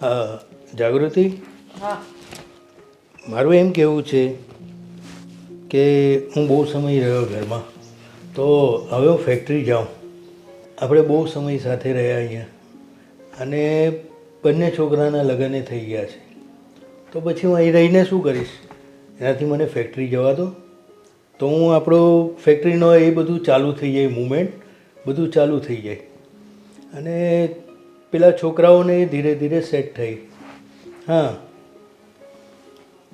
જાગૃતિ, હા મારું એમ કહેવું છે કે હું બહુ સમય રહ્યો ઘરમાં, તો હવે હું ફેક્ટરી જાઉં. આપણે બહુ સમય સાથે રહ્યા અહીંયા અને બંને છોકરાના લગ્ન થઈ ગયા છે, તો પછી હું અહીં રહીને શું કરીશ? એનાથી મને ફેક્ટરી જવા દો, તો હું આપણો ફેક્ટરીનો એ બધું ચાલુ થઈ જાય, મૂવમેન્ટ બધું ચાલુ થઈ જાય અને પેલા છોકરાઓને ધીરે ધીરે સેટ થઈ. હા,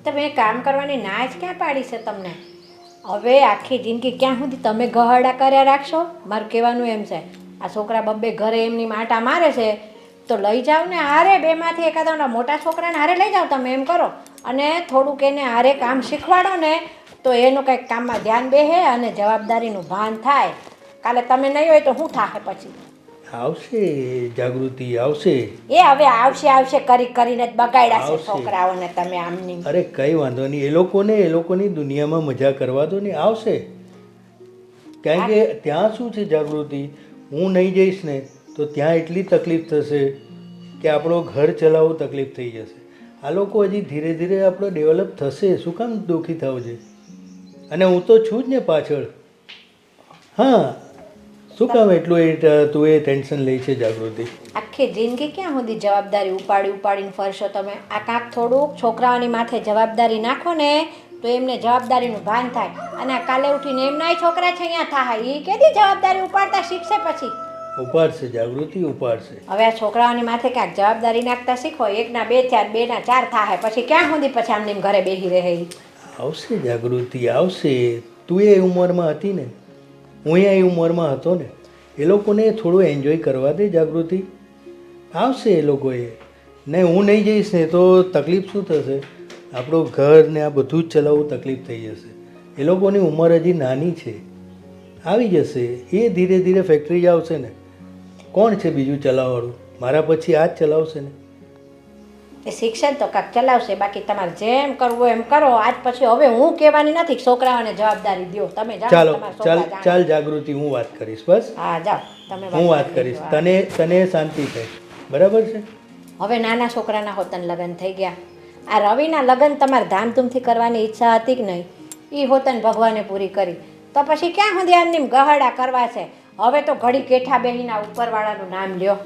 તમે કામ કરવાની ના જ ક્યાં પાડી છે તમને? હવે આખી જિંદગી ક્યાં સુધી તમે ગહડા કર્યા રાખશો? મારું કહેવાનું એમ છે, આ છોકરા બબ્બે ઘરે એમની માટા મારે છે તો લઈ જાઓ ને હારે, બેમાંથી એકાદા મોટા છોકરાને હારે લઈ જાઓ. તમે એમ કરો અને થોડુંક એને હારે કામ શીખવાડો ને તો એનું કંઈક કામમાં ધ્યાન બેસે અને જવાબદારીનું ભાન થાય. કાલે તમે નહીં હોય તો શું થાય પછી? આવશે જાગૃતિ, આવશે. એ હવે આવશે આવશે કરી કરીને જ બગાડ્યા છે આવશે. છોકરાઓને તમે આમની. અરે કંઈ વાંધો નહીં, એ લોકોની દુનિયામાં મજા કરવા દો ને, આવશે. કારણ કે ત્યાં શું છે જાગૃતિ, હું નહીં જઈશ ને તો ત્યાં એટલી તકલીફ થશે કે આપણો ઘર ચલાવવું તકલીફ થઈ જશે. આ લોકો હજી ધીરે ધીરે આપણો ડેવલપ થશે, શું કામ દુઃખી થાવ છે? અને હું તો છું જ ને પાછળ. હા, શું કામ એટલું તું એ ટેન્શન લઈ છે જાગૃતિ? આખી જિંદગી ક્યાં સુધી જવાબદારી ઉપાડીને ફરશો તમે? આ કાંક થોડુંક છોકરાઓની માથે જવાબદારી નાખો ને તો એમને જવાબદારીનું ભાન થાય. અને આ કાલે ઉઠીને એમનાય છોકરા છે અહીંયા થાય, એ કેદી જવાબદારી ઉપાડતા શીખશે પછી? ઉપાડશે જાગૃતિ, ઉપાડશે. હવે આ છોકરાઓની માથે ક્યાંક જવાબદારી નાખતા શીખો. એકના 2 થયા, 2ના 4 થાય, પછી ક્યાં સુધી પછી આમને એમ ઘરે બેસી રહે? આવશે જાગૃતિ, આવશે. તું એ ઉંમરમાં હતી ને, હું એ ઉંમરમાં હતો ને, એ લોકોને થોડું એન્જોય કરવા દે જાગૃતિ. આવશે એ લોકોએ. ને હું નહીં જઈશ ને તો તકલીફ શું થશે? આપણું ઘર ને આ બધું જ ચલાવવું તકલીફ થઈ જશે. એ લોકોની ઉંમર હજી નાની છે, આવી જશે. એ ધીરે ધીરે ફેક્ટરી જ આવશે ને. કોણ છે બીજું ચલાવવાળું? મારા પછી આ જ ચલાવશે ને. એ શિક્ષણ તો કાંક ચલાવશે, બાકી તમારે જેમ કરવું એમ કરો. આજ પછી હવે હું કહેવાની નથી, છોકરાઓને જવાબદારી દો. તમે જાઓ, ચાલો, તમારા છોકરા જાણે. ચાલ જાગૃતિ, હું વાત કરીશ. બસ હા જાઓ તમે. હું વાત કરીશ. તને શાંતિ થાય, બરાબર છે? હવે નાના છોકરાના હોતન લગ્ન થઈ ગયા. આ રવિના લગ્ન તમારે ધામધૂમથી કરવાની ઈચ્છા હતી કે નહીં? એ હોતન ભગવાને પૂરી કરી, તો પછી ક્યાં સુધી આમની ગહાડા કરવા છે? હવે તો ઘડી કેઠા બેહીના ઉપરવાળાનું નામ લ્યો.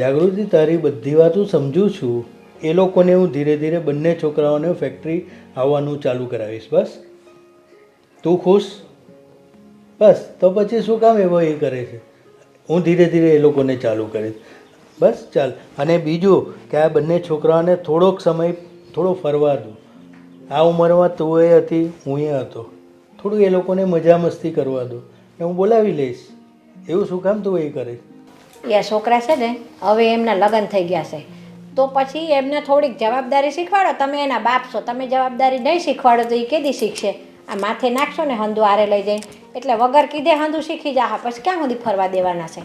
જાગૃતિ, તારી બધી વાતો સમજું છું. એ લોકોને હું ધીરે ધીરે બંને છોકરાઓને ફેક્ટરી આવવાનું ચાલુ કરાવીશ. બસ તું ખુશ? બસ તો પછી શું કામ એવો એ કરે છે? હું ધીરે ધીરે એ લોકોને ચાલુ કરીશ. બસ ચાલ. અને બીજું કે આ બંને છોકરાઓને થોડોક સમય થોડો ફરવા દો. આ ઉંમરમાં તું એ હતી, હું એ હતો. થોડું એ લોકોને મજા મસ્તી કરવા દો ને હું બોલાવી લઈશ. એવું શું કામ તું એ કરે? એ છોકરા છે ને, હવે એમના લગ્ન થઈ ગયા છે, તો પછી એમને થોડીક જવાબદારી શીખવાડો. તમે એના બાપ છો, તમે જવાબદારી નહીં શીખવાડો તો એ કેદી શીખશે? આ માથે નાખશો ને હંધુ આરે લઈ જઈને, એટલે વગર કીધે હંધુ શીખી જા. પછી ક્યાં સુધી ફરવા દેવાના છે?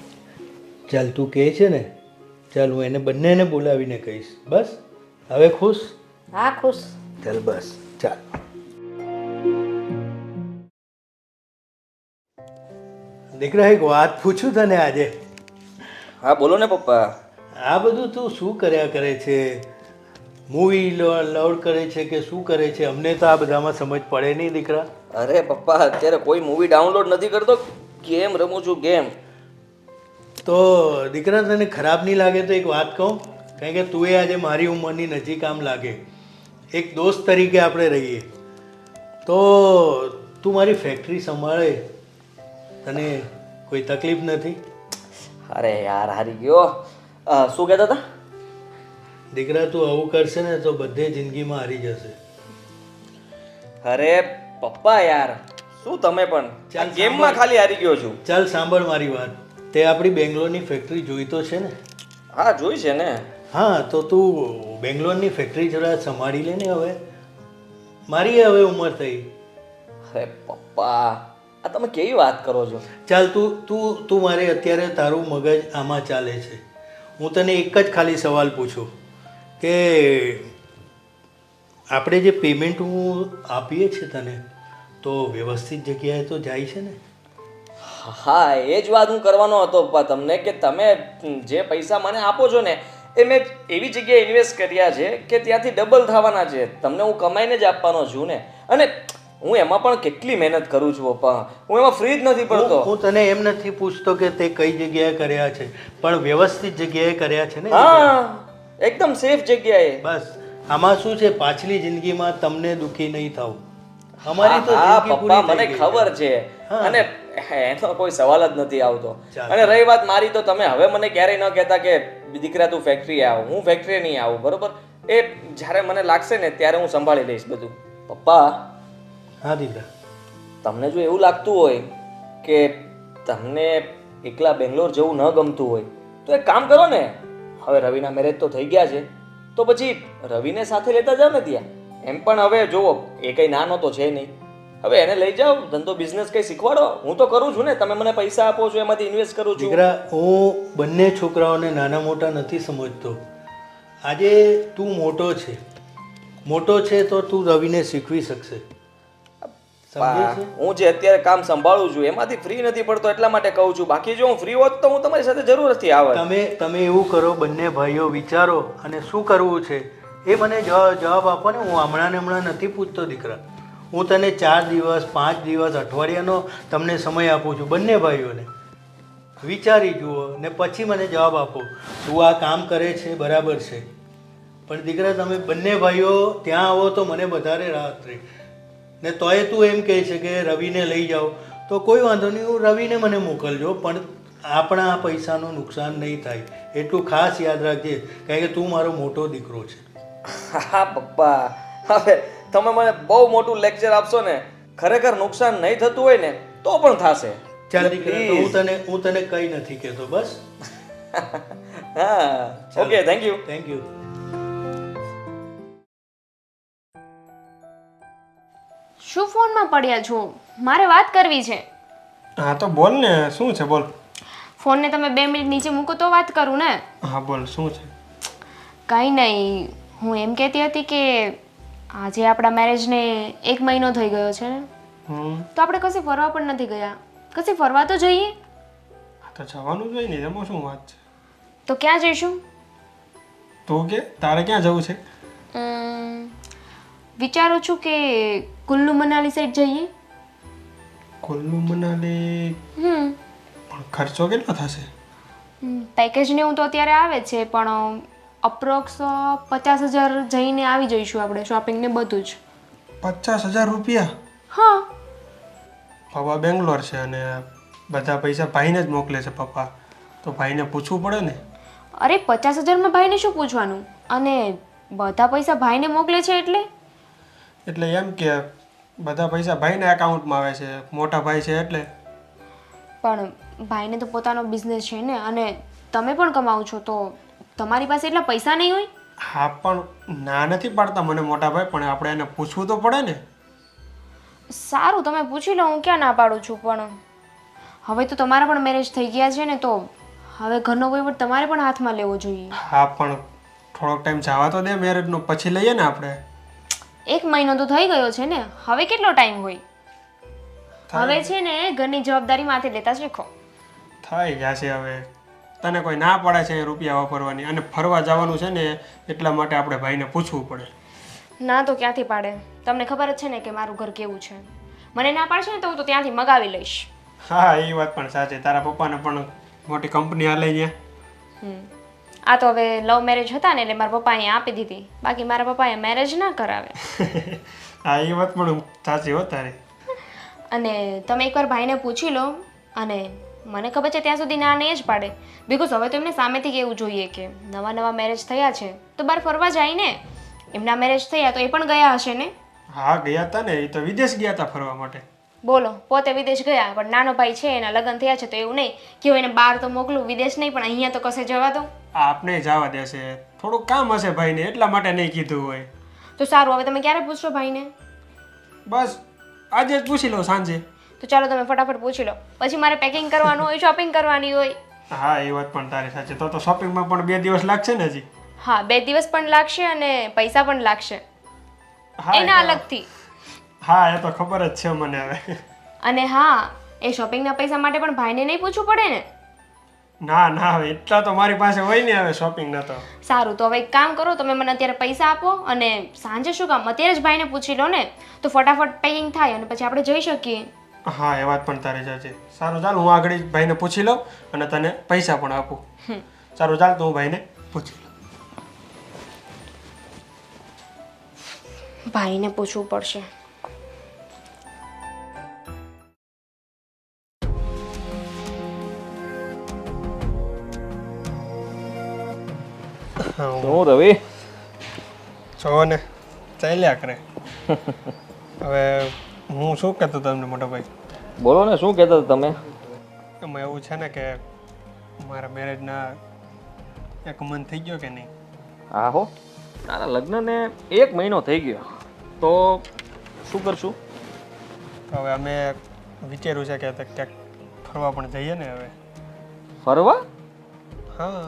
ચાલ, તું કહે છે ને, ચાલ હું એને બંનેને બોલાવીને કહીશ. બસ હવે ખુશ? હા ખુશ. ચાલ બસ ચાલ. દીકરા, એક વાત પૂછું તને આજે? હા બોલો ને પપ્પા. આ બધું તું શું કર્યા કરે છે? મૂવી લોડ કરે છે કે શું કરે છે? અમને તો આ બધામાં સમજ પડે નહીં દીકરા. અરે પપ્પા, અત્યારે કોઈ મૂવી ડાઉનલોડ નથી કરતો, ગેમ રમું છું, ગેમ. તો દીકરા, તને ખરાબ નહીં લાગે તો એક વાત કહું? કારણ કે તું એ આજે મારી ઉંમરની નજીક આમ લાગે, એક દોસ્ત તરીકે આપણે રહીએ, તો તું મારી ફેક્ટરી સંભાળે, તને કોઈ તકલીફ નથી? અરે યાર, હારી ગયો. શું કહેતા હતા? દીકરા, તું આવું કરશે ને તો બધે જિંદગીમાં હારી જશે. અરે પપ્પા યાર, શું તમે પણ ચાલ, ગેમમાં ખાલી હારી ગયો છું. ચાલ સાંભળ મારી વાત. તે આપણી બેંગ્લોરની ફેક્ટરી જોઈ તો છે ને? હા જોઈ છે ને. હા, તો તું બેંગ્લોરની ફેક્ટરી જરા સંભાળી લે ને. હવે મારી હવે ઉંમર થઈ. અરે પપ્પા, આ તમે કેવી વાત કરો છો? ચાલ, તું મારે અત્યારે તારું મગજ આમાં ચાલે છે. હું તને એક જ ખાલી સવાલ પૂછું કે આપણે જે પેમેન્ટ હું આપીએ છીએ તને, તો વ્યવસ્થિત જગ્યાએ તો જાય છે ને? હા, એ જ વાત હું કરવાનો હતો પપ્પા તમને, કે તમે જે પૈસા મને આપો છો ને એ મેં એવી જગ્યાએ ઇન્વેસ્ટ કર્યા છે કે ત્યાંથી ડબલ થવાના છે. તમને હું કમાઈને જ આપવાનો છું ને. અને હું એમાં પણ કેટલી મહેનત કરું છું પપ્પા. હું એમાં ફ્રી જ નથી પડતો. હું તને એમ નથી પૂછતો કે તે કઈ જગ્યાએ કર્યા છે, પણ વ્યવસ્થિત જગ્યાએ કર્યા છે ને. હા, એકદમ સેફ જગ્યાએ. બસ આમાં શું છે, પાછલી જિંદગીમાં તમને દુઃખી નહીં થાવ. અમારી તો હા જિંદગી પપ્પા, પૂરી મને થઈ ગઈ. ખબર છે. હા. અને એનો કોઈ સવાલ જ નથી આવતો. ચાલ. અને રહી વાત મારી, તો તમે હવે મને ક્યારેય ન કહેતા કે દીકરા તું ફેક્ટરી આવ. હું ફેક્ટરી નહીં આવું, બરોબર? એ જ્યારે મને લાગશે ને ત્યારે હું સંભાળી લઈશ બધું. પપ્પા, હા દીકરા. તમને જો એવું લાગતું હોય કે તમને એકલા બેંગ્લોર જવું ન ગમતું હોય તો એક કામ કરો ને. હવે રવિના મેરેજ તો થઈ ગયા છે, તો પછી રવિને સાથે લેતા જાઓ ને ત્યાં. એમ પણ હવે જુઓ, એ કંઈ નાનો તો છે નહીં. હવે એને લઈ જાઓ, ધંધો બિઝનેસ કંઈ શીખવાડો. હું તો કરું છું ને, તમે મને પૈસા આપો છો, એમાંથી ઇન્વેસ્ટ કરું છું. દીકરા, હું બંને છોકરાઓને નાના મોટા નથી સમજતો. આજે તું મોટો છે તો તું રવિને શીખવી શકશે. સમજે છે? હું જે અત્યારે કામ સંભાળું છું એમાંથી ફ્રી નથી પડતો, એટલા માટે કહું છું. બાકી જો હું ફ્રી હોત તો હું તમારી સાથે જરૂરથી આવત. તમે એવું કરો, બંને ભાઈઓ વિચારો અને શું કરવું છે એ મને જવાબ આપો ને. હું હમણાં નથી પૂછતો દીકરા. હું તને 4 દિવસ 5 દિવસ અઠવાડિયાનો તમને સમય આપું છું. બંને ભાઈઓને વિચારી જુઓ ને પછી મને જવાબ આપો. તું આ કામ કરે છે બરાબર છે, પણ દીકરા તમે બંને ભાઈઓ ત્યાં આવો તો મને વધારે રાહત રહે. ને તોય તું એમ કહે છે કે રવિને લઈ જાઓ, તો કોઈ વાંધો નહીં, હું રવિને મને મોકલજો, પણ આપણા પૈસાનું નુકસાન નહીં થાય એટલું ખાસ યાદ રાખજે, કારણ કે તું મારો મોટો દીકરો છે. હા પપ્પા, હવે તમે મને બહુ મોટું લેક્ચર આપશો ને. ખરેખર નુકસાન નહીં થતું હોય ને તો પણ થશે. ચાલ દીકરા, તો હું તને કંઈ નથી કહેતો. બસ. હા, okay, thank you. Thank you. શું ફોનમાં પડ્યા છો? મારે વાત કરવી છે. હા તો બોલ ને, શું છે બોલ. ફોનને તમે 2 મિનિટ નીચે મૂકો તો વાત કરું ને. હા બોલ, શું છે. કંઈ નહીં, હું એમ કહેતી હતી કે આજે આપણા મેરેજને 1 મહિનો થઈ ગયો છે ને, તો આપણે કશે ફરવા પણ નથી ગયા. કશે ફરવા તો જઈએ. હા તો જવાનું જોઈએ ને, એમાં શું વાત છે. તો ક્યાં જઈશું? તું કે તારે ક્યાં જવું છે. વિચારું છું કે કુલ્લુ મનાલી સાઈડ જઈએ. કુલ્લુ મનાલી? પણ ખર્ચો કેટલો થશે. પેકેજને હું તો અત્યારે આવે છે, પણ અપ્રોક્સ 50,000 જઈને આવી જઈશું આપણે, શોપિંગ ને બધું જ. 50,000 રૂપિયા? હા. પપ્પા બેંગ્લોર છે અને બધા પૈસા ભાઈને જ મોકલે છે પપ્પા, તો ભાઈને પૂછવું પડે ને. અરે 50,000માં ભાઈને શું પૂછવાનું? અને બધા પૈસા ભાઈને મોકલે છે એટલે એમ કે બધા પૈસા ભાઈના એકાઉન્ટમાં આવે છે, મોટા ભાઈ છે એટલે. પણ ભાઈને તો પોતાનો બિઝનેસ છે ને, અને તમે પણ કમાવો છો, તો તમારી પાસે એટલા પૈસા નહીં હોય. હા પણ ના નથી પાડતા મને મોટા ભાઈ, પણ આપણે એને પૂછવું તો પડે ને. સારું, તમે પૂછી લો, હું ક્યાં ના પાડું છું. પણ હવે તો તમારા પણ મેરેજ થઈ ગયા છે ને, તો હવે ઘરનો વહીવટ તમારે પણ હાથમાં લેવો જોઈએ. હા પણ થોડોક ટાઈમ જવા તો દે મેરેજનો, પછી લઈએ ને આપણે. 1 મહિનો તો થઈ ગયો છે ને, હવે કેટલો ટાઈમ હોય? હવે છે ને ઘરની જવાબદારી માથે લેતા શીખો. થઈ ગયા છે હવે. તને કોઈ ના પાડે છે રૂપિયા વાપરવાની, અને ફરવા જવાનું છે ને એટલા માટે આપણે ભાઈને પૂછવું પડે. ના તો ક્યાંથી પાડે? તમને ખબર જ છે ને કે મારું ઘર કેવું છે. મને ના પાડશે ને તો હું તો ત્યાંથી મગાવી લઈશ. હા એ વાત પણ સાચી. તારા પપ્પાને પણ મોટી કંપની હાલે અહીંયા. આ તો હવે લવ મેરેજ હતા ને એટલે મારા પપ્પાએ આપી દીધી, બાકી મારા પપ્પાએ મેરેજ ના કરાવે. હા એ વાત પણ સાચી હો તારી. અને તમે એકવાર ભાઈને પૂછી લો, અને મને ખબર છે ત્યાં સુધી ના નહીં જ પાડે. બિકોઝ હવે તો એમને સામેથી કહેવું જોઈએ કે નવા મેરેજ થયા છે તો બહાર ફરવા જાય ને. એમના મેરેજ થયા તો એ પણ ગયા હશે ને. હા ગયા હતા ને, એ તો વિદેશ ગયા હતા ફરવા માટે. બોલો, પોતે વિદેશ ગયા, પણ નાનો ભાઈ છે એના લગ્ન થયા છે તો એવું નહીં કે હું એને બહાર તો મોકલું, વિદેશ નહીં પણ અહીંયા તો કશે જવા દો. આપને જવા દેશે, થોડુંક કામ હશે ભાઈને એટલા માટે નહીં કીધું હોય. તો સારું, હવે તમે ક્યારે પૂછશો ભાઈને? બસ આજે જ પૂછી લો સાંજે. તો ચાલો તમે ફટાફટ પૂછી લો, પછી મારે પેકિંગ કરવાનું હોય, શોપિંગ કરવાની હોય. હા એ વાત પણ તારી સાચી. તો શોપિંગમાં પણ 2 દિવસ લાગશે ને હજી. હા 2 દિવસ પણ લાગશે અને પૈસા પણ લાગશે એના અલગથી. હા એ તો ખબર જ છે મને હવે. અને હા, એ શોપિંગના પૈસા માટે પણ ભાઈને નહીં પૂછવું પડે ને. ના ના હવે એટલા તો મારી પાસે હોય ને હવે શોપિંગ ના તો. સારું તો હવે એક કામ કરો, તમે મને અત્યારે પૈસા આપો અને સાંજે શું કામ, અત્યારે જ ભાઈને પૂછી લો ને, તો ફટાફટ પેકિંગ થાય અને પછી આપણે જઈ શકીએ. હા એ વાત પણ તારી સાચી. સારું ચાલ, હું આગળ જ ભાઈને પૂછી લઉં અને તને પૈસા પણ આપું. સારું ચાલ, તો હું ભાઈને પૂછી લઉં. ભાઈને પૂછવું પડશે. શું રવિ? જો ને ચાલ્યા કરે. હવે હું શું કહેતો તમને મોટા ભાઈ, બોલો ને, શું કહેતા હતા તમે? એમાં એવું છે ને કે મારા મેરેજના 1 month થઈ ગયો કે નહીં. હા હો, તારા લગ્નને 1 મહિનો થઈ ગયો, તો શું કરશું? તો હવે અમે વિચાર્યું છે કે ક્યાંક ફરવા પણ જઈએ ને હવે. ફરવા? હા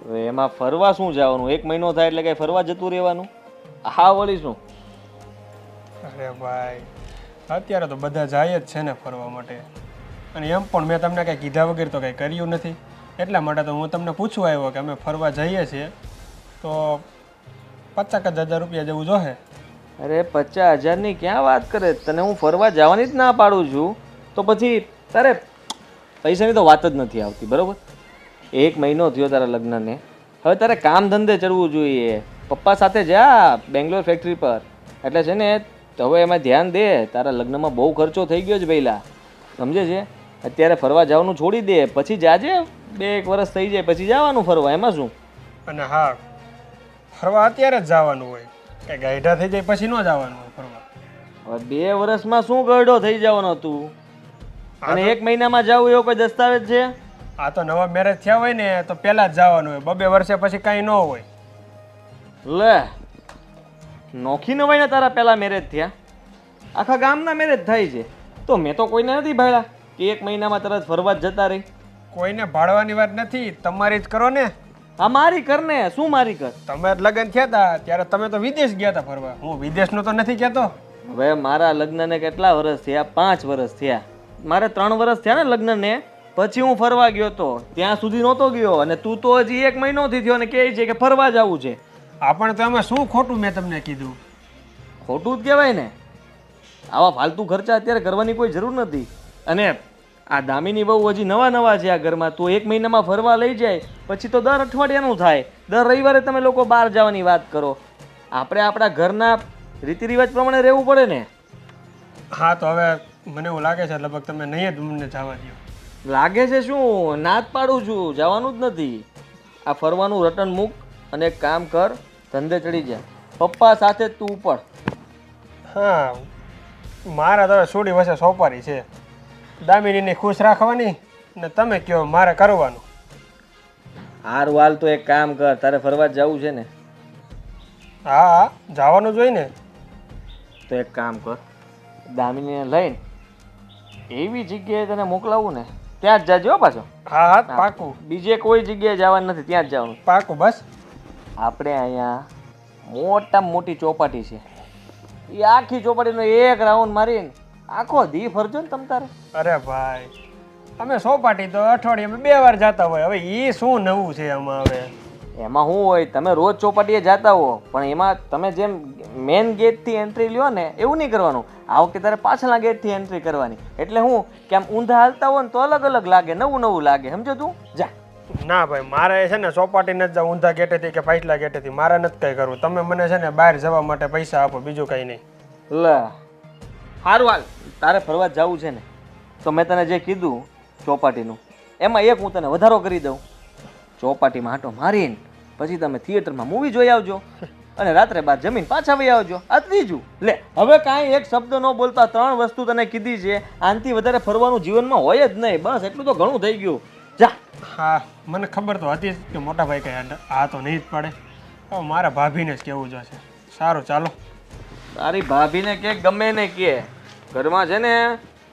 હવે એમાં ફરવા શું જવાનું? 1 મહિનો થાય એટલે કઈ ફરવા જતું રહેવાનું? હા વળી શું? અરે ભાઈ, અત્યારે તો બધા જાય જ છે ને ફરવા માટે, અને એમ પણ મેં તમને કાંઈ કીધા વગર તો કાંઈ કર્યું નથી. એટલા માટે તો હું તમને પૂછવા આવ્યો કે અમે ફરવા જઈએ છીએ તો 50,000 રૂપિયા જેવું જોશે. અરે 50,000ની ક્યાં વાત કરે? તને હું ફરવા જવાની જ ના પાડું છું, તો પછી તારે પૈસાની તો વાત જ નથી આવતી, બરોબર? 1 મહિનો થયો તારા લગ્નને, હવે તારે કામ ધંધે ચડવું જોઈએ. પપ્પા સાથે જા બેંગ્લોર ફેક્ટરી પર, એટલે છે ને હવે એમાં ધ્યાન દે. તારા લગ્નમાં બહુ ખર્ચો થઈ ગયો છે પહેલાં, સમજે છે? અત્યારે ફરવા જવાનું છોડી દે, પછી જાજે. 2-1 વર્ષ થઈ જાય પછી જવાનું ફરવા, એમાં શું? અને હા, ફરવા અત્યારે જ જવાનું હોય, કે ગાઈઢા થઈ જાય પછી ન જવાનું હોય ફરવા. હવે 2 વર્ષમાં શું ગરડો થઈ જવાનો તું? અને 1 મહિનામાં જવું એવો કોઈ દસ્તાવેજ છે? આ તો નવા મેરેજ થયા હોય ને તો પહેલાં જ જવાનું હોય, 2 વર્ષે પછી કાંઈ ન હોય. લે, નોખી નવાઈને તારા પહેલા મેરેજ થયા, આખા ગામના મેરેજ થાય છે, તો મેં તો કોઈને નથી ભાળ્યા કે 1 મહિનામાં તરત ફરવા જ જતા રહી. કોઈને ભાડવાની વાત નથી, તમારી જ કરો ને. હા મારી કર ને, શું મારી કર? તમે લગ્ન થયા હતા ત્યારે તમે તો વિદેશ ગયા હતા ફરવા, હું વિદેશનું તો નથી કહેતો. હવે મારા લગ્નને કેટલા વર્ષ થયા? 5 વર્ષ થયા. મારે 3 વર્ષ થયા ને લગ્નને, પછી હું ફરવા ગયો તો. ત્યાં સુધી નહોતો ગયો, અને તું તો હજી 1 મહિનોથી થયો અને કહે છે કે ફરવા જવું છે. આપણે તો એમાં શું ખોટું મેં તમને કીધું? ખોટું જ કહેવાય ને. આવા ફાલતુ ખર્ચા અત્યારે કરવાની કોઈ જરૂર નથી. અને આ દામિની બહુ હજી નવા છે આ ઘરમાં, તું 1 મહિનામાં ફરવા લઈ જાય પછી તો દર અઠવાડિયાનું થાય. દર રવિવારે તમે લોકો બહાર જવાની વાત કરો. આપણે આપણા ઘરના રીતિ રિવાજ પ્રમાણે રહેવું પડે ને. હા તો હવે મને એવું લાગે છે લગભગ તમે નહીં જ મને જવા દો. લાગે છે શું? ના જ પાડું છું, જવાનું જ નથી. આ ફરવાનું રટન મૂક અને એક કામ કર, ધંધે ચડી જા. પપ્પા સાથે તું પણ. હા, મારા તો હવે સોડી વચ્ચે સોપારી છે, દામિનીને ખુશ રાખવાની ને તમે કહો મારે કરવાનું. હારું હાલ, તો એક કામ કર, તારે ફરવા જવું છે ને? હા હા, જવાનું જ હોય ને. તો એક કામ કર, દામિનીને લઈને એવી જગ્યાએ તને મોકલાવું ને ત્યાં જ જાજો પાછો. હા હા, પાકું. બીજે કોઈ જગ્યાએ જવાનું નથી, ત્યાં જ જવાનું. પાકું. બસ આપણે અહીંયા મોટામાં મોટી ચોપાટી છે, એ આખી ચોપાટીનો એક રાઉન્ડ મારીને આખો દી ફરજો ને તમ તારે. અરે ભાઈ, અમે સોપાટી તો અઠવાડિયામાં 2 વાર જતા હોય, હવે એ શું નવું છે આમાં? હવે એમાં શું હોય, તમે રોજ ચોપાટીએ જતા હો, પણ એમાં તમે જેમ મેઇન ગેટથી એન્ટ્રી લ્યો ને એવું નહીં કરવાનું. આ વખતે તારે પાછળના ગેટથી એન્ટ્રી કરવાની. એટલે હું કે આમ ઊંધા હાલતા હોય ને તો અલગ અલગ લાગે, નવું નવું લાગે, સમજો તું? જા. ના ભાઈ, મારે છે ને ચોપાટી નથી જવું, ઊંધા ગેટેથી કે પાછલા ગેટેથી, મારે નથી કંઈ કરવું. તમે મને છે ને બહાર જવા માટે પૈસા આપો, બીજું કંઈ નહીં. લે સારું હાલ, તારે ફરવા જવું છે ને તો મેં તને જે કીધું ચોપાટીનું, એમાં એક હું તને વધારો કરી દઉં. ચોપાટીમાં આંટો મારીને પછી તમે થિયેટરમાં મૂવી જોઈ આવજો અને રાત્રે બાદ જમીન પાછા વહી આવજો. આ ત્રીજું. લે હવે કાંઈ એક શબ્દ ન બોલતા 3 વસ્તુ તને કીધી છે. આનાથી વધારે ફરવાનું જીવનમાં હોય જ નહીં. બસ એટલું તો ઘણું થઈ ગયું. જા. હા, મને ખબર તો હતી કે મોટા ભાઈ કંઈ આ તો નહીં જ પડે. હવે મારા ભાભીને જ કહેવું જોશે. સારું ચાલો. તારી ભાભીને કે ગમે ને કે ઘરમાં છે ને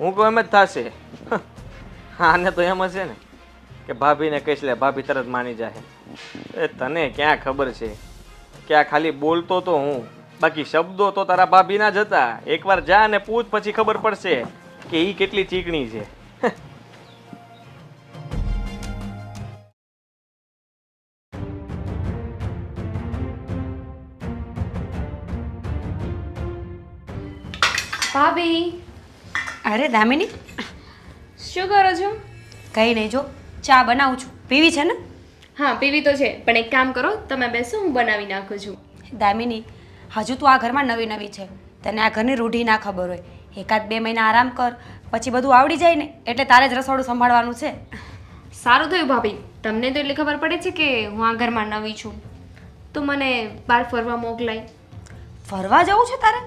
હું કહું એમ જ થશે. હા ને તો એમ હશે ને કે ભાભીને કહીશ લે ભાભી તરત માની જાય. એ તને ક્યાં ખબર છે કે આ ખાલી બોલતો તો હું, બાકી શબ્દો તો તારા ભાભીના જ હતા. એકવાર જા ને પૂછ, પછી ખબર પડશે કે એ કેટલી ચીકણી છે. ભાભી અરે દામિની, શું કરો છો? કંઈ નહીં, જો ચા બનાવું છું. પીવી છે ને? હા પીવી તો છે, પણ એક કામ કરો, તમે બેસો, હું બનાવી નાખું છું. દામિની, હજુ તું આ ઘરમાં નવી નવી છે, તને આ ઘરની રૂઢી ના ખબર હોય. 1-2 મહિના આરામ કર, પછી બધું આવડી જાય ને એટલે તારે જ રસોડું સંભાળવાનું છે. સારું થયું ભાભી, તમને તો એટલી ખબર પડે છે કે હું આ ઘરમાં નવી છું, તો મને બહાર ફરવા મોકલાય. ફરવા જવું છે તારે?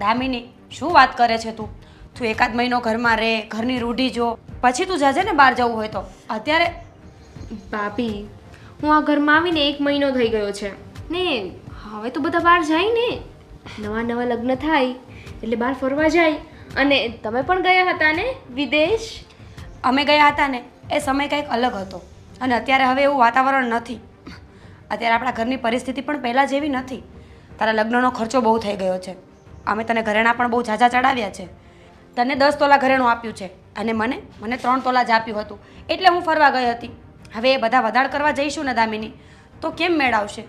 દામિની, શું વાત કરે છે તું? તું 1-8 મહિનો ઘરમાં રહે, ઘરની રૂઢી જો, પછી તું જજે ને બહાર જવું હોય તો. અત્યારે ભાભી, હું આ ઘરમાં આવીને 1 મહિનો થઈ ગયો છે ને, હવે તો બધા બહાર જાય ને, નવા લગ્ન થાય એટલે બહાર ફરવા જાય. અને તમે પણ ગયા હતા ને વિદેશ? અમે ગયા હતા ને એ સમય કંઈક અલગ હતો, અને અત્યારે હવે એવું વાતાવરણ નથી. અત્યારે આપણા ઘરની પરિસ્થિતિ પણ પહેલાં જેવી નથી. તારા લગ્નનો ખર્ચો બહુ થઈ ગયો છે. અમે તને ઘરેણાં પણ બહુ ઝાઝા ચડાવ્યા છે. તને 10 તોલા ઘરેણું આપ્યું છે અને મને 3 તોલા જ આપ્યું હતું, એટલે હું ફરવા ગઈ હતી. હવે એ બધા વધાર કરવા જઈશું ને દામિની, તો કેમ મેળ આવશે?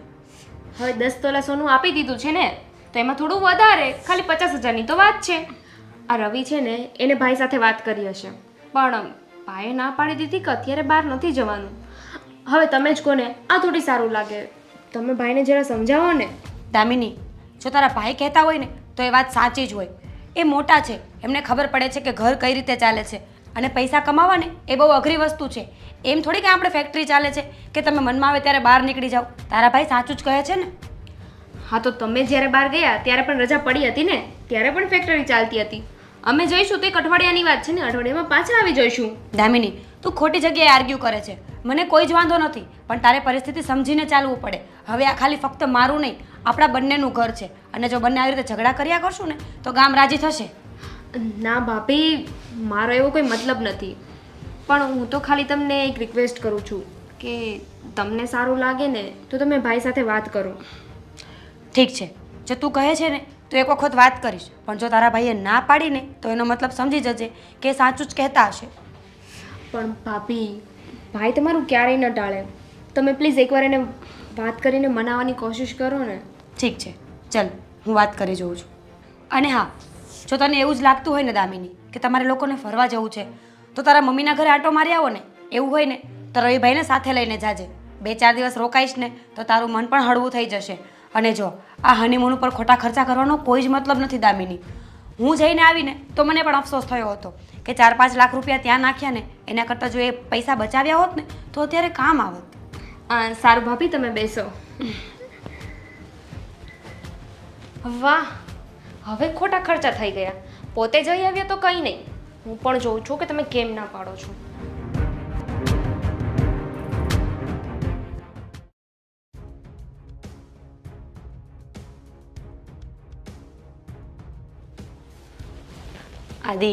હવે 10 તોલા સોનું આપી દીધું છે ને, તો એમાં થોડું વધારે, ખાલી 50,000ની તો વાત છે. આ રવિ છે ને, એને ભાઈ સાથે વાત કરી હશે, પણ ભાઈએ ના પાડી દીધી કે અત્યારે બહાર નથી જવાનું. હવે તમે જ કોને આ થોડી સારું લાગે, તમે ભાઈને જરા સમજાવો ને. દામિની, જો તારા ભાઈ કહેતા હોય ને તો એ વાત સાચી જ હોય. એ મોટા છે, એમને ખબર પડે છે કે ઘર કઈ રીતે ચાલે છે, અને પૈસા કમાવા ને એ બહુ અઘરી વસ્તુ છે. એમ થોડી કે આપણે ફેક્ટરી ચાલે છે કે તમે મનમાં આવે ત્યારે બહાર નીકળી જાઓ. તારા ભાઈ સાચું જ કહે છે ને. હા તો તમે જ્યારે બહાર ગયા ત્યારે પણ રજા પડી હતી ને, ત્યારે પણ ફેક્ટરી ચાલતી હતી. અમે જઈશું તો 1 અઠવાડિયાની વાત છે ને, અઠવાડિયામાં પાછા આવી જઈશું. દામિની, તું ખોટી જગ્યાએ આર્ગ્યુ કરે છે. મને કોઈ જ વાંધો નથી, પણ તારે પરિસ્થિતિ સમજીને ચાલવું પડે. હવે આ ખાલી ફક્ત મારું નહીં, આપણા બંનેનું ઘર છે, અને જો બંને આવી રીતે ઝઘડા કર્યા કરશું ને તો ગામ રાજી થશે. ના ભાભી, મારો એવો કોઈ મતલબ નથી, પણ હું તો ખાલી તમને એક રિક્વેસ્ટ કરું છું કે તમને સારું લાગે ને તો તમે ભાઈ સાથે વાત કરો. ઠીક છે, જો તું કહે છે ને તો એક વખત વાત કરીશ, પણ જો તારા ભાઈએ ના પાડીને તો એનો મતલબ સમજી જજે કે સાચું જ કહેતા હશે. પણ ભાભી, ભાઈ તમારું ક્યારેય ન ટાળે. તમે પ્લીઝ એકવાર એને વાત કરીને મનાવવાની કોશિશ કરો ને. ઠીક છે, ચાલ હું વાત કરી જોઉં છું. અને હા, જો તને એવું જ લાગતું હોય ને દામિની કે તમારે લોકોને ફરવા જવું છે, તો તારા મમ્મીના ઘરે આંટો મારી આવો ને. એવું હોય ને તો રવિભાઈને સાથે લઈને જાજે. 2-4 દિવસ રોકાઈશ ને તો તારું મન પણ હળવું થઈ જશે. અને જો આ હનીમૂન ઉપર ખોટા ખર્ચા કરવાનો કોઈ જ મતલબ નથી દામિની. હું જઈને આવીને તો મને પણ અફસોસ થયો હતો કે 4-5 લાખ રૂપિયા ત્યાં નાખ્યા ને, એના કરતાં જો એ પૈસા બચાવ્યા હોત ને તો અત્યારે કામ આવત. સારું ભાભી, તમે બેસો. વાહ, હવે ખોટા ખર્ચા થઈ ગયા. પોતે જઈ આવ્યા તો કંઈ નહીં, હું પણ જોઉં છું કે તમે કેમ ના પાડો છો. આદિ,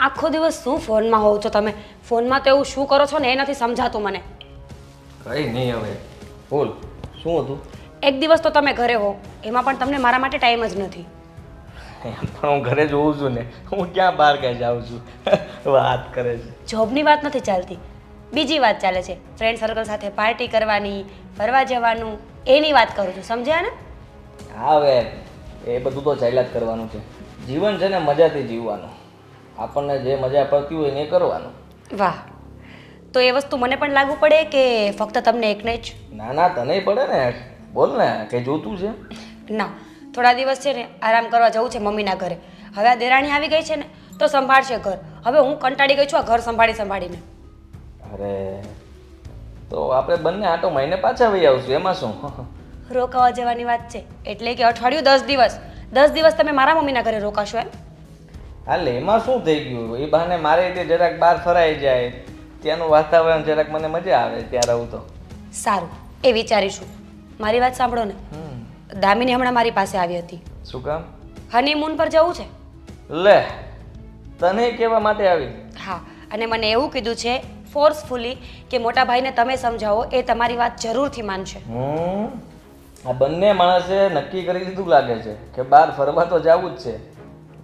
આખો દિવસ શું ફોનમાં હોવ છો તમે? ફોનમાં તો એવું શું કરો છો ને એ નથી સમજાતું મને. કઈ નહીં, હવે બોલ, શું હતું? એક દિવસ તો તમે ઘરે હો, એમાં પણ તમને મારા માટે ટાઈમ જ નથી. પણ હું ઘરે જ હોઉં છું ને, હું ક્યાં બહાર ક્યાં જાઉં છું? વાત કરે છે. જોબની વાત નથી ચાલતી, બીજી વાત ચાલે છે. ફ્રેન્ડ સર્કલ સાથે પાર્ટી કરવાની, ફરવા જવાનું, એની વાત કરું છું, સમજ્યા ને? હા, હવે એ બધું તો ચાલ્યા જ કરવાનું છે. જીવન છે ને મજાથી જીવવાનું. આપણને જે મજા પડતી હોય ને એ કરવાનું. વાહ, તો એ વસ્તુ મને પણ લાગુ પડે કે ફક્ત તમને એકને જ? ના ના, તને પડે ને. બોલ ને, કંઈ જોતું છે? ના, થોડા દિવસ છે ને આરામ કરવા જવું છે મમ્મીના ઘરે. હવે આ દેરાણી આવી ગઈ છે ને તો સંભાળશે ઘર. હવે હું કંટાળી ગઈ છું આ ઘર સંભાળીને. અરે, તો આપણે બંને આટો મહિને પાછા વહી આવશું, એમાં શું? રોકાવા જવાની વાત છે, એટલે કે અઠવાડિયું 10 દિવસ. 10 દિવસ તમે મારા મમ્મીના ઘરે રોકાશો એમ? હાલે, એમાં શું થઈ ગયું? એ બહાને મારે તે જરાક બહાર ફરાઈ જાય, ત્યાંનું વાતાવરણ જરાક મને મજા આવે ત્યાં રહું તો. સારું, એ વિચારીશું. મારી વાત સાંભળો ને, દામિની હમણાં મારી પાસે આવી હતી. શું કામ? હનીમૂન પર જવું છે. લે, તને કહેવા માટે આવી? હા, અને મને એવું કીધું છે ફોર્સફુલી કે મોટા ભાઈને તમે સમજાવો, એ તમારી વાત જરૂરથી માનશે. આ બંને માણસે નક્કી કરી દીધું લાગે છે કે બહાર ફરવા તો જવું જ છે.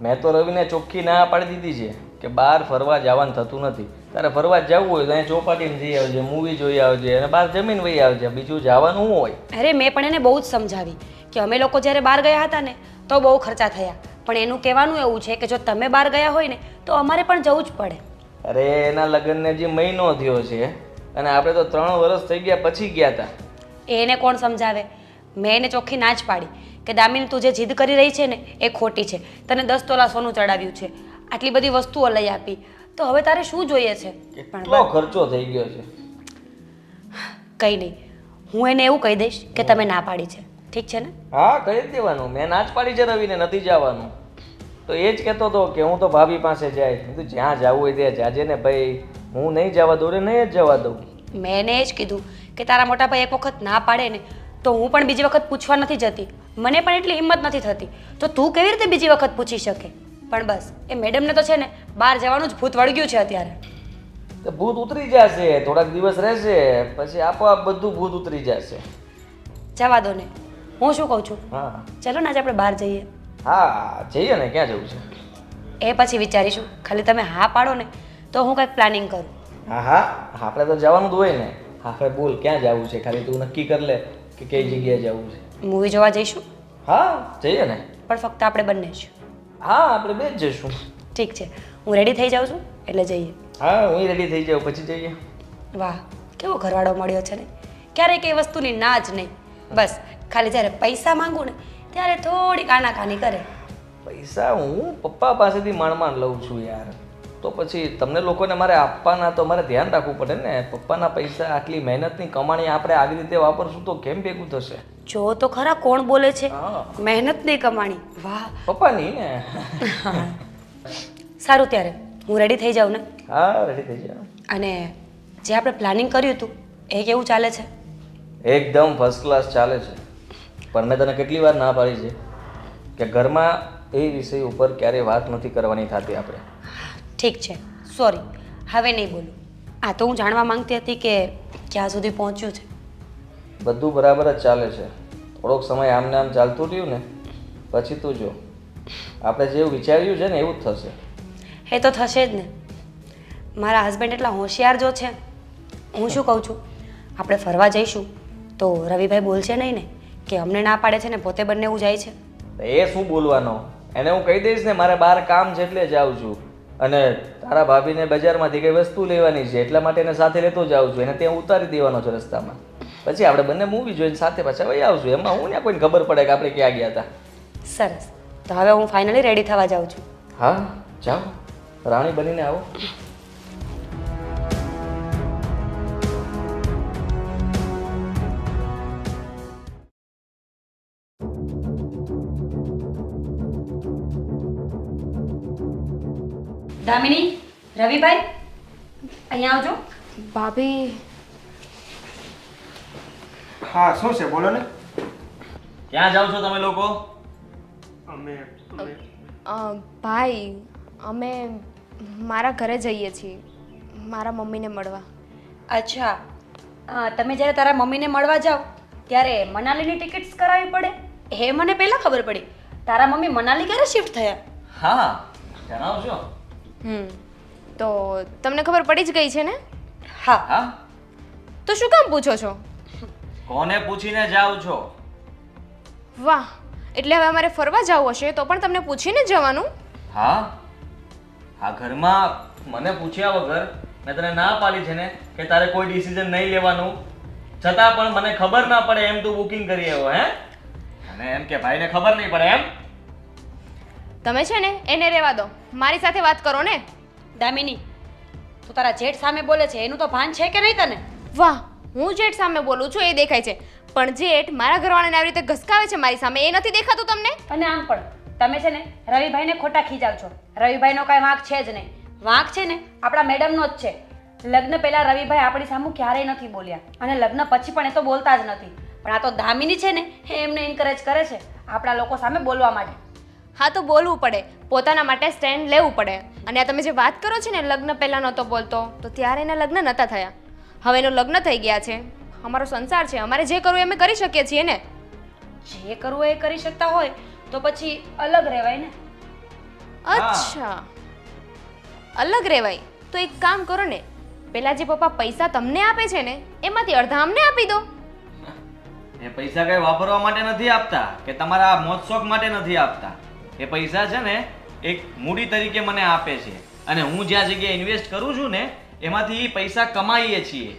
મેં તો રવિને ચોખ્ખી ના પાડી દીધી છે કે બહાર ફરવા જવાનું થતું નથી. તારે ફરવા જવું હોય તો અહીંયા ચોપાટીમાં જઈ આવજે, મૂવી જોઈ આવજે અને બહાર જમીન વહી આવજે, બીજું જવાનું શું હોય? અરે, મેં પણ એને બહુ જ સમજાવી કે અમે લોકો જ્યારે બહાર ગયા હતા ને તો બહુ ખર્ચા થયા, પણ એનું કહેવાનું એવું છે કે જો તમે બહાર ગયા હોય ને તો અમારે પણ જવું જ પડે. અરે એના લગ્નને જે મહિનો થયો છે અને આપણે તો 3 વર્ષ થઈ ગયા પછી ગયા હતા. એને કોણ સમજાવે? મેં એને ચોખ્ખી ના જ પાડી કે દામિની તું જે જીદ કરી રહી છે ને એ ખોટી છે. તને 10 તોલા સોનું ચડાવ્યું છે, આટલી બધી વસ્તુઓ લઈ આપી, તો હવે તારે શું જોઈએ છે? કેટલો ખર્ચો થઈ ગયો છે. કંઈ નહીં, હું એને એવું કહી દઈશ કે તમે ના પાડી છે, ઠીક છે ને? હા, કહી જ દેવાનું. મેં ના જ પાડી છે રવિને નથી જવાનું. તો એ જ કહેતો હતો કે હું તો ભાભી પાસે જાય. કીધું જ્યાં જવું હોય ત્યાં જાજે ને ભાઈ, હું નહીં જવા દઉં ને નહીં જ જવા દઉં. મેં એને એ જ કીધું કે તારા મોટા ભાઈ એક વખત ના પાડે ને તો હું પણ બીજી વખત પૂછવા નથી જતી. મને પણ એટલી હિંમત નથી થતી, તો તું કેવી રીતે બીજી વખત પૂછી શકે? પણ બસ એ મેડમને તો છે ને બહાર જવાનું જ ભૂત વળગ્યું છે અત્યારે. તો ભૂત ઉતરી જશે, થોડાક દિવસ રહેશે પછી આપોઆપ બધું ભૂત ઉતરી જશે. જવા દો ને, હું શું કહું છું, હા ચલો ને આજે આપણે બહાર જઈએ. હા જઈએ ને, ક્યાં જવું છે? એ પછી વિચારીશું. ખાલી તમે હા પાડો ને તો હું કંઈક પ્લાનિંગ કરું. હા હા, આપણે તો જવાનું જ હોય ને. આપણે બોલ ક્યાં જવું છે, ખાલી તું નક્કી કરી લે કે કઈ જગ્યાએ જવું છે. મૂવી જોવા જઈશું, હા જઈએ ને. પણ ફક્ત આપણે બંને જ. હા આપણે બે જ જઈશું. ઠીક છે, હું રેડી થઈ જાઉં છું એટલે જઈએ. હા હું રેડી થઈ જાઉં પછી જઈએ. વાહ, કેવો ઘરવાળો મળ્યો છે ને! ક્યારેય કઈ વસ્તુની ના જ નહીં, બસ ખાલી જ્યારે પૈસા માંગુ ને ત્યારે થોડીક આનાકાની કરે. પૈસા હું પપ્પા પાસેથી માંડ લઉં છું યાર. તો પછી તમને લોકોને મારે આપવાના, તો મારે ધ્યાન રાખવું પડે ને. પપ્પાના પૈસા, આટલી મહેનતની કમાણી આપણે આવી રીતે વાપરશું તો કેમ ભેગું થશે? જો તો ખરા કોણ બોલે છે હા મહેનત નહીં કમાણી. વાહ, પપ્પાની ને. સારું ત્યારે હું રેડી થઈ જાઉં ને. હા રેડી થઈ જાવ. અને જે આપણે પ્લાનિંગ કર્યું હતું એ કેવું ચાલે છે? એકદમ ફર્સ્ટ ક્લાસ ચાલે છે. પણ મેં તને કેટલી વાર ના પાડી છે કે ઘરમાં એ વિષય ઉપર ક્યારેય વાત નથી કરવાની થતી આપણે. ઠીક છે, સોરી, હવે નહીં બોલું. આ તો હું જાણવા માંગતી હતી કે ક્યાં સુધી પહોંચ્યું છે. બધું બરાબર જ ચાલે છે. થોડોક સમય આમને આમ ચાલતું રહ્યું ને પછી તું જો, આપણે જેવું વિચાર્યું છે ને એવું જ થશે. એ તો થશે જ ને. મારા હસબન્ડ એટલા હોશિયાર જો છે. હું શું કહું છું, આપણે ફરવા જઈશું તો રવિભાઈ બોલશે નહીં ને કે અમને ના પાડે છે ને પોતે બંને એવું જાય છે? એ શું બોલવાનો? એને હું કહી દઈશ ને મારે બહાર કામ છે એટલે જાઉં છું, અને તારા ભાભીને બજારમાંથી કઈ વસ્તુ લેવાની છે એટલા માટે એને સાથે લેતો જાઉં છું. એને ત્યાં ઉતારી દેવાનો છે રસ્તામાં. પછી આપણે બંને મૂવી જોઈને સાથે પાછા વહી આવશું. એમાં હું ને કોઈને ખબર પડે કે આપણે ક્યાં ગયા હતા. સરસ, તો હવે હું ફાઇનલી રેડી થવા જાઉં છું. હા જાઓ, રાણી બનીને આવો. દામિની, રવિભાઈ, અહીંયા આવજો. ભાભી, હા શું છે બોલો ને. ક્યાં જાઓ છો તમે લોકો? અમે ભાઈ અમે મારા ઘરે જઈએ છીએ મારા મમ્મીને મળવા. અચ્છા, તમે જ્યારે તારા મમ્મીને મળવા જાઓ ત્યારે મનાલીની ટિકિટ્સ કરાવવી પડે? એ મને પહેલાં ખબર પડી. તારા મમ્મી મનાલી ક્યારે શિફ્ટ થયા? હા જણાવજો. તો તમને ખબર પડી જ ગઈ છે ને? હા. હા તો શું કામ પૂછો છો? કોને પૂછીને જાઓ છો? વાહ, એટલે હવે અમારે ફરવા જવું હશે તો પણ તમને પૂછીને જ જવાનું? હા આ ઘરમાં મને પૂછ્યા વગર મેં તને ના પાડી છે ને કે તારે કોઈ ડિસિઝન નહીં લેવાનું, છતાં પણ મને ખબર ના પડે એમ તું બુકિંગ કરી આવ્યો હે? અને એમ કે ભાઈને ખબર નહીં પડે એમ? તમે છે ને એને રહેવા દો, મારી સાથે વાત કરો ને. દામિની, તું તારા જેઠ સામે બોલે છે એનું તો ભાન છે કે નહીં તને? વાહ, હું જેઠ સામે બોલું છું એ દેખાય છે, પણ જેઠ મારા ઘરવાળાને આવી રીતે ઘસકાવે છે મારી સામે એ નથી દેખાતું તમને? અને આમ પણ તમે છે ને રવિભાઈને ખોટા ખીજાવ છો. રવિભાઈનો કાંઈ વાંક છે જ નહીં. વાંક છે ને આપણા મેડમનો જ છે. લગ્ન પહેલાં રવિભાઈ આપણી સામે ક્યારેય નથી બોલ્યા અને લગ્ન પછી પણ એ તો બોલતા જ નથી. પણ આ તો દામિની છે ને એ એમને એન્કરેજ કરે છે આપણા લોકો સામે બોલવા માટે. હા તો બોલવું પડે, પોતાના માટે સ્ટેન્ડ લેવું પડે. અને આ તમે જે વાત કરો છો ને લગ્ન પહેલાં નહોતો બોલતો, તો ત્યારે એના લગ્ન નહોતા થયા. હવે એનું લગ્ન થઈ ગયા છે, અમારો સંસાર છે, અમારે જે કરવું એ અમે કરી શકીએ છીએ ને. જે કરવું એ કરી શકતા હોય તો પછી અલગ રહેવાય ને. અચ્છા, અલગ રહેવાય તો એક કામ કરો ને, પેલા જે પપ્પા પૈસા તમને આપે છે ને એમાંથી અડધા અમને આપી દો. એ પૈસા કઈ વાપરવા માટે નથી આપતા કે તમારા મોજ શોખ માટે નથી આપતા. એ પૈસા છે ને એક મૂડી તરીકે મને આપે છે અને હું જ્યાં જગ્યાએ ઇન્વેસ્ટ કરું છું ને એમાંથી પૈસા કમાઈએ છીએ.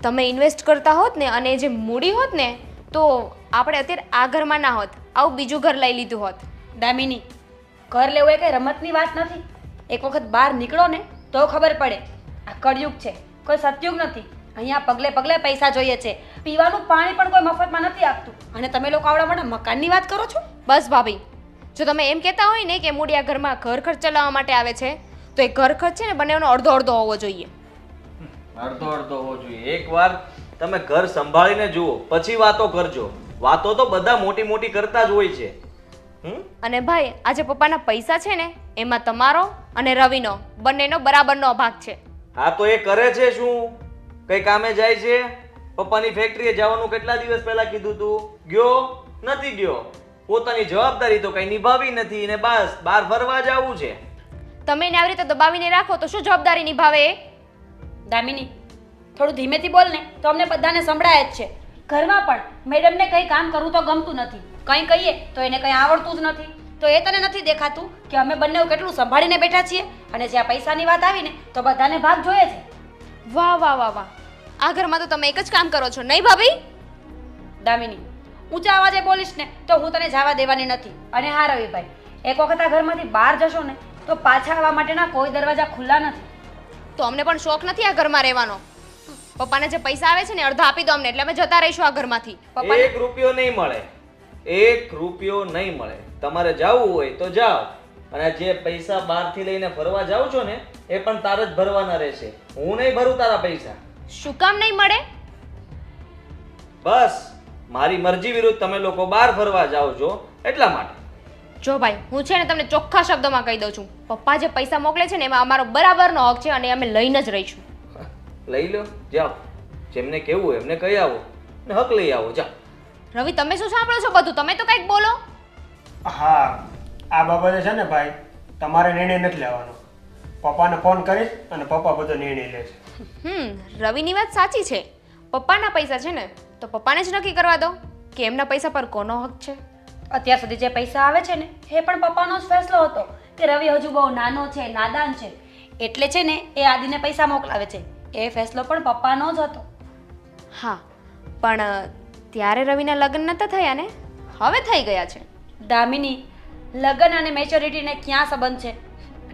તમે ઇન્વેસ્ટ કરતા હોત ને અને જે મૂડી હોત ને તો આપણે અત્યારે આ ઘરમાં ના હોત, આવું બીજું ઘર લઈ લીધું હોત. દામિની, ઘર લેવું એ કંઈ રમતની વાત નથી. એક વખત બહાર નીકળો ને તો ખબર પડે. આ કળયુગ છે, કોઈ સતયુગ નથી. અહીંયા પગલે પગલે પૈસા જોઈએ છે. પીવાનું પાણી પણ કોઈ મફતમાં નથી આપતું અને તમે લોકો આવડા મોટા મકાનની વાત કરો છો. બસ ભાભી, જો તમે એમ કહેતા હોય ને કે મૂડી આ ઘરમાં ઘર ખર્ચ ચલાવવા માટે આવે છે તો એ ઘર ખર્ચ છે ને બંનેનો અડધો અડધો હોવો જોઈએ. અડધો અડધો હોવો જોઈએ. એકવાર તમે ઘર સંભાળીને જુઓ પછી વાતો કરજો. વાતો તો બધા મોટી મોટી કરતા જ હોય છે. અને ભાઈ, આ જે પપ્પાના પૈસા છે ને એમાં તમારો અને રવિનો બંનેનો બરાબરનો ભાગ છે. હા તો એ કરે છે શું? કઈ કામે જાય છે? પપ્પાની ફેક્ટરીએ જવાનું કેટલા દિવસ પહેલા કીધું તું? ગયો નથી ગયો? પોતાની જવાબદારી તો કઈ નિભાવી નથી ને બસ બહાર ફરવા જવું છે. તમે એને આવી રીતે દબાવીને રાખો તો શું જવાબદારી નિભાવે એ? દામિની, થોડું ધીમેથી બોલ ને તો અમને બધાને સંભળાય જ છે. ઘરમાં પણ મેડમને કંઈ કામ કરવું તો ગમતું નથી. કંઈ કહીએ તો એને કંઈ આવડતું જ નથી. તો એ તને નથી દેખાતું કે અમે બંને કેટલું સંભાળીને બેઠા છીએ અને જ્યાં પૈસાની વાત આવીને તો બધાને ભાગ જોઈએ છે. વાહ વાહ વાહ વાહ, આ ઘરમાં તો તમે એક જ કામ કરો છો નહીં ભાભી? દામિની, ઊંચા અવાજે બોલીશ ને તો હું તને જવા દેવાની નથી. અને હા રવિભાઈ, એક વખત આ ઘરમાંથી બહાર જશો ને તો પાછા આવવા માટેના કોઈ દરવાજા ખુલ્લા નથી. તો અમને પણ શોખ નથી આ ઘરમાં રહેવાનો. પપ્પાને જે પૈસા આવે છે ને અડધા આપી દો અમને એટલે અમે જતા રહીશું આ ઘરમાંથી. પપ્પાને 1 રૂપિયો નહીં મળે. 1 રૂપિયો નહીં મળે. તમારે જવું હોય તો જાઓ. અને જે પૈસા બહારથી લઈને ફરવા જાવ છો ને એ પણ તારે જ ભરવાના રહેશે. હું નહીં ભરું તારા પૈસા. શું કામ નહીં મળે? બસ મારી મરજી વિરુદ્ધ તમે લોકો બહાર ફરવા જાઓ છો એટલા માટે. જો ભાઈ, હું છે ને તમને ચોખ્ખા શબ્દોમાં કહી દઉં છું, પપ્પા જે પૈસા મોકલે છે ને એમાં અમારો બરાબરનો હક છે અને અમે લઈને જ રહીશું. લઈ લો, જાઓ. જેમને કેવું હોય એમને કહી આવો ને હક લઈ આવો. જાઓ. રવિ, તમે શું સાંભળો છો બધું? તમે તો કંઈક બોલો. હા, આ બાબતે છે ને ભાઈ, તમારે નિર્ણય નથી લેવાનો. પપ્પાને ફોન કરીશ અને પપ્પા બધો નિર્ણય લે છે. રવિની વાત સાચી છે. પપ્પાના પૈસા છે ને તો પપ્પાને જ નક્કી કરવા દો કે એમના પૈસા પર કોનો હક છે. અત્યાર સુધી જે પૈસા આવે છે ને એ પણ પપ્પાનો જ ફેસલો હતો કે રવિ હજુ બહુ નાનો છે, નાદાન છે, એટલે છે ને એ આદિને પૈસા મોકલાવે છે. એ ફેસલો પણ પપ્પાનો જ હતો. હા, પણ ત્યારે રવિના લગ્ન નતા થયા ને, હવે થઈ ગયા છે. દામિની, લગ્ન અને મેચ્યોરિટીને ક્યાં સંબંધ છે?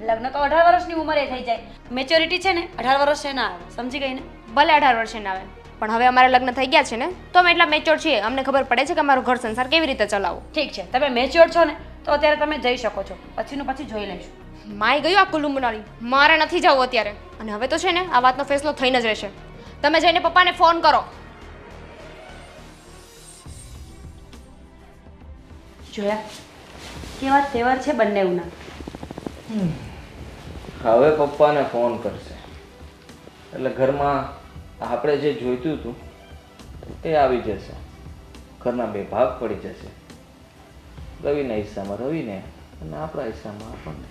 લગ્ન તો 18 વર્ષની ઉંમરે થઈ જાય. મેચ્યોરિટી છે ને 18 વર્ષે ના આવે. સમજી ગઈ ને? ભલે 18 વર્ષે ના આવે, પણ હવે અમારે લગ્ન થઈ ગયા છે ને તો અમે એટલા મેચ્યોર છીએ, અમને ખબર પડે છે કે અમારો ઘર સંસાર કેવી રીતે ચલાવવો. ઠીક છે, તમે મેચ્યોર છો ને તો અત્યારે તમે જઈ શકો છો. પછીનું પછી જોઈ લઈશું. માય ગયું આ કુલ્લુ મનાલી. મારે નથી જવું અત્યારે. અને હવે તો છે ને આ વાતનો ફેસલો થઈને જ રહેશે. તમે જઈને પપ્પાને ફોન કરો. જોયા કેવા તહેવાર છે બંનેવના. હવે પપ્પાને ફોન કરશે એટલે ઘરમાં આપણે જે જોઈતું હતું એ આવી જશે. ઘરના 2 ભાગ પડી જશે. રવિના હિસ્સામાં રવિને અને આપણા હિસ્સામાં આપણને.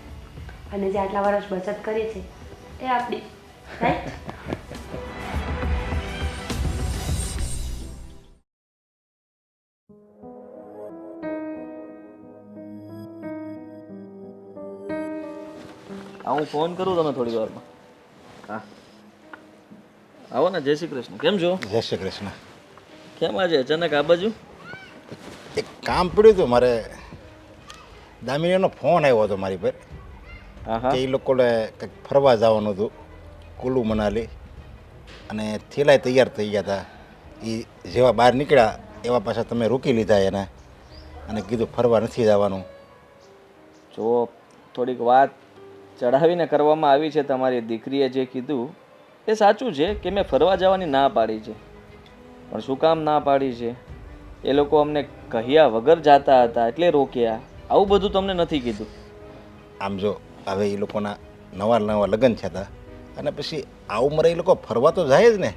અને જે આટલા વર્ષ બચત કરી છે એ આપણી, રાઈટ? હું ફોન કરું તમે થોડી વારમાં. હા આવો ને. જય શ્રી કૃષ્ણ. કેમ છો? જય શ્રી કૃષ્ણ. કેમ આજે અચાનક આ બાજુ? એક કામ પડ્યું હતું મારે. દામિનીનો ફોન આવ્યો હતો મારી પર હા હા કે એ લોકોને કંઈક ફરવા જવાનું હતું કુલ્લુ મનાલી, અને થેલાય તૈયાર થઈ ગયા હતા. એ જેવા બહાર નીકળ્યા એવા પાછા તમે રોકી લીધા એને અને કીધું ફરવા નથી જવાનું. જો થોડીક વાત ચડાવીને કરવામાં આવી છે. તમારી દીકરીએ જે કીધું એ સાચું છે કે મેં ફરવા જવાની ના પાડી છે, પણ શું કામ ના પાડી છે? એ લોકો અમને કહ્યા વગર જાતા હતા એટલે રોક્યા. આવું બધું તમને નથી કીધું. આમ જો હવે એ લોકોના નવા નવા લગ્ન થયા હતા અને પછી આ ઉંમરે એ લોકો ફરવા તો જાય જ ને.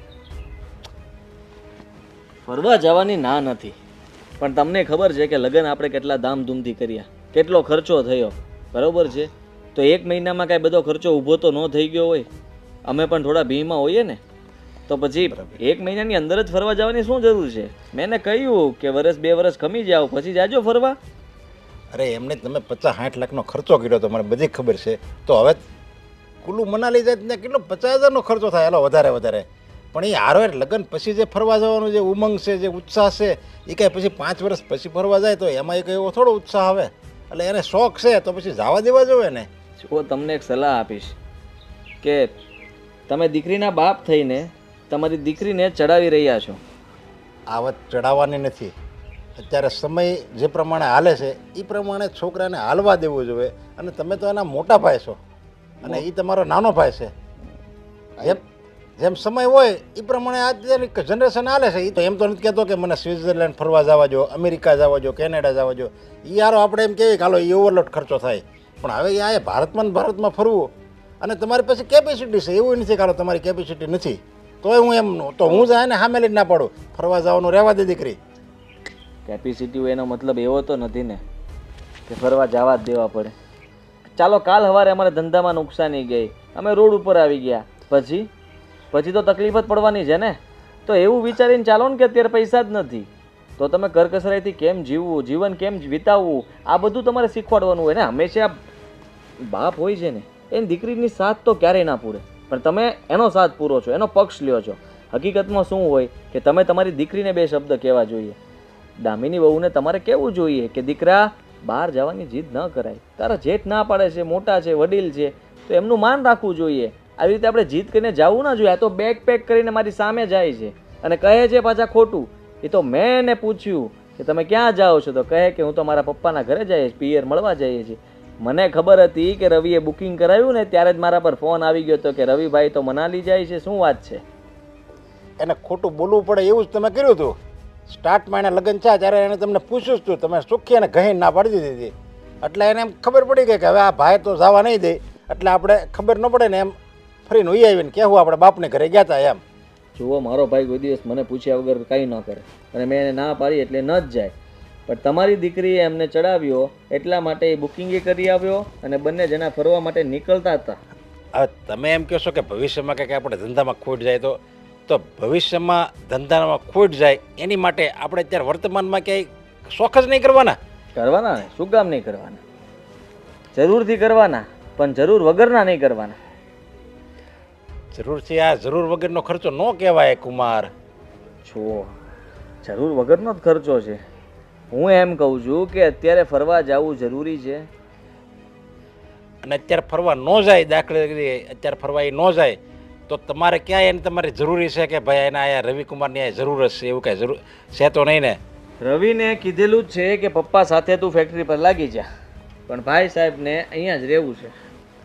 ફરવા જવાની ના નથી, પણ તમને ખબર છે કે લગ્ન આપણે કેટલા ધામધૂમથી કર્યા, કેટલો ખર્ચો થયો, બરોબર છે? તો 1 મહિનામાં કાંઈ બધો ખર્ચો ઊભો તો ન થઈ ગયો હોય. અમે પણ થોડા ભીમાં હોઈએ ને, તો પછી 1 મહિનાની અંદર જ ફરવા જવાની શું જરૂર છે? મેં એને કહ્યું કે 1-2 વર્ષ ખમી જાઓ પછી જાજો ફરવા. અરે એમને તમે 50-60 લાખનો ખર્ચો કર્યો તો મને બધી ખબર છે. તો હવે કુલ્લુ મનાલી જાય ત્યાં કેટલો 50,000નો ખર્ચો થાય, હાલો વધારે વધારે. પણ એ હારો લગ્ન પછી જે ફરવા જવાનું જે ઉમંગ છે, જે ઉત્સાહ છે, એ કાંઈ પછી 5 વર્ષ પછી ફરવા જાય તો એમાં એક એવો થોડો ઉત્સાહ આવે. એટલે એને શોખ છે તો પછી જવા દેવા જોઈએ ને. જો તમને એક સલાહ આપીશ કે તમે દીકરીના બાપ થઈને તમારી દીકરીને ચડાવી રહ્યા છો. આ વાત ચડાવવાની નથી. અત્યારે સમય જે પ્રમાણે હાલે છે એ પ્રમાણે છોકરાને હાલવા દેવો જોઈએ. અને તમે તો એના મોટા ભાઈ છો અને એ તમારો નાનો ભાઈ છે. જેમ જેમ સમય હોય એ પ્રમાણે અત્યારની જનરેશન હાલે છે. એ તો એમ તો નથી કહેતો કે મને સ્વિટ્ઝરલેન્ડ ફરવા જવા જો, અમેરિકા જવા જો, કેનેડા જવા જો. એ યારો આપણે એમ કહેવાય કે હાલો એ ઓવરલોડ ખર્ચો થાય. પણ હવે આ ભારતમાં ફરવું અને તમારી પાસે કેપેસિટી છે એવું નથી કે હાલો તમારી કેપેસિટી નથી તોય હું એમ તો હું જાય ને સામે લઈને ના પાડું. ફરવા જવાનું રહેવા દે દીકરી. કેપેસિટી હોય એનો મતલબ એવો તો નથી ને કે ફરવા જવા જ દેવા પડે. ચાલો કાલ સવારે અમારે ધંધામાં નુકસાની ગઈ, અમે રોડ ઉપર આવી ગયા, પછી તો તકલીફ જ પડવાની છે ને. તો એવું વિચારીને ચાલો ને કે અત્યારે પૈસા જ નથી તો તમે કરકસરાઈથી કેમ જીવવું, જીવન કેમ વિતાવવું, આ બધું તમારે શીખવાડવાનું હોય ને. હંમેશા બાપ હોય છે ને એની દીકરીની સાથ તો ક્યારેય ના પૂરે, પણ તમે એનો સાથ પૂરો છો, એનો પક્ષ લ્યો છો. હકીકતમાં શું હોય કે તમે તમારી દીકરીને 2 શબ્દ કહેવા જોઈએ. દામિની વહુને તમારે કહેવું જોઈએ કે દીકરા બહાર જવાની જીદ ન કરાય. તારા જેઠ ના પાડે છે, મોટા છે, વડીલ છે, તો એમનું માન રાખવું જોઈએ. આવી રીતે આપણે જીદ કરીને જવું ના જોઈએ. આ તો બેગ પેક કરીને મારી સામે જાય છે અને કહે છે પાછા ખોટું. એ તો મેં એને પૂછ્યું કે તમે ક્યાં જાઓ છો તો કહે કે હું તો મારા પપ્પાના ઘરે જઈએ, પિયર મળવા જઈએ છીએ. મને ખબર હતી કે રવિએ બુકિંગ કરાવ્યું ને ત્યારે જ મારા પર ફોન આવી ગયો હતો કે રવિભાઈ તો મનાલી જાય છે. શું વાત છે? એને ખોટું બોલવું પડે એવું જ તમે કર્યું હતું. સ્ટાર્ટમાં એને લગ્ન છે ત્યારે એને તમને પૂછ્યું જ હતું, તમે સુખી અને ગહીને ના પાડી દીધી હતી. એટલે એને એમ ખબર પડી ગઈ કે હવે આ ભાઈ તો જવા નહીં દે, એટલે આપણે ખબર ન પડે ને એમ ફરીને ઉઈ આવીને કહેવું આપણે બાપને ઘરે ગયા હતા એમ. જુઓ, મારો ભાઈ કોઈ દિવસ મને પૂછ્યા વગર કંઈ ન કરે અને મેં એને ના પાડી એટલે ન જ જાય. પણ તમારી દીકરીએ એમને ચડાવ્યો એટલા માટે એ બુકિંગે કરી આવ્યો અને બંને જણા ફરવા માટે નીકળતા હતા. હવે તમે એમ કહેશો કે ભવિષ્યમાં કંઈક આપણે ધંધામાં ખોટ જાય તો ભવિષ્યમાં ધંધામાં ખોટ જાય એની માટે આપણે અત્યારે વર્તમાનમાં ક્યાંય શોખ જ નહીં કરવાના. કરવાના ને શું કામ નહીં કરવાના? જરૂરથી કરવાના, પણ જરૂર વગરના નહીં કરવાના. જરૂરથી આ જરૂર વગરનો ખર્ચો ન કહેવાય કુમાર. જુઓ, જરૂર વગરનો જ ખર્ચો છે. હું એમ કહું છું કે અત્યારે ફરવા જવું જરૂરી છે. અને અત્યારે ફરવા ન જાય, દાખલા તરીકે અત્યારે ફરવા એ ન જાય તો તમારે ક્યાં એને તમારે જરૂરી છે કે ભાઈ એના અહીંયા રવિકુમારની અહીંયા જરૂર જ છે એવું કાંઈ જરૂર છે તો નહીં ને? રવિને કીધેલું જ છે કે પપ્પા સાથે તું ફેક્ટરી પર લાગી જા, પણ ભાઈ સાહેબને અહીંયા જ રહેવું છે.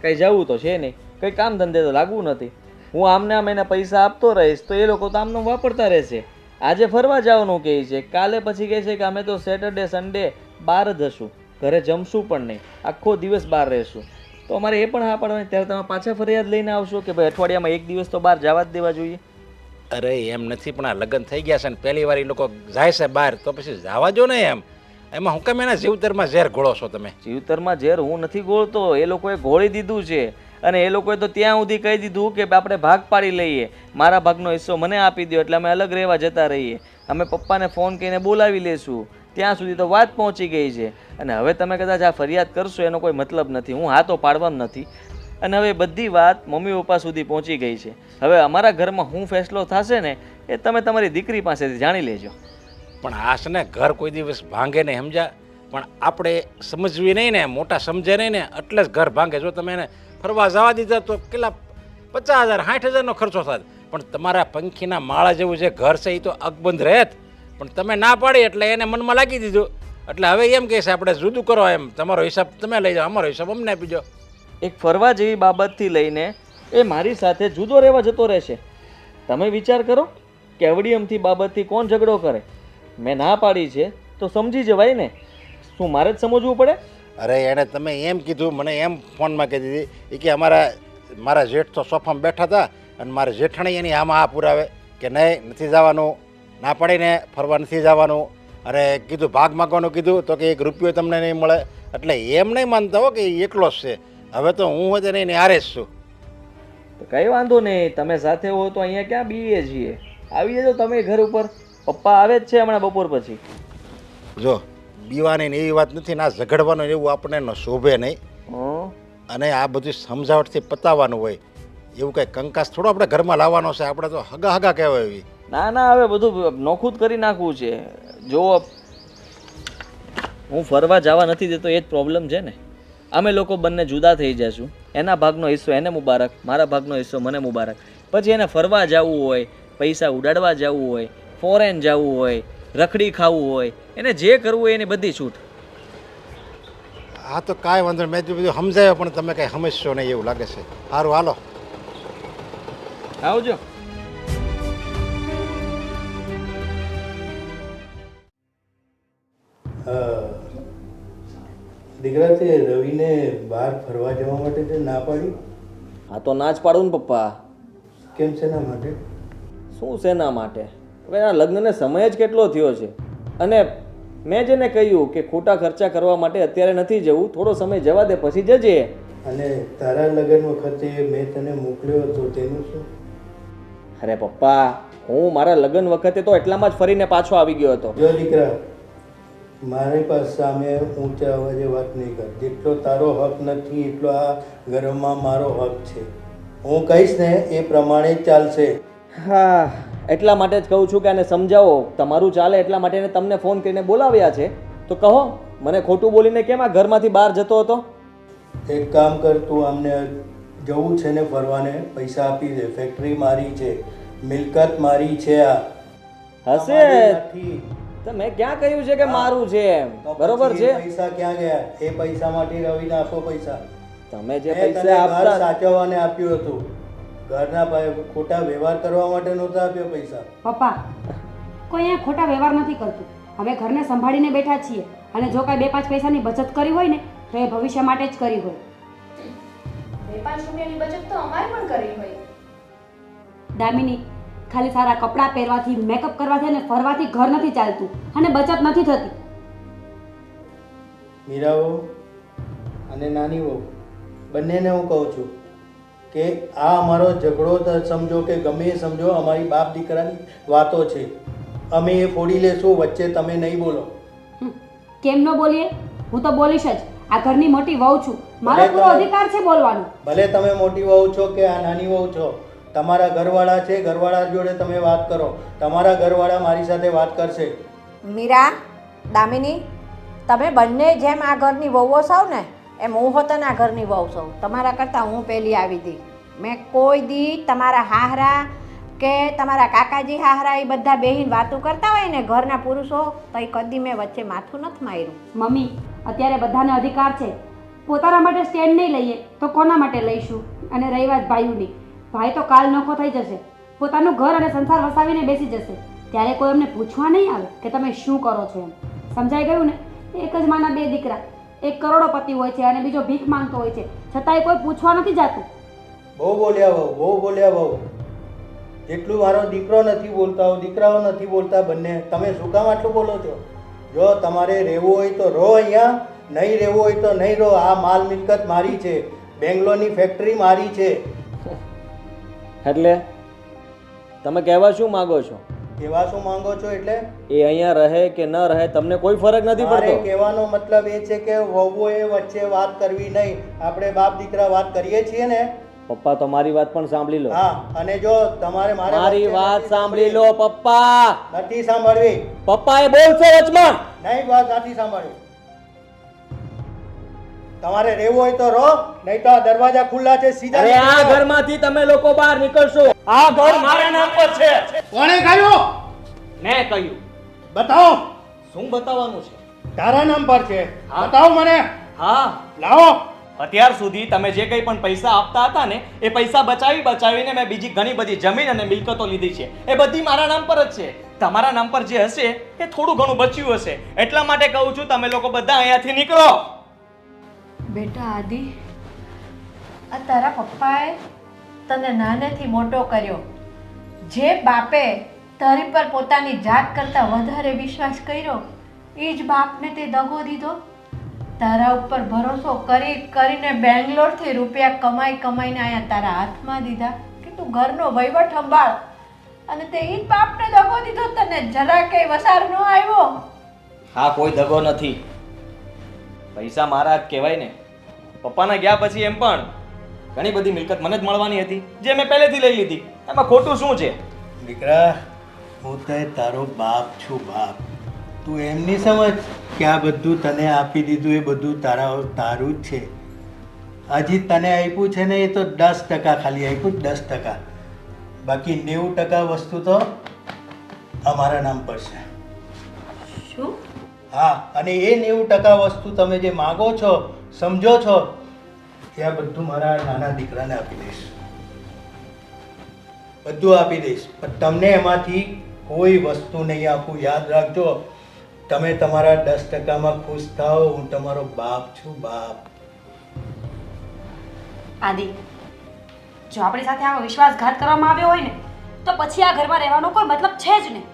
કંઈ જવું તો છે નહીં, કંઈ કામ ધંધે તો લાગવું નથી. હું આમને આમ એને પૈસા આપતો રહીશ તો એ લોકો તો આમનો વાપરતા રહેશે. આજે ફરવા જવાનું કહે છે, કાલે પછી કહે છે કે અમે તો સેટરડે સન્ડે બહાર જ હશું, ઘરે જમશું પણ નહીં, આખો દિવસ બહાર રહેશું. તો અમારે એ પણ હા પાડવાની. ત્યારે તમે પાછા ફરિયાદ લઈને આવશો કે ભાઈ અઠવાડિયામાં 1 દિવસ તો બહાર જવા જ દેવા જોઈએ. અરે એમ નથી, પણ આ લગ્ન થઈ ગયા છે ને પહેલી વાર એ લોકો જાય છે બહાર તો પછી જવા જો ને એમ. એમાં હું કેમ એના જીવતરમાં ઝેર ઘોળો છો તમે? જીવતરમાં ઝેર હું નથી ઘોળતો, એ લોકોએ ઘોળી દીધું છે. અને એ લોકોએ તો ત્યાં સુધી કહી દીધું કે આપણે ભાગ પાડી લઈએ, મારા ભાગનો હિસ્સો મને આપી દો એટલે અમે અલગ રહેવા જતા રહીએ, અમે પપ્પાને ફોન કરીને બોલાવી લેશું. ત્યાં સુધી તો વાત પહોંચી ગઈ છે. અને હવે તમે કદાચ આ ફરિયાદ કરશો એનો કોઈ મતલબ નથી. હું હા તો પાડવાનો નથી. અને હવે બધી વાત મમ્મી પપ્પા સુધી પહોંચી ગઈ છે. હવે અમારા ઘરમાં શું ફેસલો થશે ને એ તમે તમારી દીકરી પાસેથી જાણી લેજો. પણ આ છે ને ઘર કોઈ દિવસ ભાંગે નહીં, સમજ્યા? પણ આપણે સમજવી નહીં ને, મોટા સમજે નહીં ને એટલે જ ઘર ભાંગે. જો તમે એને ફરવા જવા દીધા તો કેટલા 50,000 60,000નો ખર્ચો થાય. પણ તમારા પંખીના માળા જેવું જે ઘર છે એ તો અકબંધ રહે. પણ તમે ના પાડી એટલે એને મનમાં લાગી દીધું. એટલે હવે એમ કહે છે આપણે જુદું કરો, એમ તમારો હિસાબ તમે લઈ જાઓ, અમારો હિસાબ અમને આપી દો. એક ફરવા જેવી બાબતથી લઈને એ મારી સાથે જુદો રહેવા જતો રહેશે. તમે વિચાર કરો કે અવળી અમથી બાબતથી કોણ ઝઘડો કરે? મેં ના પાડી છે તો સમજી જવાય ને, શું મારે જ સમજવું પડે? અરે એને તમે એમ કીધું, મને એમ ફોનમાં કહી દીધી એ કે મારા જેઠ તો સોફામાં બેઠા હતા અને મારા જેઠાણી એની આમાં આ પુરાવે કે નહીં નથી જવાનું, ના પાડીને ફરવા નથી જવાનું. અને કીધું ભાગ માગવાનું કીધું તો કે 1 રૂપિયો તમને નહીં મળે. એટલે એમ નહીં માનતા હો કે એ એકલો જ છે. હવે તો હું હોય નહીં હારે જ છું. તો કંઈ વાંધો નહીં, તમે સાથે હો તો અહીંયા ક્યાં બીએ છીએ, આવી જજો તમે ઘર ઉપર. પપ્પા આવે જ છે હમણાં બપોર પછી. જો બીવાની ને એવી વાત નથી ને આ ઝઘડવાનું ને એવું આપણને ન શોભે નહીં. હં? અને આ બધું સમજાવટથી પતાવવાનું હોય એવું કંઈ કંકાસ થોડો આપણે ઘરમાં લાવવાનો છે. આપણે તો હગા હગા કહેવાય એવી. ના ના, હવે બધું નોખું જ કરી નાખવું છે. જો હું ફરવા જવા નથી દેતો એ જ પ્રોબ્લેમ છે ને. અમે લોકો બંને જુદા થઈ જશું. એના ભાગનો હિસ્સો એને મુબારક, મારા ભાગનો હિસ્સો મને મુબારક. પછી એને ફરવા જવું હોય, પૈસા ઉડાડવા જવું હોય, ફોરેન જવું હોય, રખડી ખાવું હોય, એને જે કરવું હોય એની બધી છૂટ. આ તો કાંઈ વાંધો નહીં. મેં તો બધું સમજાવ્યો પણ તમે કાંઈ સમજશો નહીં એવું લાગે છે. સારું હાલો. આવજો. દીકરા તે રવિને બહાર ફરવા જવા માટે તે ના પાડી? હા તો ના જ પાડું ને પપ્પા. કેમ છે એના માટે? શું શેના માટે? હવે આ લગ્નને સમય જ કેટલો થયો છે. અને મેં જેને કહ્યું કે ખોટા ખર્ચા કરવા માટે અત્યારે નથી જવું, થોડો સમય જવા દે પછી જજે. અને તારા લગ્ન વખતે મેં તને મોકલ્યો હતો તેનું શું? અરે પપ્પા, હું મારા લગ્ન વખતે તો એટલામાં જ ફરીને પાછો આવી ગયો હતો. જો દીકરા, મારી પાસે સામે ઊંચા અવાજે વાત નહીં કર. જેટલો તારો હક નથી એટલો આ ઘરમાં મારો હક છે. હું કહીશ ને એ પ્રમાણે જ ચાલશે. હા, એટલા માટે જ કહું છું કે આને સમજાવો. તમારું ચાલે એટલા માટે એને તમને ફોન કરીને બોલાવ્યા છે. તો કહો, મને ખોટું બોલીને કેમ આ ઘરમાંથી બહાર જતો હતો? એક કામ કર, તું આમને જવું છે ને ફરવાને પૈસા આપી દે. ફેક્ટરી મારી છે, મિલકત મારી છે. આ હશે. તમારી નથી. તો મેં ક્યાં કહ્યું છે કે મારું છે એમ? તો બરોબર પછી છે. એ પૈસા ક્યાં ગયા? એ પૈસા માટે રવિને આપો પૈસા. તમે જે મેં તને પૈસા ઘર આપતા સાચવવાને આપ્યું હતું. ઘરના ખોટા વ્યવહાર કરવા માટે નહોતા આપ્યા પૈસા. પપ્પા, કોઈ અહીંયા ખોટા વ્યવહાર નથી કરતું. હવે ઘરને સંભાળીને બેઠા છીએ અને જો કાંઈ 2-5 પૈસાની બચત કરી હોય ને તો એ ભવિષ્ય માટે જ કરી હોય. 2-5 રૂપિયાની બચત તો અમારે પણ કરી હોય. દામિની, ખાલી સારા કપડાં પહેરવાથી, મેકઅપ કરવાથી અને ફરવાથી ઘર નથી ચાલતું અને બચત નથી થતી. મીરાઓ અને નાની વહુ બંનેને હું કહું છું કે આ અમારો ઝઘડો સમજો કે ગમે એ સમજો, અમારી બાપ દીકરાની વાતો છે. અમે એ ફોડી લેશું, વચ્ચે તમે નહીં બોલો. કેમ ન બોલીએ? હું તો બોલીશ જ. આ ઘરની મોટી વહુ છું, મારો ભલે પૂરો તમે- અધિકાર છે બોલવાનો. ભલે તમે મોટી વહુ છો કે આ નાની વહુ છો, તમારા ઘરવાળા છે, ઘરવાળા જોડે તમે વાત કરો. તમારા ઘરવાળા મારી સાથે વાત કરશે. મીરા, દામિની, તમે બંને જેમ આ ઘરની વહુઓ છો ને એમ હું હોતને આ ઘરની વહુ છું. તમારા કરતાં હું પહેલી આવી હતી. મેં કોઈ દી તમારા હાહરા કે તમારા કાકાજી હાહરા એ બધા બેહીને વાતો કરતા હોય ને ઘરના પુરુષો, તો એ કદી મેં વચ્ચે માથું નથી માર્યું. મમ્મી, અત્યારે બધાને અધિકાર છે. પોતાના માટે સ્ટેન્ડ નહીં લઈએ તો કોના માટે લઈશું? અને રહી વાત ભાઈઓની, ભાઈ તો કાલ નોખો થઈ જશે, પોતાનું ઘર અને સંસાર વસાવીને બેસી જશે. ત્યારે કોઈ અમને પૂછવા નહીં આવે કે તમે શું કરો છો એમ. સમજાઈ ગયું ને? એક જ માના 2 દીકરા, એક કરોડોપતિ હોય છે અને બીજો ભીખ માંગતો હોય છે, છતાંય કોઈ પૂછવા નથી જાતું. બહુ બોલ્યા વહુ, બહુ બોલ્યા વહુ. જેટલું મારો દીકરો નથી બોલતા, દીકરાઓ નથી બોલતા બંને. તમે શું કામ આટલું બોલો છો? જો તમારે રહેવું હોય તો રહો અહીંયા, નહીં રહેવું હોય તો નહીં રહો. આ માલ મિલકત મારી છે, બેંગ્લોરની ફેક્ટરી મારી છે. એટલે તમે કહેવા શું માંગો છો? કેવા શું માંગો છો એટલે? એ અહીંયા રહે કે ન રહે તમને કોઈ ફરક નથી મારે પડતો? કહેવાનો મતલબ એ છે કે વહુઓએ વચ્ચે વાત કરવી નહીં. આપણે બાપ દીકરા વાત કરીએ છીએ ને. પપ્પા, તો મારી વાત પણ સાંભળી લો. હા, અને જો તમારે મારી વચ્ચે વાત નથી સાંભળી લો પપ્પા. નથી સાંભળવી. પપ્પા એ બોલશો વચમાં? નહીં, વાત નથી સાંભળવી. તમારે રહેવું હોય તો રહો, નહીં તો આ દરવાજા ખુલ્લા છે, સીધા અરે આ નીકળી જાઓ. ઘરમાંથી તમે લોકો બહાર નીકળશો. આ ઘર મારા નામ પર છે. કોણે કહ્યું? મેં કહ્યું. બતાવો. શું બતાવવાનું છે? તારા નામ પર છે. હા. બતાવો મને. હા, લાવો. અત્યાર સુધી તમે જે કંઈ પણ પૈસા આપતા હતા ને એ પૈસા બચાવીને મેં બીજી ઘણી બધી જમીન અને મિલકતો લીધી છે. એ બધી મારા નામ પર જ છે. તમારા નામ પર જે હશે એ થોડું ઘણું બચ્યું હશે. એટલા માટે કહું છું તમે લોકો બધા અહીંયાથી નીકળો. બેટા આદિ, આ તારા પપ્પાએ તને નાનેથી મોટો કર્યો. જે બાપે તારી પર પોતાની જાત કરતાં વધારે વિશ્વાસ કર્યો એ જ બાપને તે દગો દીધો. તારા ઉપર ભરોસો કરીને બેંગ્લોરથી રૂપિયા કમાઈને અહીંયા તારા હાથમાં દીધા કે તું ઘરનો વહીવટ સંભાળ, અને તે એ જ બાપને દગો દીધો. તને જરા કંઈ વસાર ન આવ્યો. હા કોઈ દગો નથી. પૈસા મારા જ કહેવાય ને. પપ્પાના ગયા પછી એમ પણ ઘણી બધી મિલકત મને જ મળવાની હતી, જે મેં પહેલેથી લઈ લીધી. એમાં ખોટું શું છે? દીકરા, હું તો તારો બાપ છું, બાપ. તું એમ નહીં સમજ કે આ બધું તને આપી દીધું એ બધું તારું જ છે. હજી તને આપ્યું છે ને એ તો 10% ખાલી આપ્યું, 10%. બાકી 90% વસ્તુ તો અમારા નામ પર છે. શું? હા, અને એ 90% વસ્તુ તમે જે માગો છો, સમજો છો, એ આ બધું મારા નાના દીકરાને આપી દઈશ. બધું આપી દઈશ, પણ તમને એમાંથી કોઈ વસ્તુ નહીં આપું. યાદ રાખજો, તમે તમારા 10%માં ખુશ થાઓ. હું તમારો બાપ છું, બાપ. આદિ, જો આપણી સાથે આવો વિશ્વાસઘાત કરવામાં આવ્યો હોય ને તો પછી આ ઘરમાં રહેવાનો કોઈ મતલબ છે જ નહીં.